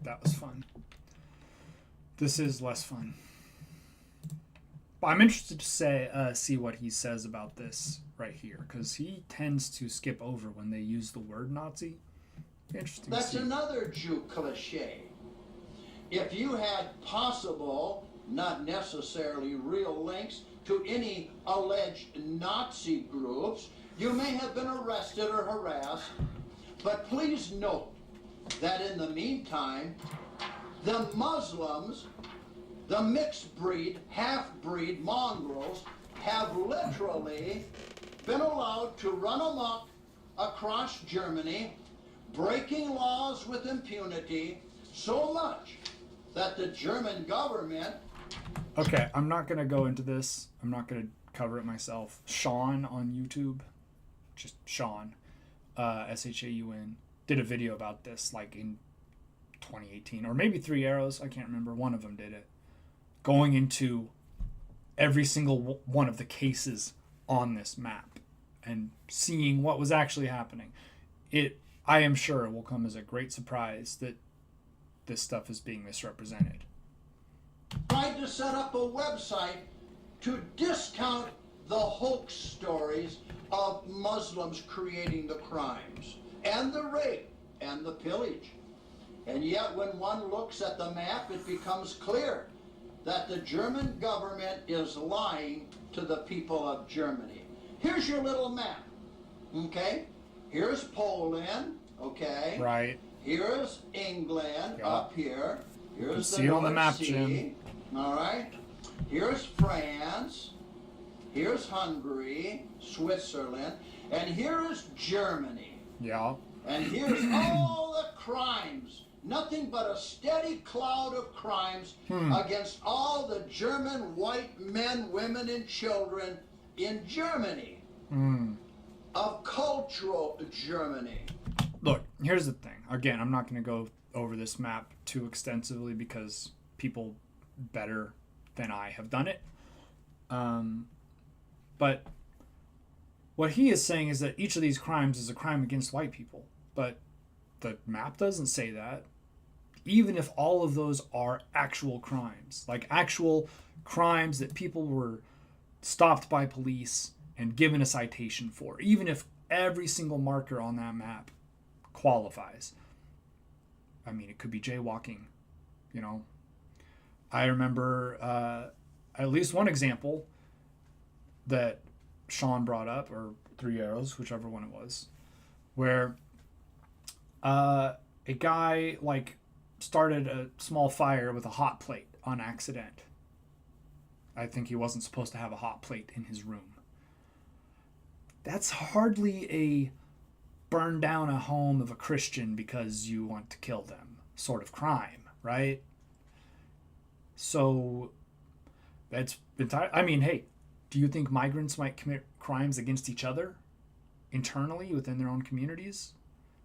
That was fun. This is less fun. But I'm interested to see what he says about this right here, because he tends to skip over when they use the word Nazi. Interesting. That's another Jew cliche. If you had possible, not necessarily real links to any alleged Nazi groups, you may have been arrested or harassed. But please note that in the meantime, the Muslims, the mixed breed, half-breed mongrels, have literally been allowed to run amok across Germany, breaking laws with impunity, so much that the German government... Okay, I'm not going to go into this. I'm not going to cover it myself. Sean on YouTube, just Sean, S-H-A-U-N, did a video about this like in 2018, or maybe Three Arrows, I can't remember. One of them did it. Going into every single one of the cases on this map and seeing what was actually happening. I am sure it will come as a great surprise that this stuff is being misrepresented. Tried to set up a website to discount the hoax stories of Muslims creating the crimes and the rape and the pillage. And yet when one looks at the map, it becomes clear that the German government is lying to the people of Germany. Here's your little map, okay? Here's Poland, okay? Right. Here's England up here. Here's the see it on the North map, Sea. Jim. All right. Here's France. Here's Hungary, Switzerland, and here is Germany. Yeah. And here's all the crimes. Nothing but a steady cloud of crimes against all the German white men, women, and children in Germany. Of cultural Germany. Look, here's the thing. Again, I'm not going to go over this map too extensively because people better than I have done it. But what he is saying is that each of these crimes is a crime against white people. But the map doesn't say that. Even if all of those are actual crimes, like actual crimes that people were stopped by police and given a citation for, even if every single marker on that map qualifies. I mean, it could be jaywalking, you know. I remember at least one example that Sean brought up, or Three Arrows, whichever one it was, where a guy like started a small fire with a hot plate on accident. I think he wasn't supposed to have a hot plate in his room. That's hardly a burn down a home of a Christian because you want to kill them sort of crime, right? So that's entire. I mean, hey, do you think migrants might commit crimes against each other internally within their own communities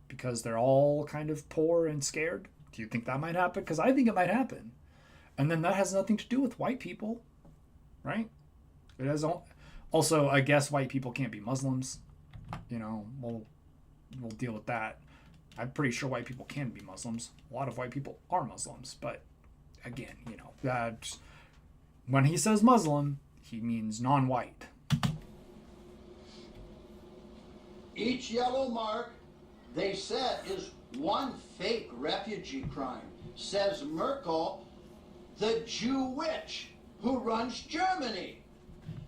because they're all kind of poor and scared? Do you think that might happen? Because I think it might happen. And then that has nothing to do with white people, right? It has also, I guess white people can't be Muslims. You know, we'll deal with that. I'm pretty sure white people can be Muslims. A lot of white people are Muslims. But again, you know, when he says Muslim, he means non-white. Each yellow mark, they said, is one fake refugee crime, says Merkel, the Jew witch who runs Germany.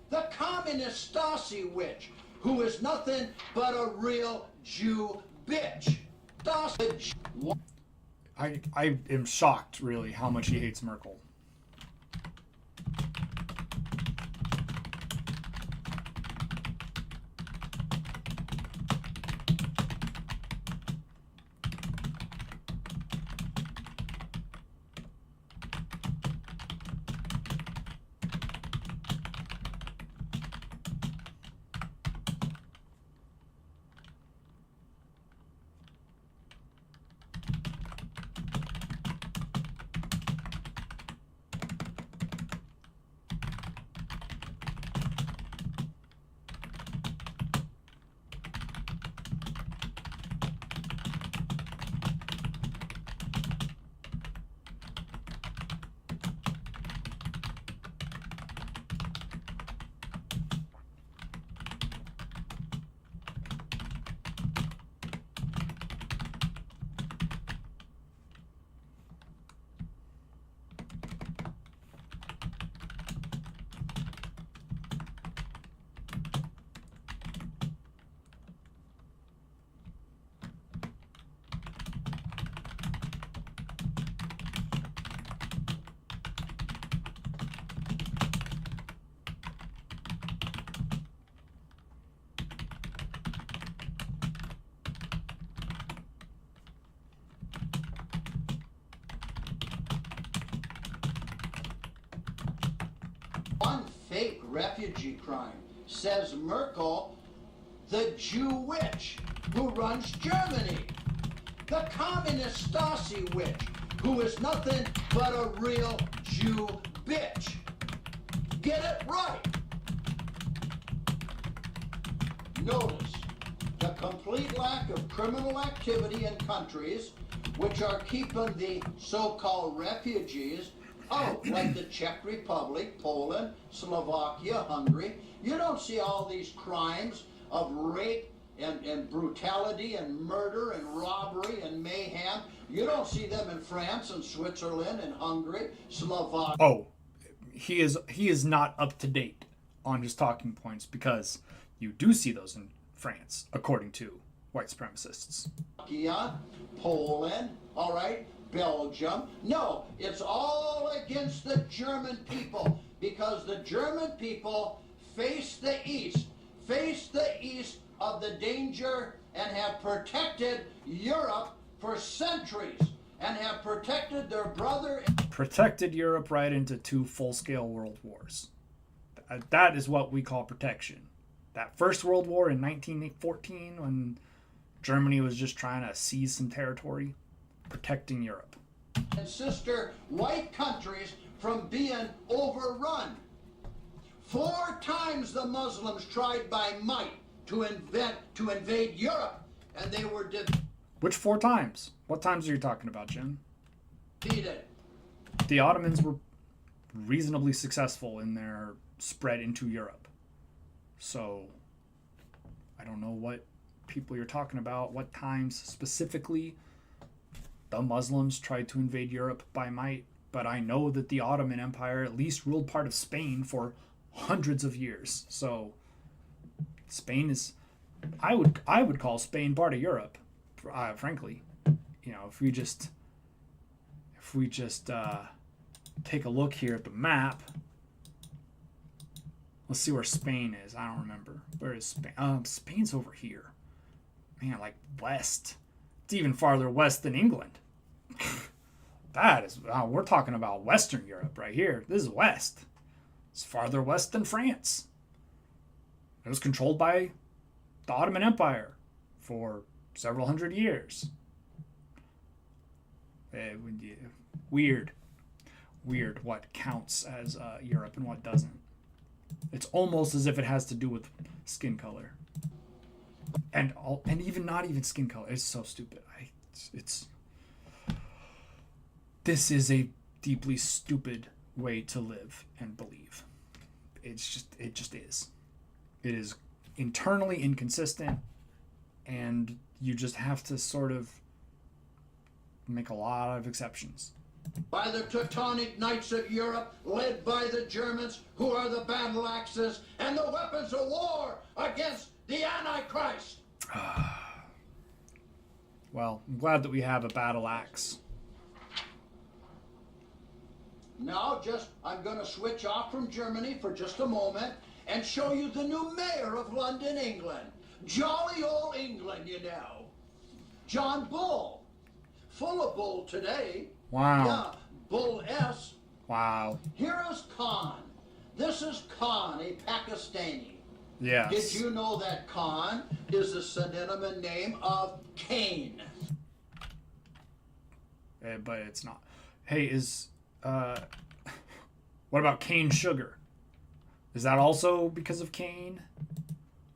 The communist Stasi witch, who is nothing but a real Jew bitch. Stasi. I am shocked, really, how much he hates Merkel. fake refugee crime, says Merkel, the Jew witch who runs Germany. The communist Stasi witch, who is nothing but a real Jew bitch. Get it right. Notice the complete lack of criminal activity in countries which are keeping the so-called refugees out, like the Czech Republic, Poland, Slovakia, Hungary. You don't see all these crimes of rape and brutality and murder and robbery and mayhem. You don't see them in France and Switzerland and Hungary, Slovakia. Oh, he is not up to date on his talking points, because you do see those in France, according to white supremacists. Poland, all right, Belgium. No, it's all against the German people, because the German people face the East of the danger, and have protected Europe for centuries, and have protected their brother. Protected Europe right into 2 full-scale world wars. That is what we call protection. That first World War in 1914, when Germany was just trying to seize some territory, protecting Europe. And sister white countries from being overrun. 4 times the Muslims tried by might to invade Europe, and they were Which 4 times? What times are you talking about, Jim? defeated. The Ottomans were reasonably successful in their spread into Europe. So, I don't know what people you're talking about, what times specifically the Muslims tried to invade Europe by might, but I know that the Ottoman Empire at least ruled part of Spain for hundreds of years. So, Spain is, I would call Spain part of Europe, frankly. You know, if we just take a look here at the map. Let's see where Spain is. I don't remember. Where is Spain? Spain's over here. Man, like west. It's even farther west than England. That is, we're talking about Western Europe right here. This is west. It's farther west than France. It was controlled by the Ottoman Empire for several hundred years. Weird what counts as Europe and what doesn't. It's almost as if it has to do with skin color, and even not even skin color. It's so stupid. This is a deeply stupid way to live and believe. It just is. It is internally inconsistent, and you just have to sort of make a lot of exceptions. By the Teutonic Knights of Europe, led by the Germans, who are the battle axes and the weapons of war against the Antichrist. Well, I'm glad that we have a battle axe. Now, I'm going to switch off from Germany for just a moment and show you the new mayor of London, England. Jolly old England, you know. John Bull. Full of bull today. Wow. Yeah, Bull S. Wow. Here is Khan. This is Khan, a Pakistani. Yes. Did you know that Khan is a synonym name of Cain? But it's not. Hey, what about cane sugar? Is that also because of cane?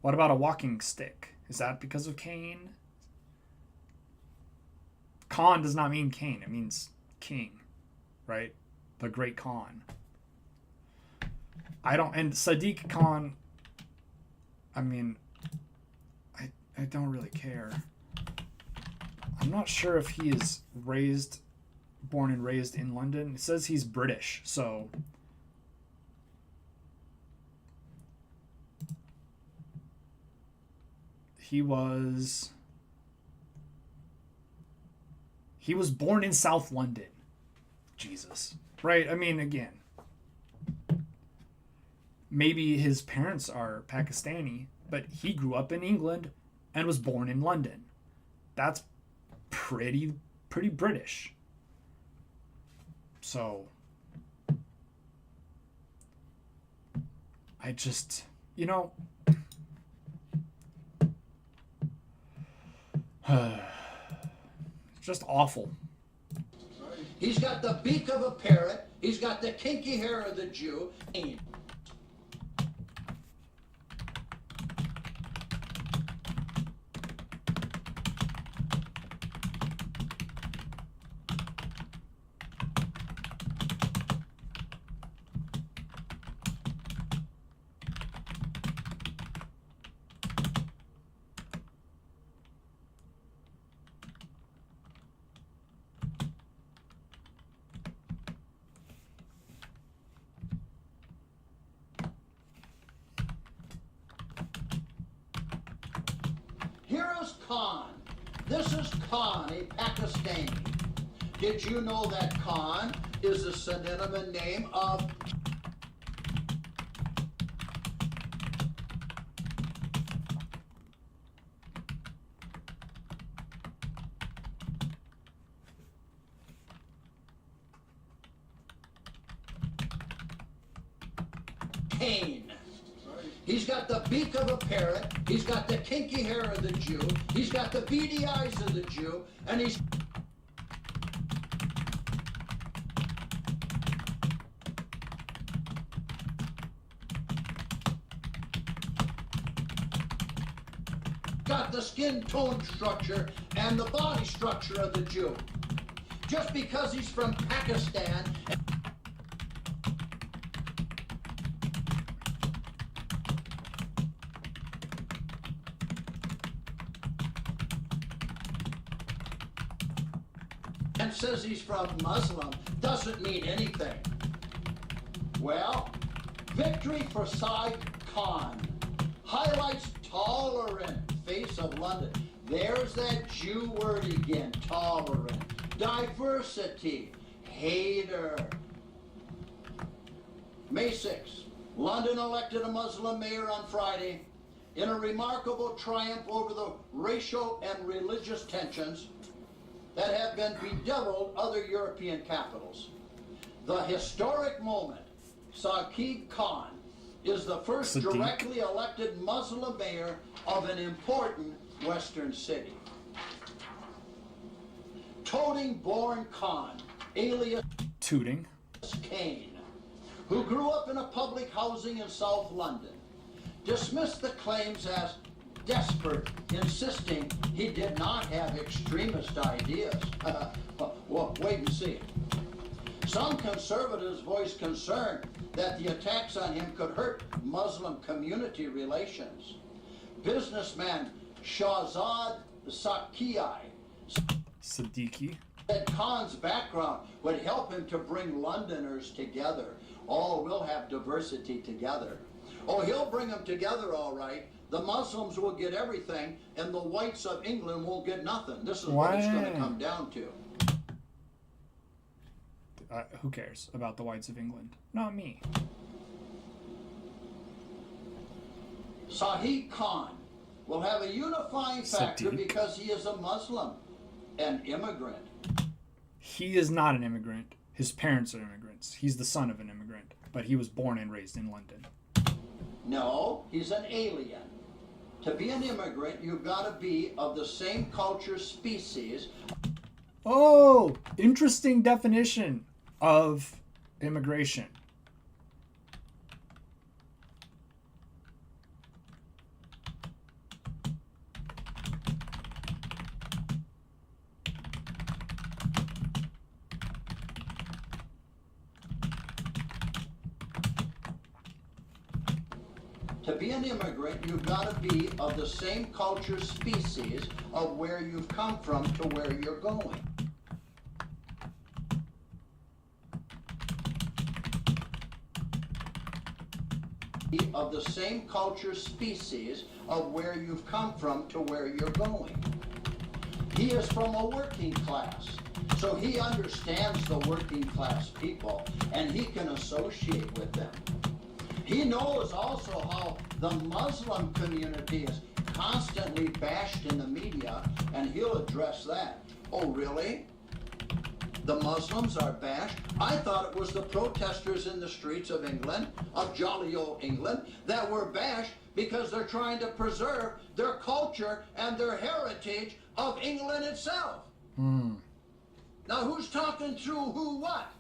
What about a walking stick? Is that because of cane? Khan does not mean Cain. It means king, right? The great Khan. And Sadiq Khan, I mean, I don't really care. I'm not sure if he is born and raised in London. It says he's British, so he was born in South London. Jesus. Right? I mean, again, maybe his parents are Pakistani, but he grew up in England and was born in London. That's pretty British. So, I just, you know, it's just awful. He's got the beak of a parrot. He's got the kinky hair of the Jew. Here is Khan. This is Khan, a Pakistani. Did you know that Khan is a synonym name of Cain? He's got the beak of a parrot, he's got the kinky hair of the Jew, he's got the beady eyes of the Jew, and he's got the skin tone structure and the body structure of the Jew. Just because he's from Pakistan and says he's from Muslim doesn't mean anything. Well, victory for Said Khan highlights tolerant face of London. There's that Jew word again, tolerant. Diversity, hater. May 6th, London elected a Muslim mayor on Friday in a remarkable triumph over the racial and religious tensions that have been bedeviled other European capitals. The historic moment, Sadiq Khan is the first directly elected Muslim mayor of an important Western city. Toting-born Khan, alias Tooting. Cain, who grew up in a public housing in South London, dismissed the claims as desperate, insisting he did not have extremist ideas. Well, wait and see. Some conservatives voiced concern that the attacks on him could hurt Muslim community relations. Businessman Shahzad Siddiqui said Khan's background would help him to bring Londoners together. Oh, we'll have diversity together. Oh, he'll bring them together all right. The Muslims will get everything, and the whites of England won't get nothing. This is what it's going to come down to. Who cares about the whites of England? Not me. Sadiq Khan will have a unifying factor because he is a Muslim, an immigrant. He is not an immigrant. His parents are immigrants. He's the son of an immigrant, but he was born and raised in London. No, he's an alien. To be an immigrant, you've got to be of the same culture, species. Oh, interesting definition of immigration. To be an immigrant, you've got to be of the same culture, species of where you've come from to where you're going. Of the same culture, species of where you've come from to where you're going. He is from a working class, so he understands the working class people and he can associate with them. He knows also how the Muslim community is constantly bashed in the media, and he'll address that. Oh, really? The Muslims are bashed. I thought it was the protesters in the streets of England, of jolly old England, that were bashed because they're trying to preserve their culture and their heritage of England itself. Now, who's talking through who what?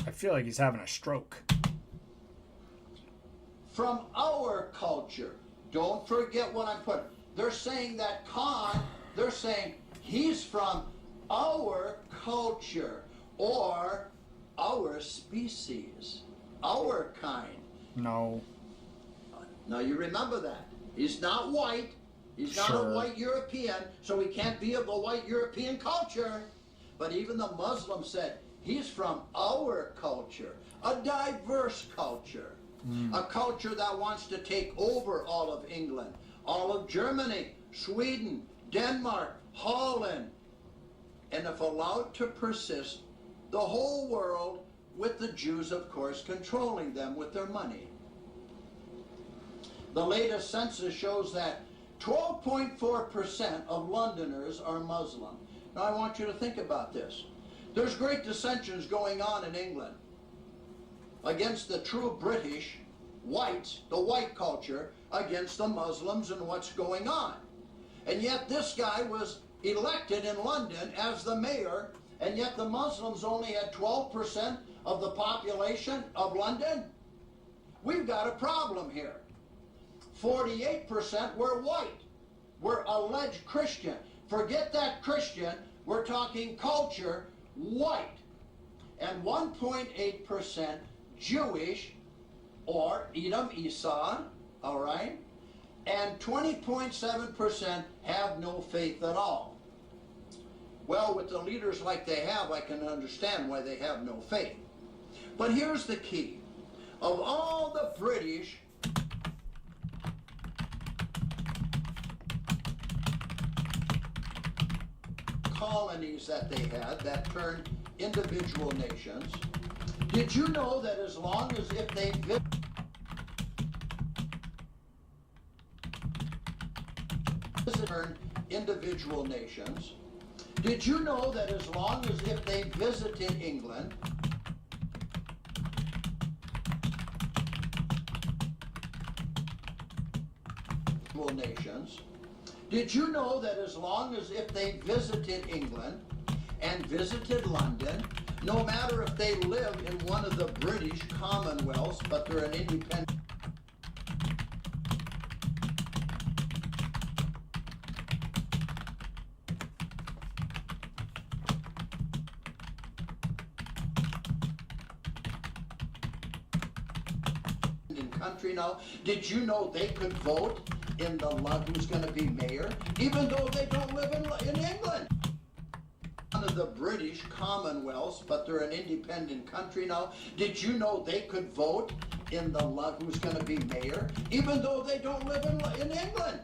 I feel like he's having a stroke. From our culture. Don't forget what I'm putting. They're saying that Khan, they're saying he's from our culture or our species, our kind. No. Now you remember that. He's not white. He's not Sure. a white European, so he can't be of the white European culture. But even the Muslims said he's from our culture, a diverse culture, a culture that wants to take over all of England, all of Germany, Sweden, Denmark, Holland, and if allowed to persist, the whole world, with the Jews, of course, controlling them with their money. The latest census shows that 12.4% of Londoners are Muslim. Now I want you to think about this. There's great dissensions going on in England against the true British whites, the white culture, against the Muslims and what's going on. And yet this guy was elected in London as the mayor, and yet the Muslims only had 12% of the population of London. We've got a problem here. 48% were white, were alleged Christian. Forget that Christian, we're talking culture, white. And 1.8% Jewish, or Edom, Esau, all right? And 20.7% have no faith at all. Well, with the leaders like they have, I can understand why they have no faith. But here's the key. Of all the British colonies that they had that turned individual nations, did you know that as long as if they turned individual nations, did you know that as long as if they visited England, nations, did you know that as long as if they visited England and visited London, no matter if they live in one of the British Commonwealths, but they're an independent country now, did you know they could vote in the who's going to be mayor, even though they don't live in England? One of the British Commonwealths, but they're an independent country now. Did you know they could vote in the who's going to be mayor, even though they don't live in England?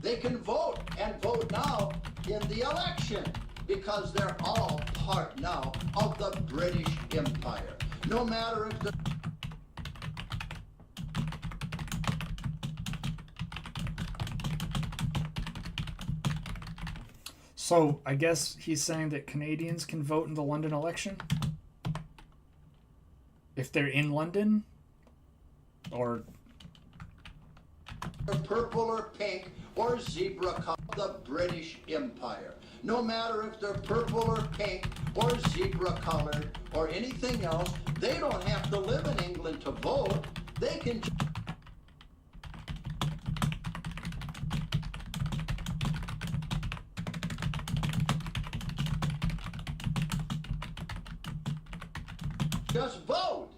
They can vote and vote now in the election because they're all part now of the British Empire. No matter if the So I guess he's saying that Canadians can vote in the London election? If they're in London? Or purple or pink or zebra color, the British Empire. No matter if they're purple or pink or zebra colored or anything else, they don't have to live in England to vote. They can just vote.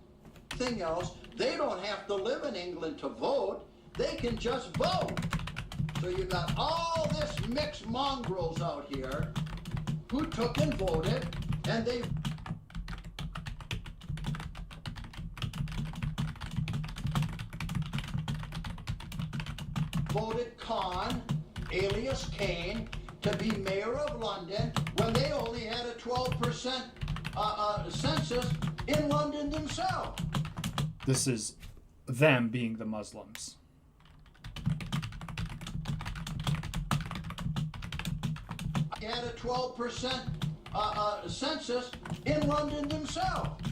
Anything else, they don't have to live in England to vote. They can just vote. So you got all this mixed mongrels out here who took and voted, and they voted Khan, alias Kane, to be mayor of London when they only had a 12% census in London themselves. This is them being the Muslims. You had a 12% census in London themselves.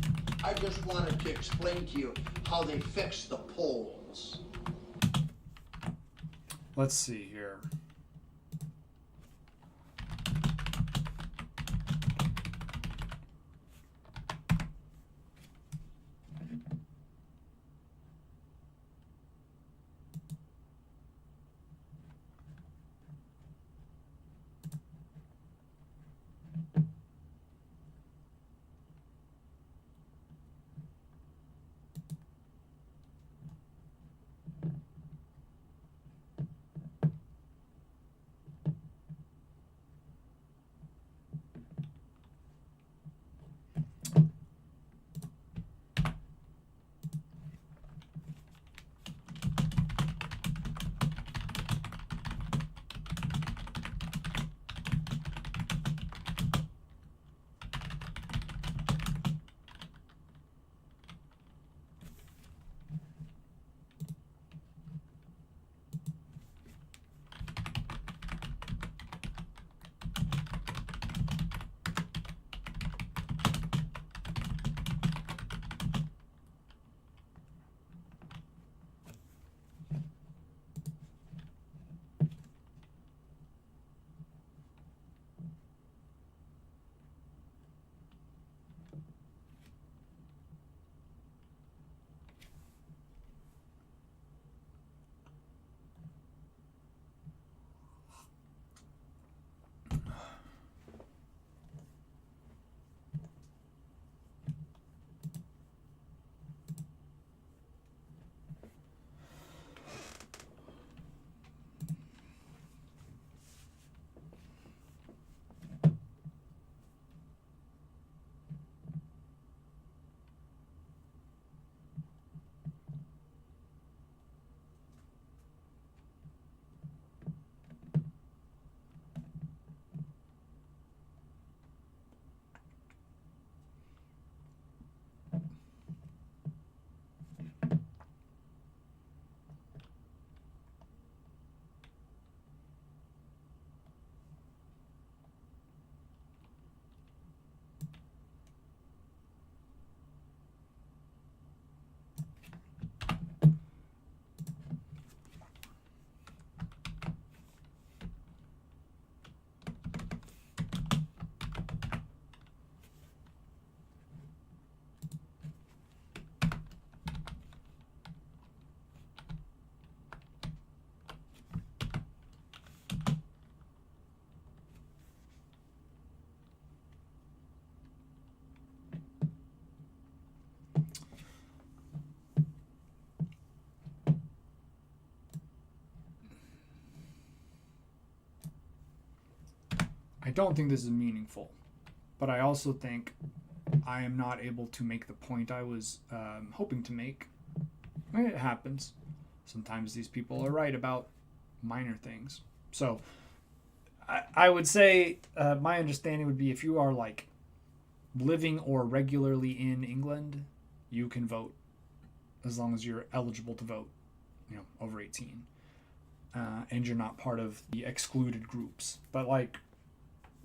I just wanted to explain to you how they fixed the polls. Let's see here. I don't think this is meaningful, but I also think I am not able to make the point I was hoping to make. It happens. Sometimes these people are right about minor things. So I would say my understanding would be if you are like living or regularly in England, you can vote as long as you're eligible to vote, over 18. And you're not part of the excluded groups. But like,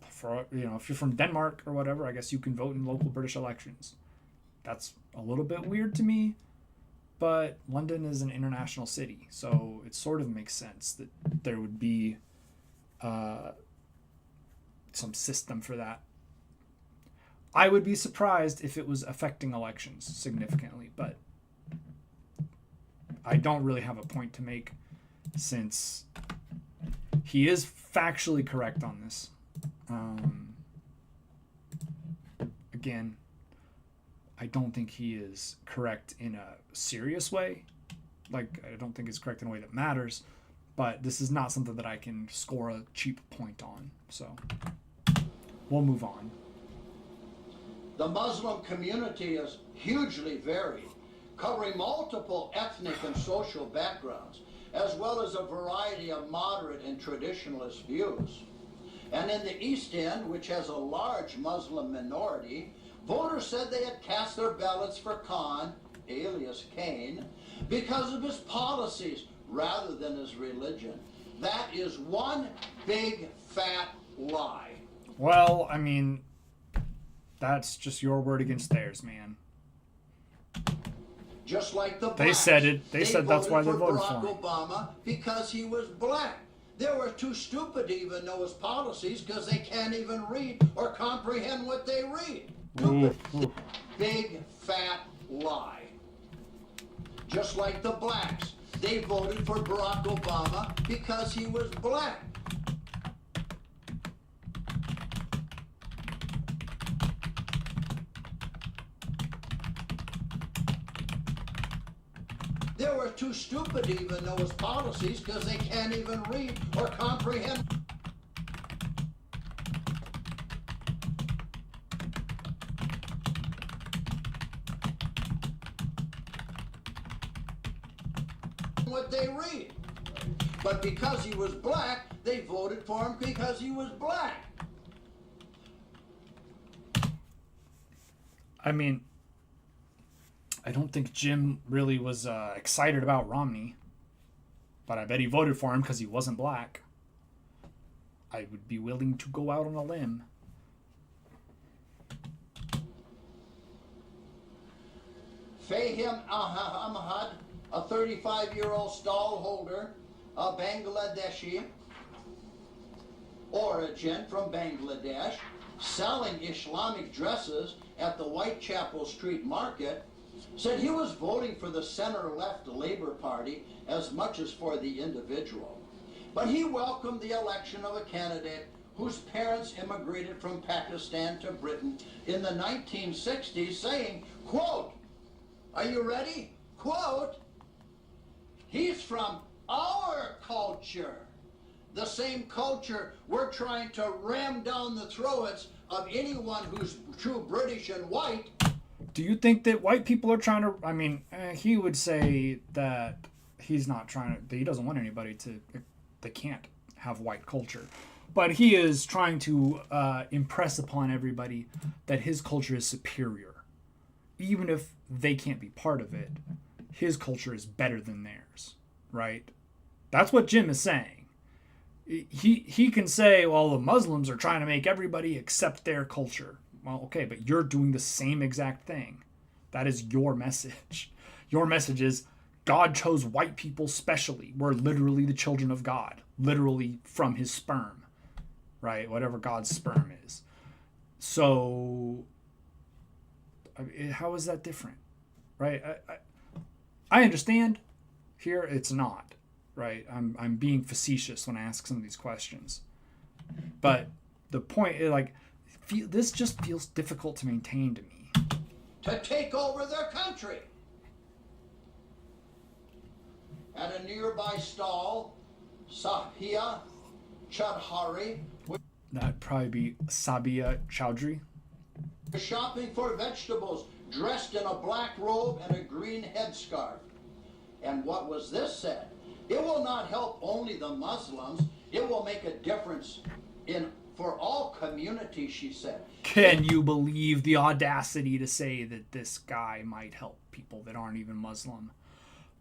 for if you're from Denmark or whatever, I guess you can vote in local British elections. That's a little bit weird to me, but London is an international city, so it sort of makes sense that there would be some system for that. I would be surprised if it was affecting elections significantly, but I don't really have a point to make since he is factually correct on this. Again, I don't think he is correct in a serious way. Like, I don't think it's correct in a way that matters, but this is not something that I can score a cheap point on. So we'll move on. The Muslim community is hugely varied, covering multiple ethnic and social backgrounds, as well as a variety of moderate and traditionalist views. And in the East End, which has a large Muslim minority, Voters said they had cast their ballots for Khan, alias Cain, because of his policies rather than his religion. That is one big fat lie. Well, I mean, that's just your word against theirs, man. Just like the They blacks, said it. They said that's why they voted Barack for him. Obama because he was black. They were too stupid to even know his policies because they can't even read or comprehend what they read. Stupid. Ooh. Big fat lie. Just like the blacks. They voted for Barack Obama because he was black. They were too stupid to even know his policies because they can't even read or comprehend. What they read. But because he was black, they voted for him because he was black. I mean, I don't think Jim really was excited about Romney, but I bet he voted for him because he wasn't black. I would be willing to go out on a limb. Fahim Ahmad, a 35-year-old stallholder of Bangladeshi origin from Bangladesh, selling Islamic dresses at the Whitechapel Street Market, said he was voting for the center-left Labour Party as much as for the individual. But he welcomed the election of a candidate whose parents immigrated from Pakistan to Britain in the 1960s, saying, quote, are you ready? Quote, he's from our culture. The same culture we're trying to ram down the throats of anyone who's true British and white. Do you think that white people are trying to? I mean, he would say that he's not trying to. That he doesn't want anybody to. They can't have white culture, but he is trying to impress upon everybody that his culture is superior, even if they can't be part of it. His culture is better than theirs, right? That's what Jim is saying. He can say, well, the Muslims are trying to make everybody accept their culture. Well, okay, but you're doing the same exact thing. That is your message. Your message is God chose white people specially. We're literally the children of God, literally from his sperm, right? Whatever God's sperm is. So, how is that different, right? I understand. Here, it's not, right? I'm being facetious when I ask some of these questions, but the point is like. This just feels difficult to maintain to me. To take over their country. At a nearby stall, Sahia Chadhari That'd probably be Sabia Chowdhury. was shopping for vegetables, dressed in a black robe and a green headscarf. And what was this said? It will not help only the Muslims. It will make a difference for all communities, she said. Can you believe the audacity to say that this guy might help people that aren't even Muslim?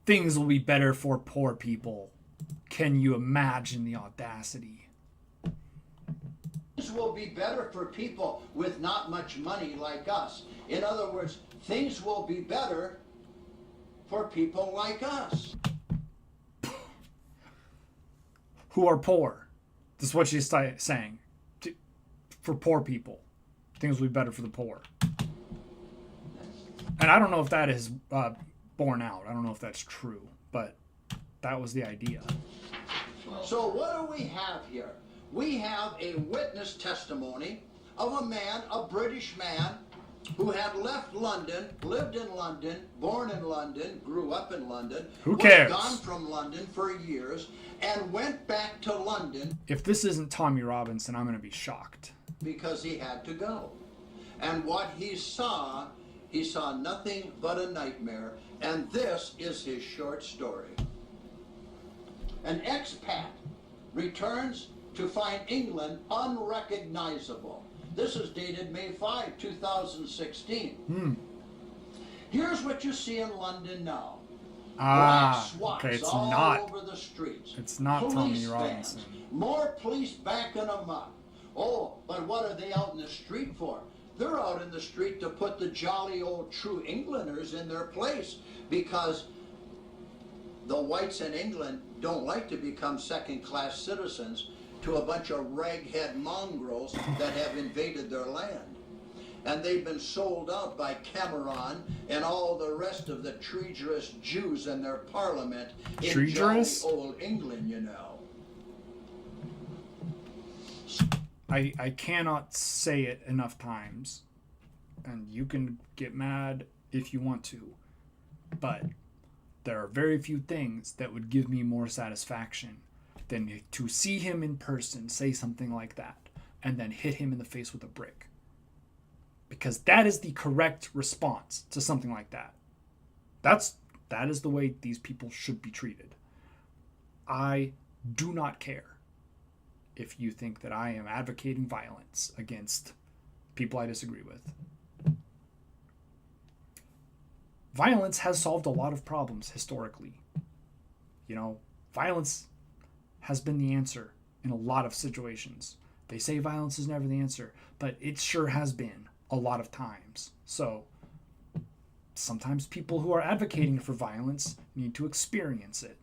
Things will be better for poor people. Can you imagine the audacity? Things will be better for people with not much money like us. In other words, things will be better for people like us. Who are poor. This is what she's saying. For poor people. Things will be better for the poor. And I don't know if that is borne out. I don't know if that's true. But that was the idea. So what do we have here? We have a witness testimony of a man, a British man, who had left London, lived in London, born in London, grew up in London, Who cares? was gone from London for years, and went back to London If this isn't Tommy Robinson, I'm going to be shocked. because he had to go. And what he saw nothing but a nightmare, and this is his short story. An expat returns to find England unrecognizable. This is dated May 5, 2016. Here's what you see in London now. Black swats okay, it's all not. over the streets. It's not Police Tommy vans, Robinson. more police backing them up. Oh, but what are they out in the street for? They're out in the street to put the jolly old true Englanders in their place, because the whites in England don't like to become second-class citizens to a bunch of raghead mongrels that have invaded their land. And they've been sold out by Cameron and all the rest of the treacherous Jews in their parliament in Treacherous? jolly old England, you know. I cannot say it enough times, and you can get mad if you want to, but there are very few things that would give me more satisfaction than to see him in person say something like that and then hit him in the face with a brick. Because that is the correct response to something like that. That is the way these people should be treated. I do not care if you think that I am advocating violence against people I disagree with. Violence has solved a lot of problems historically. You know, violence has been the answer in a lot of situations. They say violence is never the answer, but it sure has been a lot of times. So sometimes people who are advocating for violence need to experience it,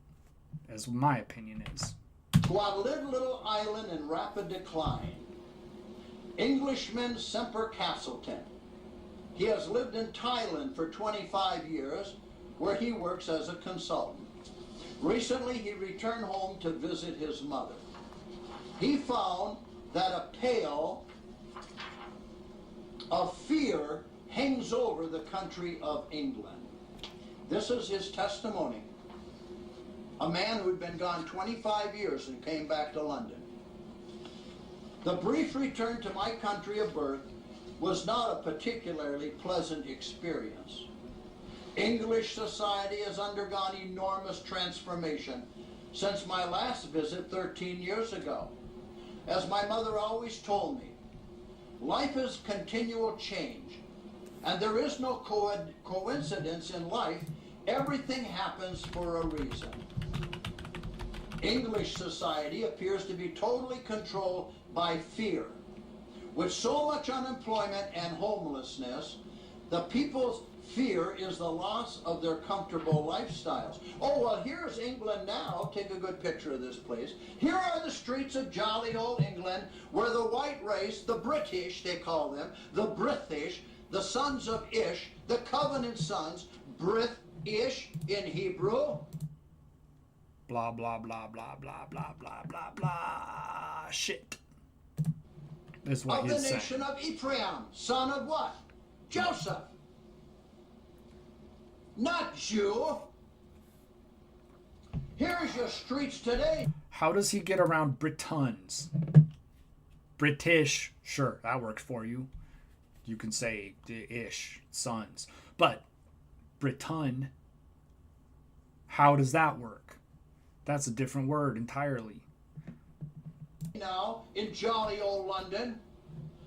as my opinion is. Guadalupe, little island in rapid decline. Englishman Semper Castleton. He has lived in Thailand for 25 years, where he works as a consultant. Recently, he returned home to visit his mother. He found that a pall of fear hangs over the country of England. This is his testimony. A man who'd been gone 25 years and came back to London. The brief return to my country of birth was not a particularly pleasant experience. English society has undergone enormous transformation since my last visit 13 years ago. As my mother always told me, life is continual change, and there is no coincidence in life. Everything happens for a reason. English society appears to be totally controlled by fear. With so much unemployment and homelessness, the people's fear is the loss of their comfortable lifestyles. Oh, well, here's England now. Take a good picture of this, please. Here are the streets of jolly old England, where the white race, the British, they call them, the British, the sons of Ish, the covenant sons, British in Hebrew. Blah, blah, blah, blah, blah, blah, blah, blah, blah. Shit. That's what Of the he's saying. nation of Ephraim, son of what? Joseph. Not Jew. Here's your streets today. How does he get around Britons? British, sure, that works for you. You can say ish, sons. But Briton, how does that work? That's a different word entirely. Now, in jolly old London,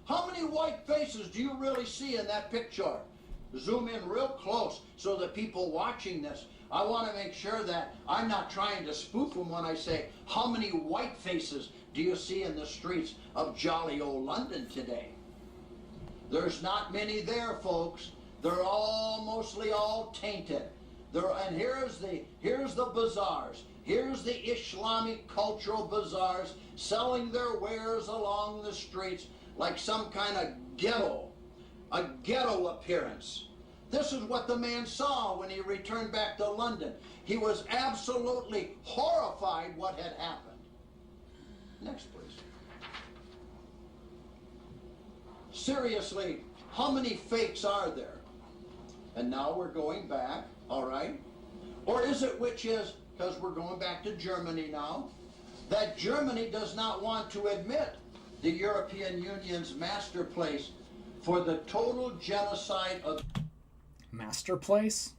how many white faces do you really see in that picture? Zoom in real close so that people watching this, I want to make sure that I'm not trying to spoof them when I say, how many white faces do you see in the streets of jolly old London today? There's not many there, folks. They're all mostly all tainted. And here's the bazaars. Here's the Islamic cultural bazaars selling their wares along the streets like some kind of ghetto, a ghetto appearance. This is what the man saw when he returned back to London. He was absolutely horrified what had happened. Next, please. Seriously, how many fakes are there? And now we're going back, all right? Or is it which is, because we're going back to Germany now, that Germany does not want to admit the European Union's master place for the total genocide of Master place?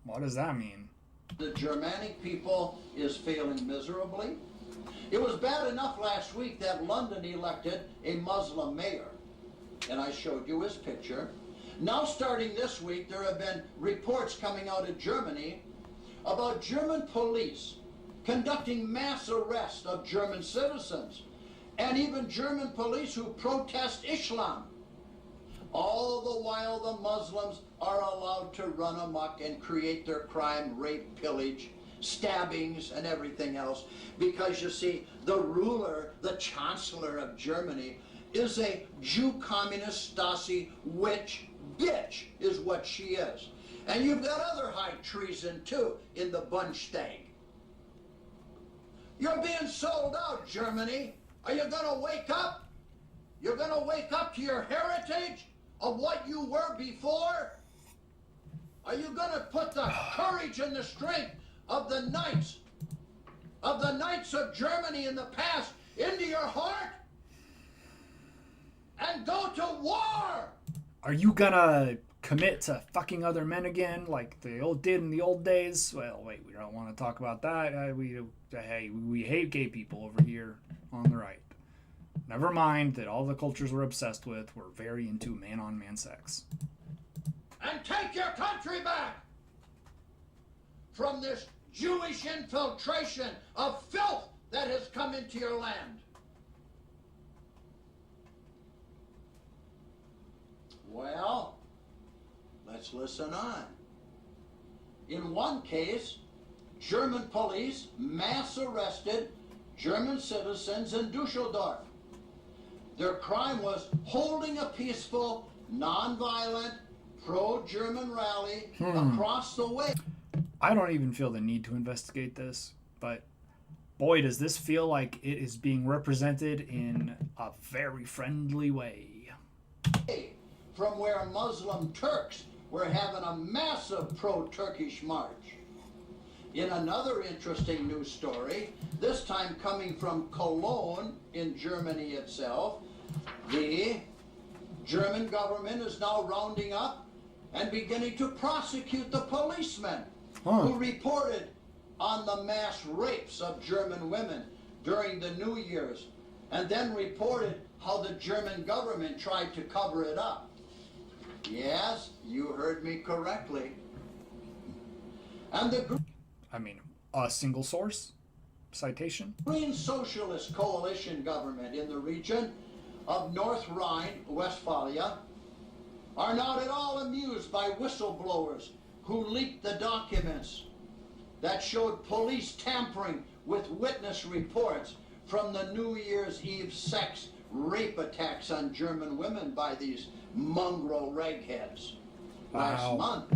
What does that mean? the Germanic people is failing miserably. It was bad enough last week that London elected a Muslim mayor. and I showed you his picture. Now, starting this week, there have been reports coming out of Germany about German police conducting mass arrests of German citizens, and even German police who protest Islam. All the while the Muslims are allowed to run amok and create their crime, rape, pillage, stabbings, and everything else. Because you see, the ruler, the chancellor of Germany, is a Jew communist Stasi witch bitch, is what she is. And you've got other high treason too in the Bundestag. You're being sold out, Germany. Are you gonna wake up? You're gonna wake up to your heritage of what you were before? Are you gonna put the courage and the strength of the knights of Germany in the past into your heart and go to war? Are you gonna commit to fucking other men again like they did in the old days? Well, wait, we don't want to talk about that. We hate gay people over here on the right. Never mind that all the cultures we're obsessed with were very into man-on-man sex. And take your country back from this Jewish infiltration of filth that has come into your land. Well, let's listen on. In one case, German police mass arrested German citizens in Dusseldorf. Their crime was holding a peaceful, non-violent, pro-German rally across the way. I don't even feel the need to investigate this, but boy, does this feel like it is being represented in a very friendly way. From where Muslim Turks were having a massive pro-Turkish march. In another interesting news story, this time coming from Cologne in Germany itself, the German government is now rounding up and beginning to prosecute the policemen who reported on the mass rapes of German women during the New Year's, and then reported how the German government tried to cover it up. Yes, you heard me correctly. And the a single source citation. Green Socialist Coalition government in the region of North Rhine-Westphalia are not at all amused by whistleblowers who leaked the documents that showed police tampering with witness reports from the New Year's Eve sex rape attacks on German women by these mongrel ragheads last month.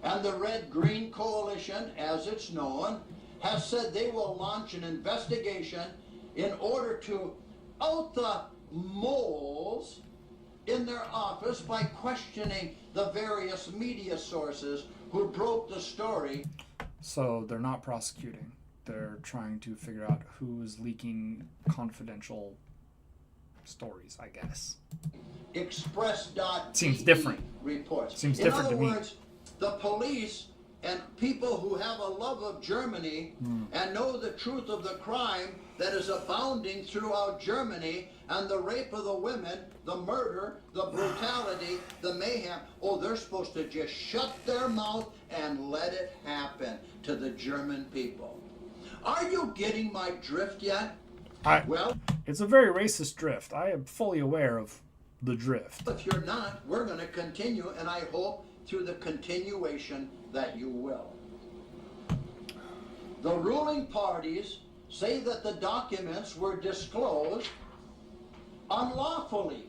And the Red-Green Coalition, as it's known, has said they will launch an investigation in order to out the moles in their office by questioning the various media sources who broke the story. So they're not prosecuting. They're trying to figure out who is leaking confidential stories, I guess. Express.de Seems different. Reports. Seems different to me. In other words, the police and people who have a love of Germany and know the truth of the crime that is abounding throughout Germany and the rape of the women, the murder, the brutality, the mayhem, they're supposed to just shut their mouth and let it happen to the German people. Are you getting my drift yet? Well, it's a very racist drift. I am fully aware of the drift. if you're not, we're going to continue, and I hope through the continuation that you will. The ruling parties say that the documents were disclosed unlawfully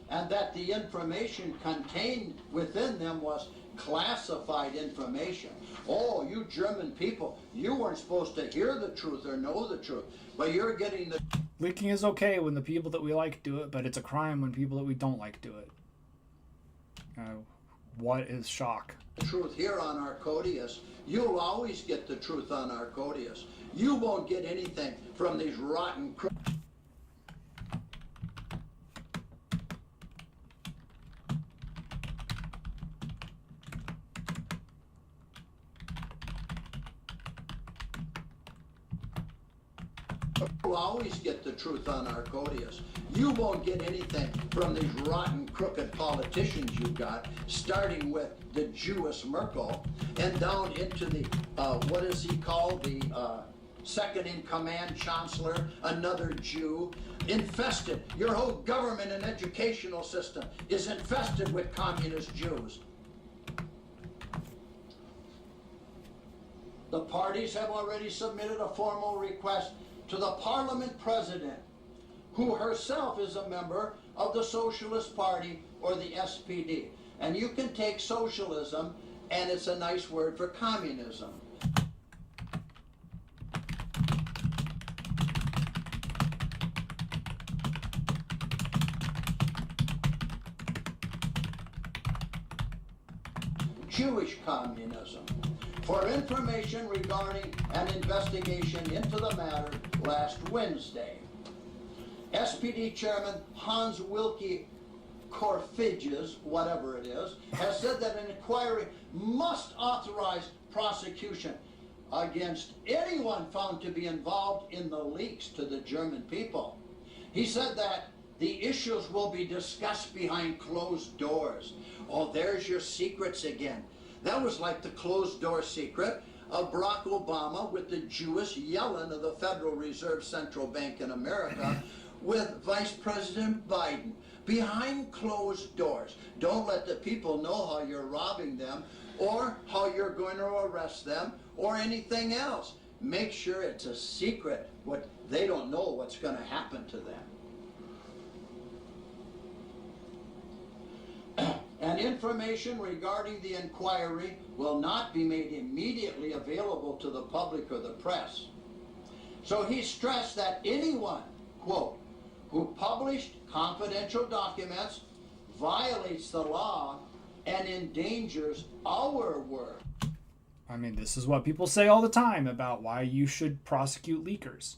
and that the information contained within them was classified information. Oh, you German people, you weren't supposed to hear the truth or know the truth, but you're getting the... Leaking is okay when the people that we like do it, but it's a crime when people that we don't like do it. What is shock? truth here on Arcodius. You'll always get the truth on Arcodius. You won't get anything from these rotten... You'll always get the truth on Arcodius. You won't get anything from these rotten, crooked politicians you got, starting with the Jewess Merkel and down into the, what is he called? The second in command chancellor, another Jew. Infested. Your whole government and educational system is infested with communist Jews. The parties have already submitted a formal request to the parliament president, who herself is a member of the Socialist Party or the SPD. And you can take socialism, and it's a nice word for communism. Jewish communism. For information regarding an investigation into the matter last Wednesday, SPD Chairman Hans Wilke Korfidges, whatever it is, has said that an inquiry must authorize prosecution against anyone found to be involved in the leaks to the German people. He said that the issues will be discussed behind closed doors. Oh, there's your secrets again. That was like the closed door secret of Barack Obama with the Jewess Yellen of the Federal Reserve Central Bank in America with Vice President Biden. Behind closed doors. Don't let the people know how you're robbing them or how you're going to arrest them or anything else. Make sure it's a secret. They don't know what's going to happen to them. And information regarding the inquiry will not be made immediately available to the public or the press. So he stressed that anyone, quote, who published confidential documents violates the law and endangers our work. I mean, this is what people say all the time about why you should prosecute leakers,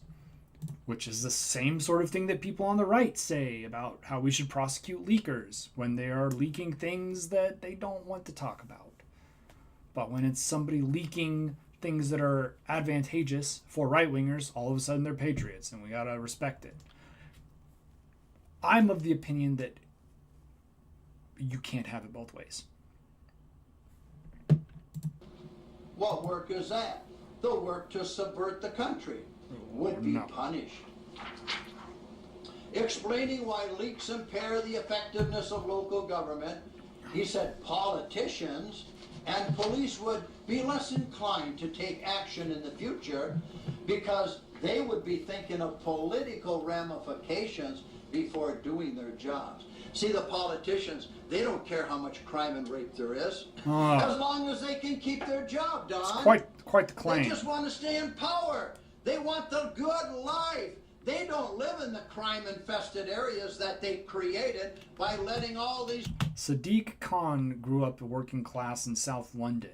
which is the same sort of thing that people on the right say about how we should prosecute leakers when they are leaking things that they don't want to talk about. But when it's somebody leaking things that are advantageous for right-wingers, all of a sudden they're patriots, and we gotta respect it. I'm of the opinion that you can't have it both ways. What work is that? The work to subvert the country would be punished. Explaining why leaks impair the effectiveness of local government, he said politicians and police would be less inclined to take action in the future because they would be thinking of political ramifications before doing their jobs. See, the politicians, they don't care how much crime and rape there is, as long as they can keep their job done. It's quite the claim. They just want to stay in power. They want the good life. They don't live in the crime-infested areas that they created by letting all these... Sadiq Khan grew up working class in South London.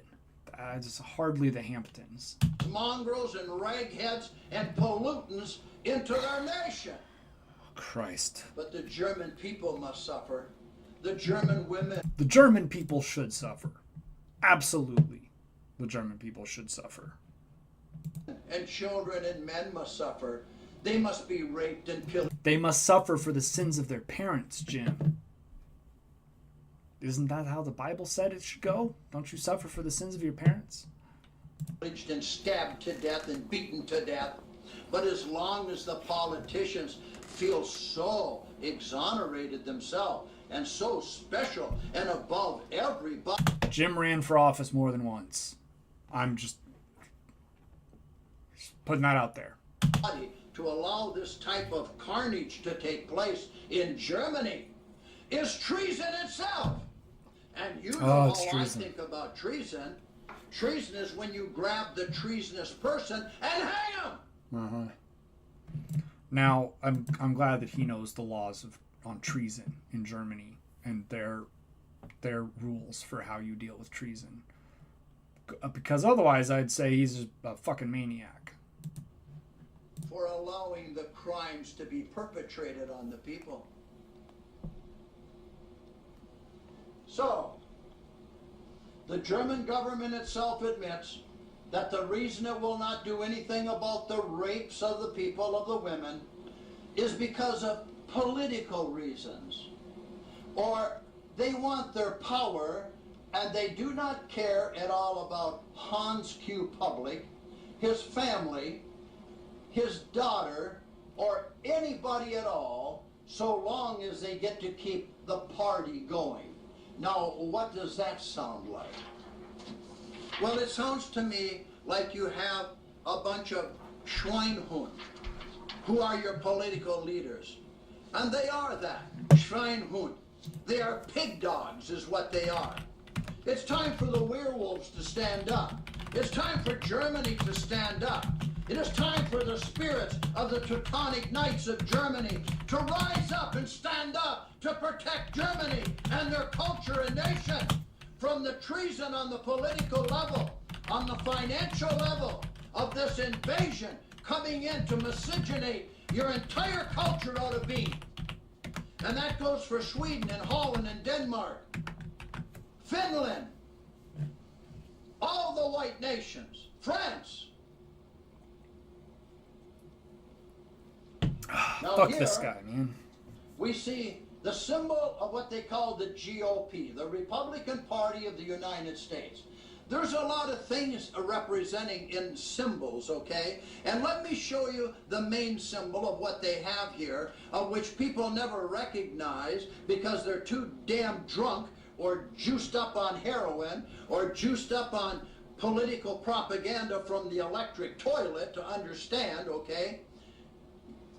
It's hardly the Hamptons. ...mongrels and ragheads and pollutants into their nation. Christ. But the German people must suffer. The German women... The German people should suffer. Absolutely. The German people should suffer. And children and men must suffer. They must be raped and killed. They must suffer for the sins of their parents, Jim. Isn't that how the Bible said it should go? Don't you suffer for the sins of your parents? And stabbed to death and beaten to death. But as long as the politicians feel so exonerated themselves and so special and above everybody. Jim ran for office more than once. I'm just putting that out there. To allow this type of carnage to take place in Germany is treason itself. And you know how I think about treason. Treason is when you grab the treasonous person and hang him. Now, I'm glad that he knows the laws on treason in Germany and their rules for how you deal with treason. Because otherwise, I'd say he's a fucking maniac. For allowing the crimes to be perpetrated on the people. So, the German government itself admits that the reason it will not do anything about the rapes of the people, of the women, is because of political reasons. Or they want their power, and they do not care at all about Hans Q. Public, his family, his daughter, or anybody at all, so long as they get to keep the party going. Now, what does that sound like? Well, it sounds to me like you have a bunch of Schweinhund, who are your political leaders. And they are that, Schweinhund. They are pig dogs, is what they are. It's time for the werewolves to stand up. It's time for Germany to stand up. It is time for the spirits of the Teutonic Knights of Germany to rise up and stand up to protect Germany and their culture and nation from the treason on the political level, on the financial level of this invasion coming in to miscegenate your entire culture out of being. And that goes for Sweden and Holland and Denmark, Finland, all the white nations, France. Now Fuck here, this guy, man. we see the symbol of what they call the GOP, the Republican Party of the United States. There's a lot of things representing in symbols, okay? And let me show you the main symbol of what they have here, of which people never recognize because they're too damn drunk or juiced up on heroin or juiced up on political propaganda from the electric toilet to understand, okay?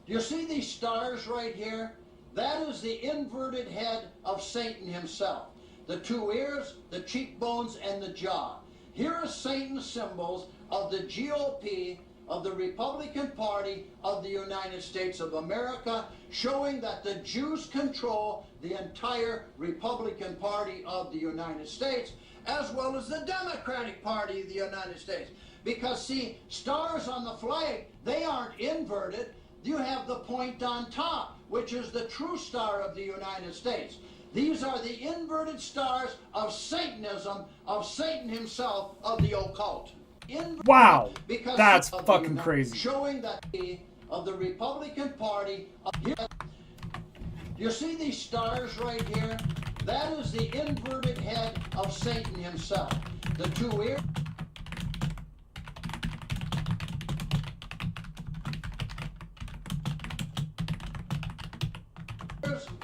You see these stars right here? That is the inverted head of Satan himself. The two ears, the cheekbones, and the jaw. Here are Satan's symbols of the GOP, of the Republican Party of the United States of America, showing that the Jews control the entire Republican Party of the United States, as well as the Democratic Party of the United States. Because, see, stars on the flag, they aren't inverted. You have the point on top, which is the true star of the United States. These are the inverted stars of Satanism, of Satan himself, of the occult. Wow, Because that's of fucking the, crazy. Showing that of the Republican Party. You see these stars right here? That is the inverted head of Satan himself. The two ears.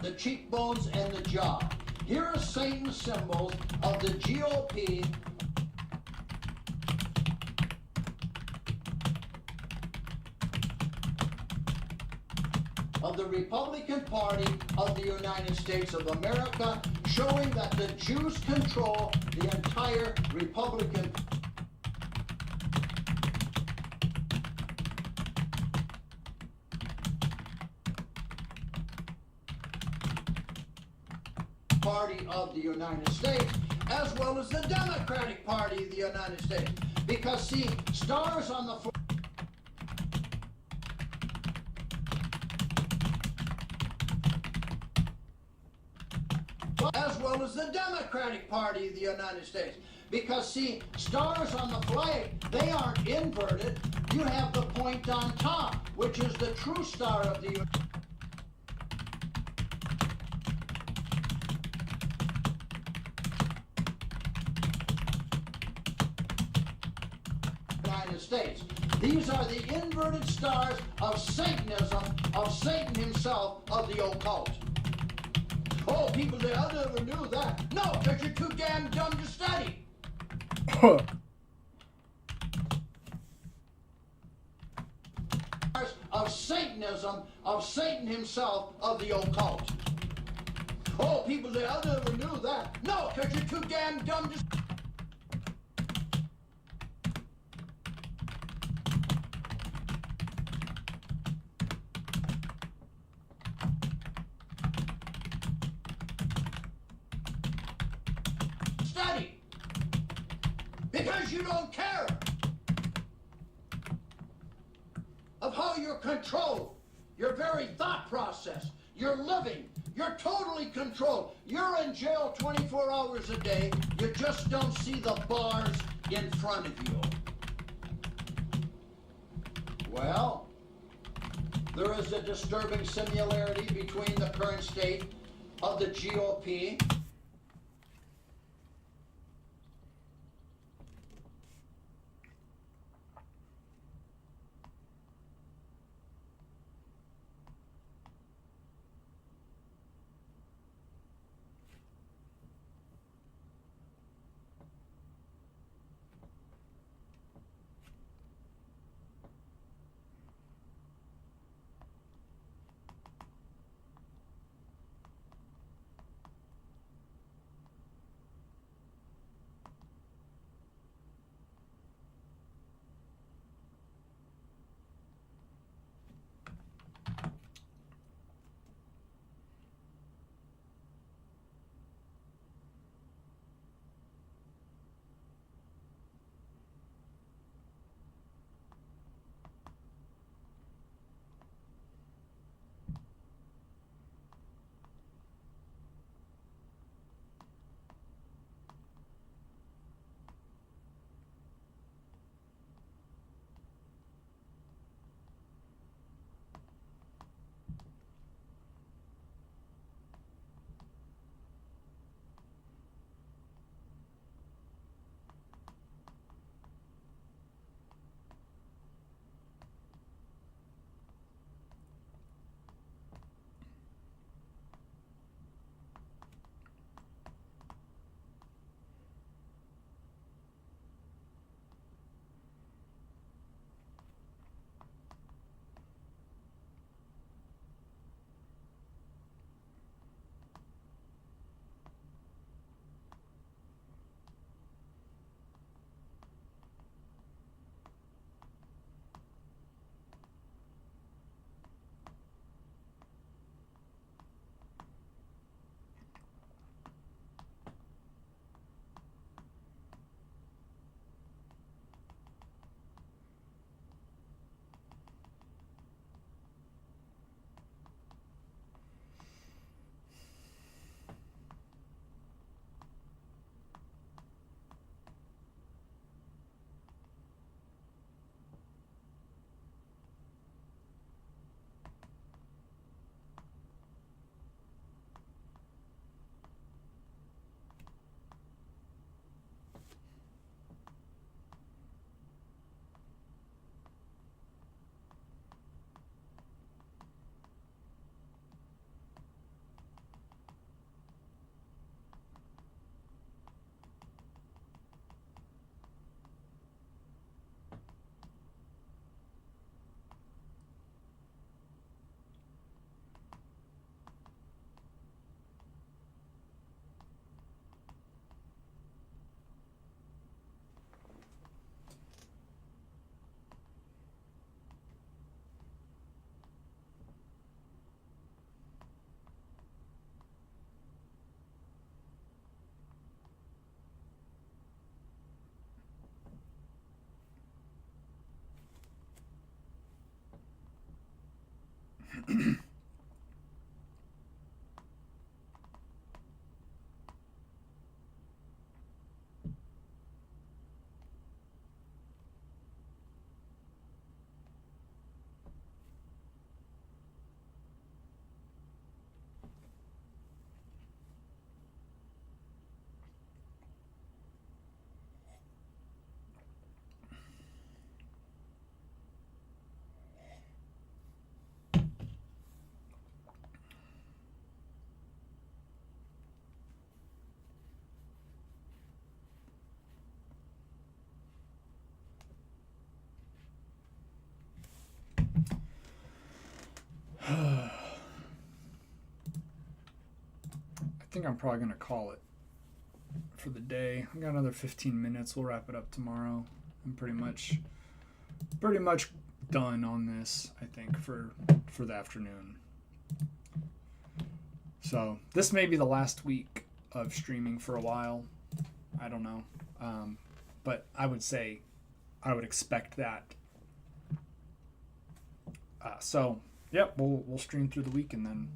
The cheekbones, and the jaw. Here are Satan's symbols of the GOP, of the Republican Party of the United States of America, showing that the Jews control the entire Republican Party of the United States, as well as the Democratic Party of the United States. Because, see, stars on the as well as the Democratic Party of the United States. Because, see, stars on the flag, they aren't inverted. You have the point on top, which is the true star of the United States. These are the inverted stars of Satanism, of Satan himself, of the occult. Oh, people say, I never knew that. No, because you're too damn dumb to study. Of Satanism, of Satan himself, of the occult. Oh, people say, I never knew that. No, because you're too damn dumb to study. Because you don't care of how you're controlled, your very thought process, your living. You're totally controlled. You're in jail 24 hours a day. You just don't see the bars in front of you. Well, there is a disturbing similarity between the current state of the GOP I think I'm probably gonna call it for the day. I got another 15 minutes. We'll wrap it up tomorrow. I'm pretty much done on this, I think, for the afternoon. So this may be the last week of streaming for a while. I don't know, but I would expect that. So yep, we'll stream through the week and then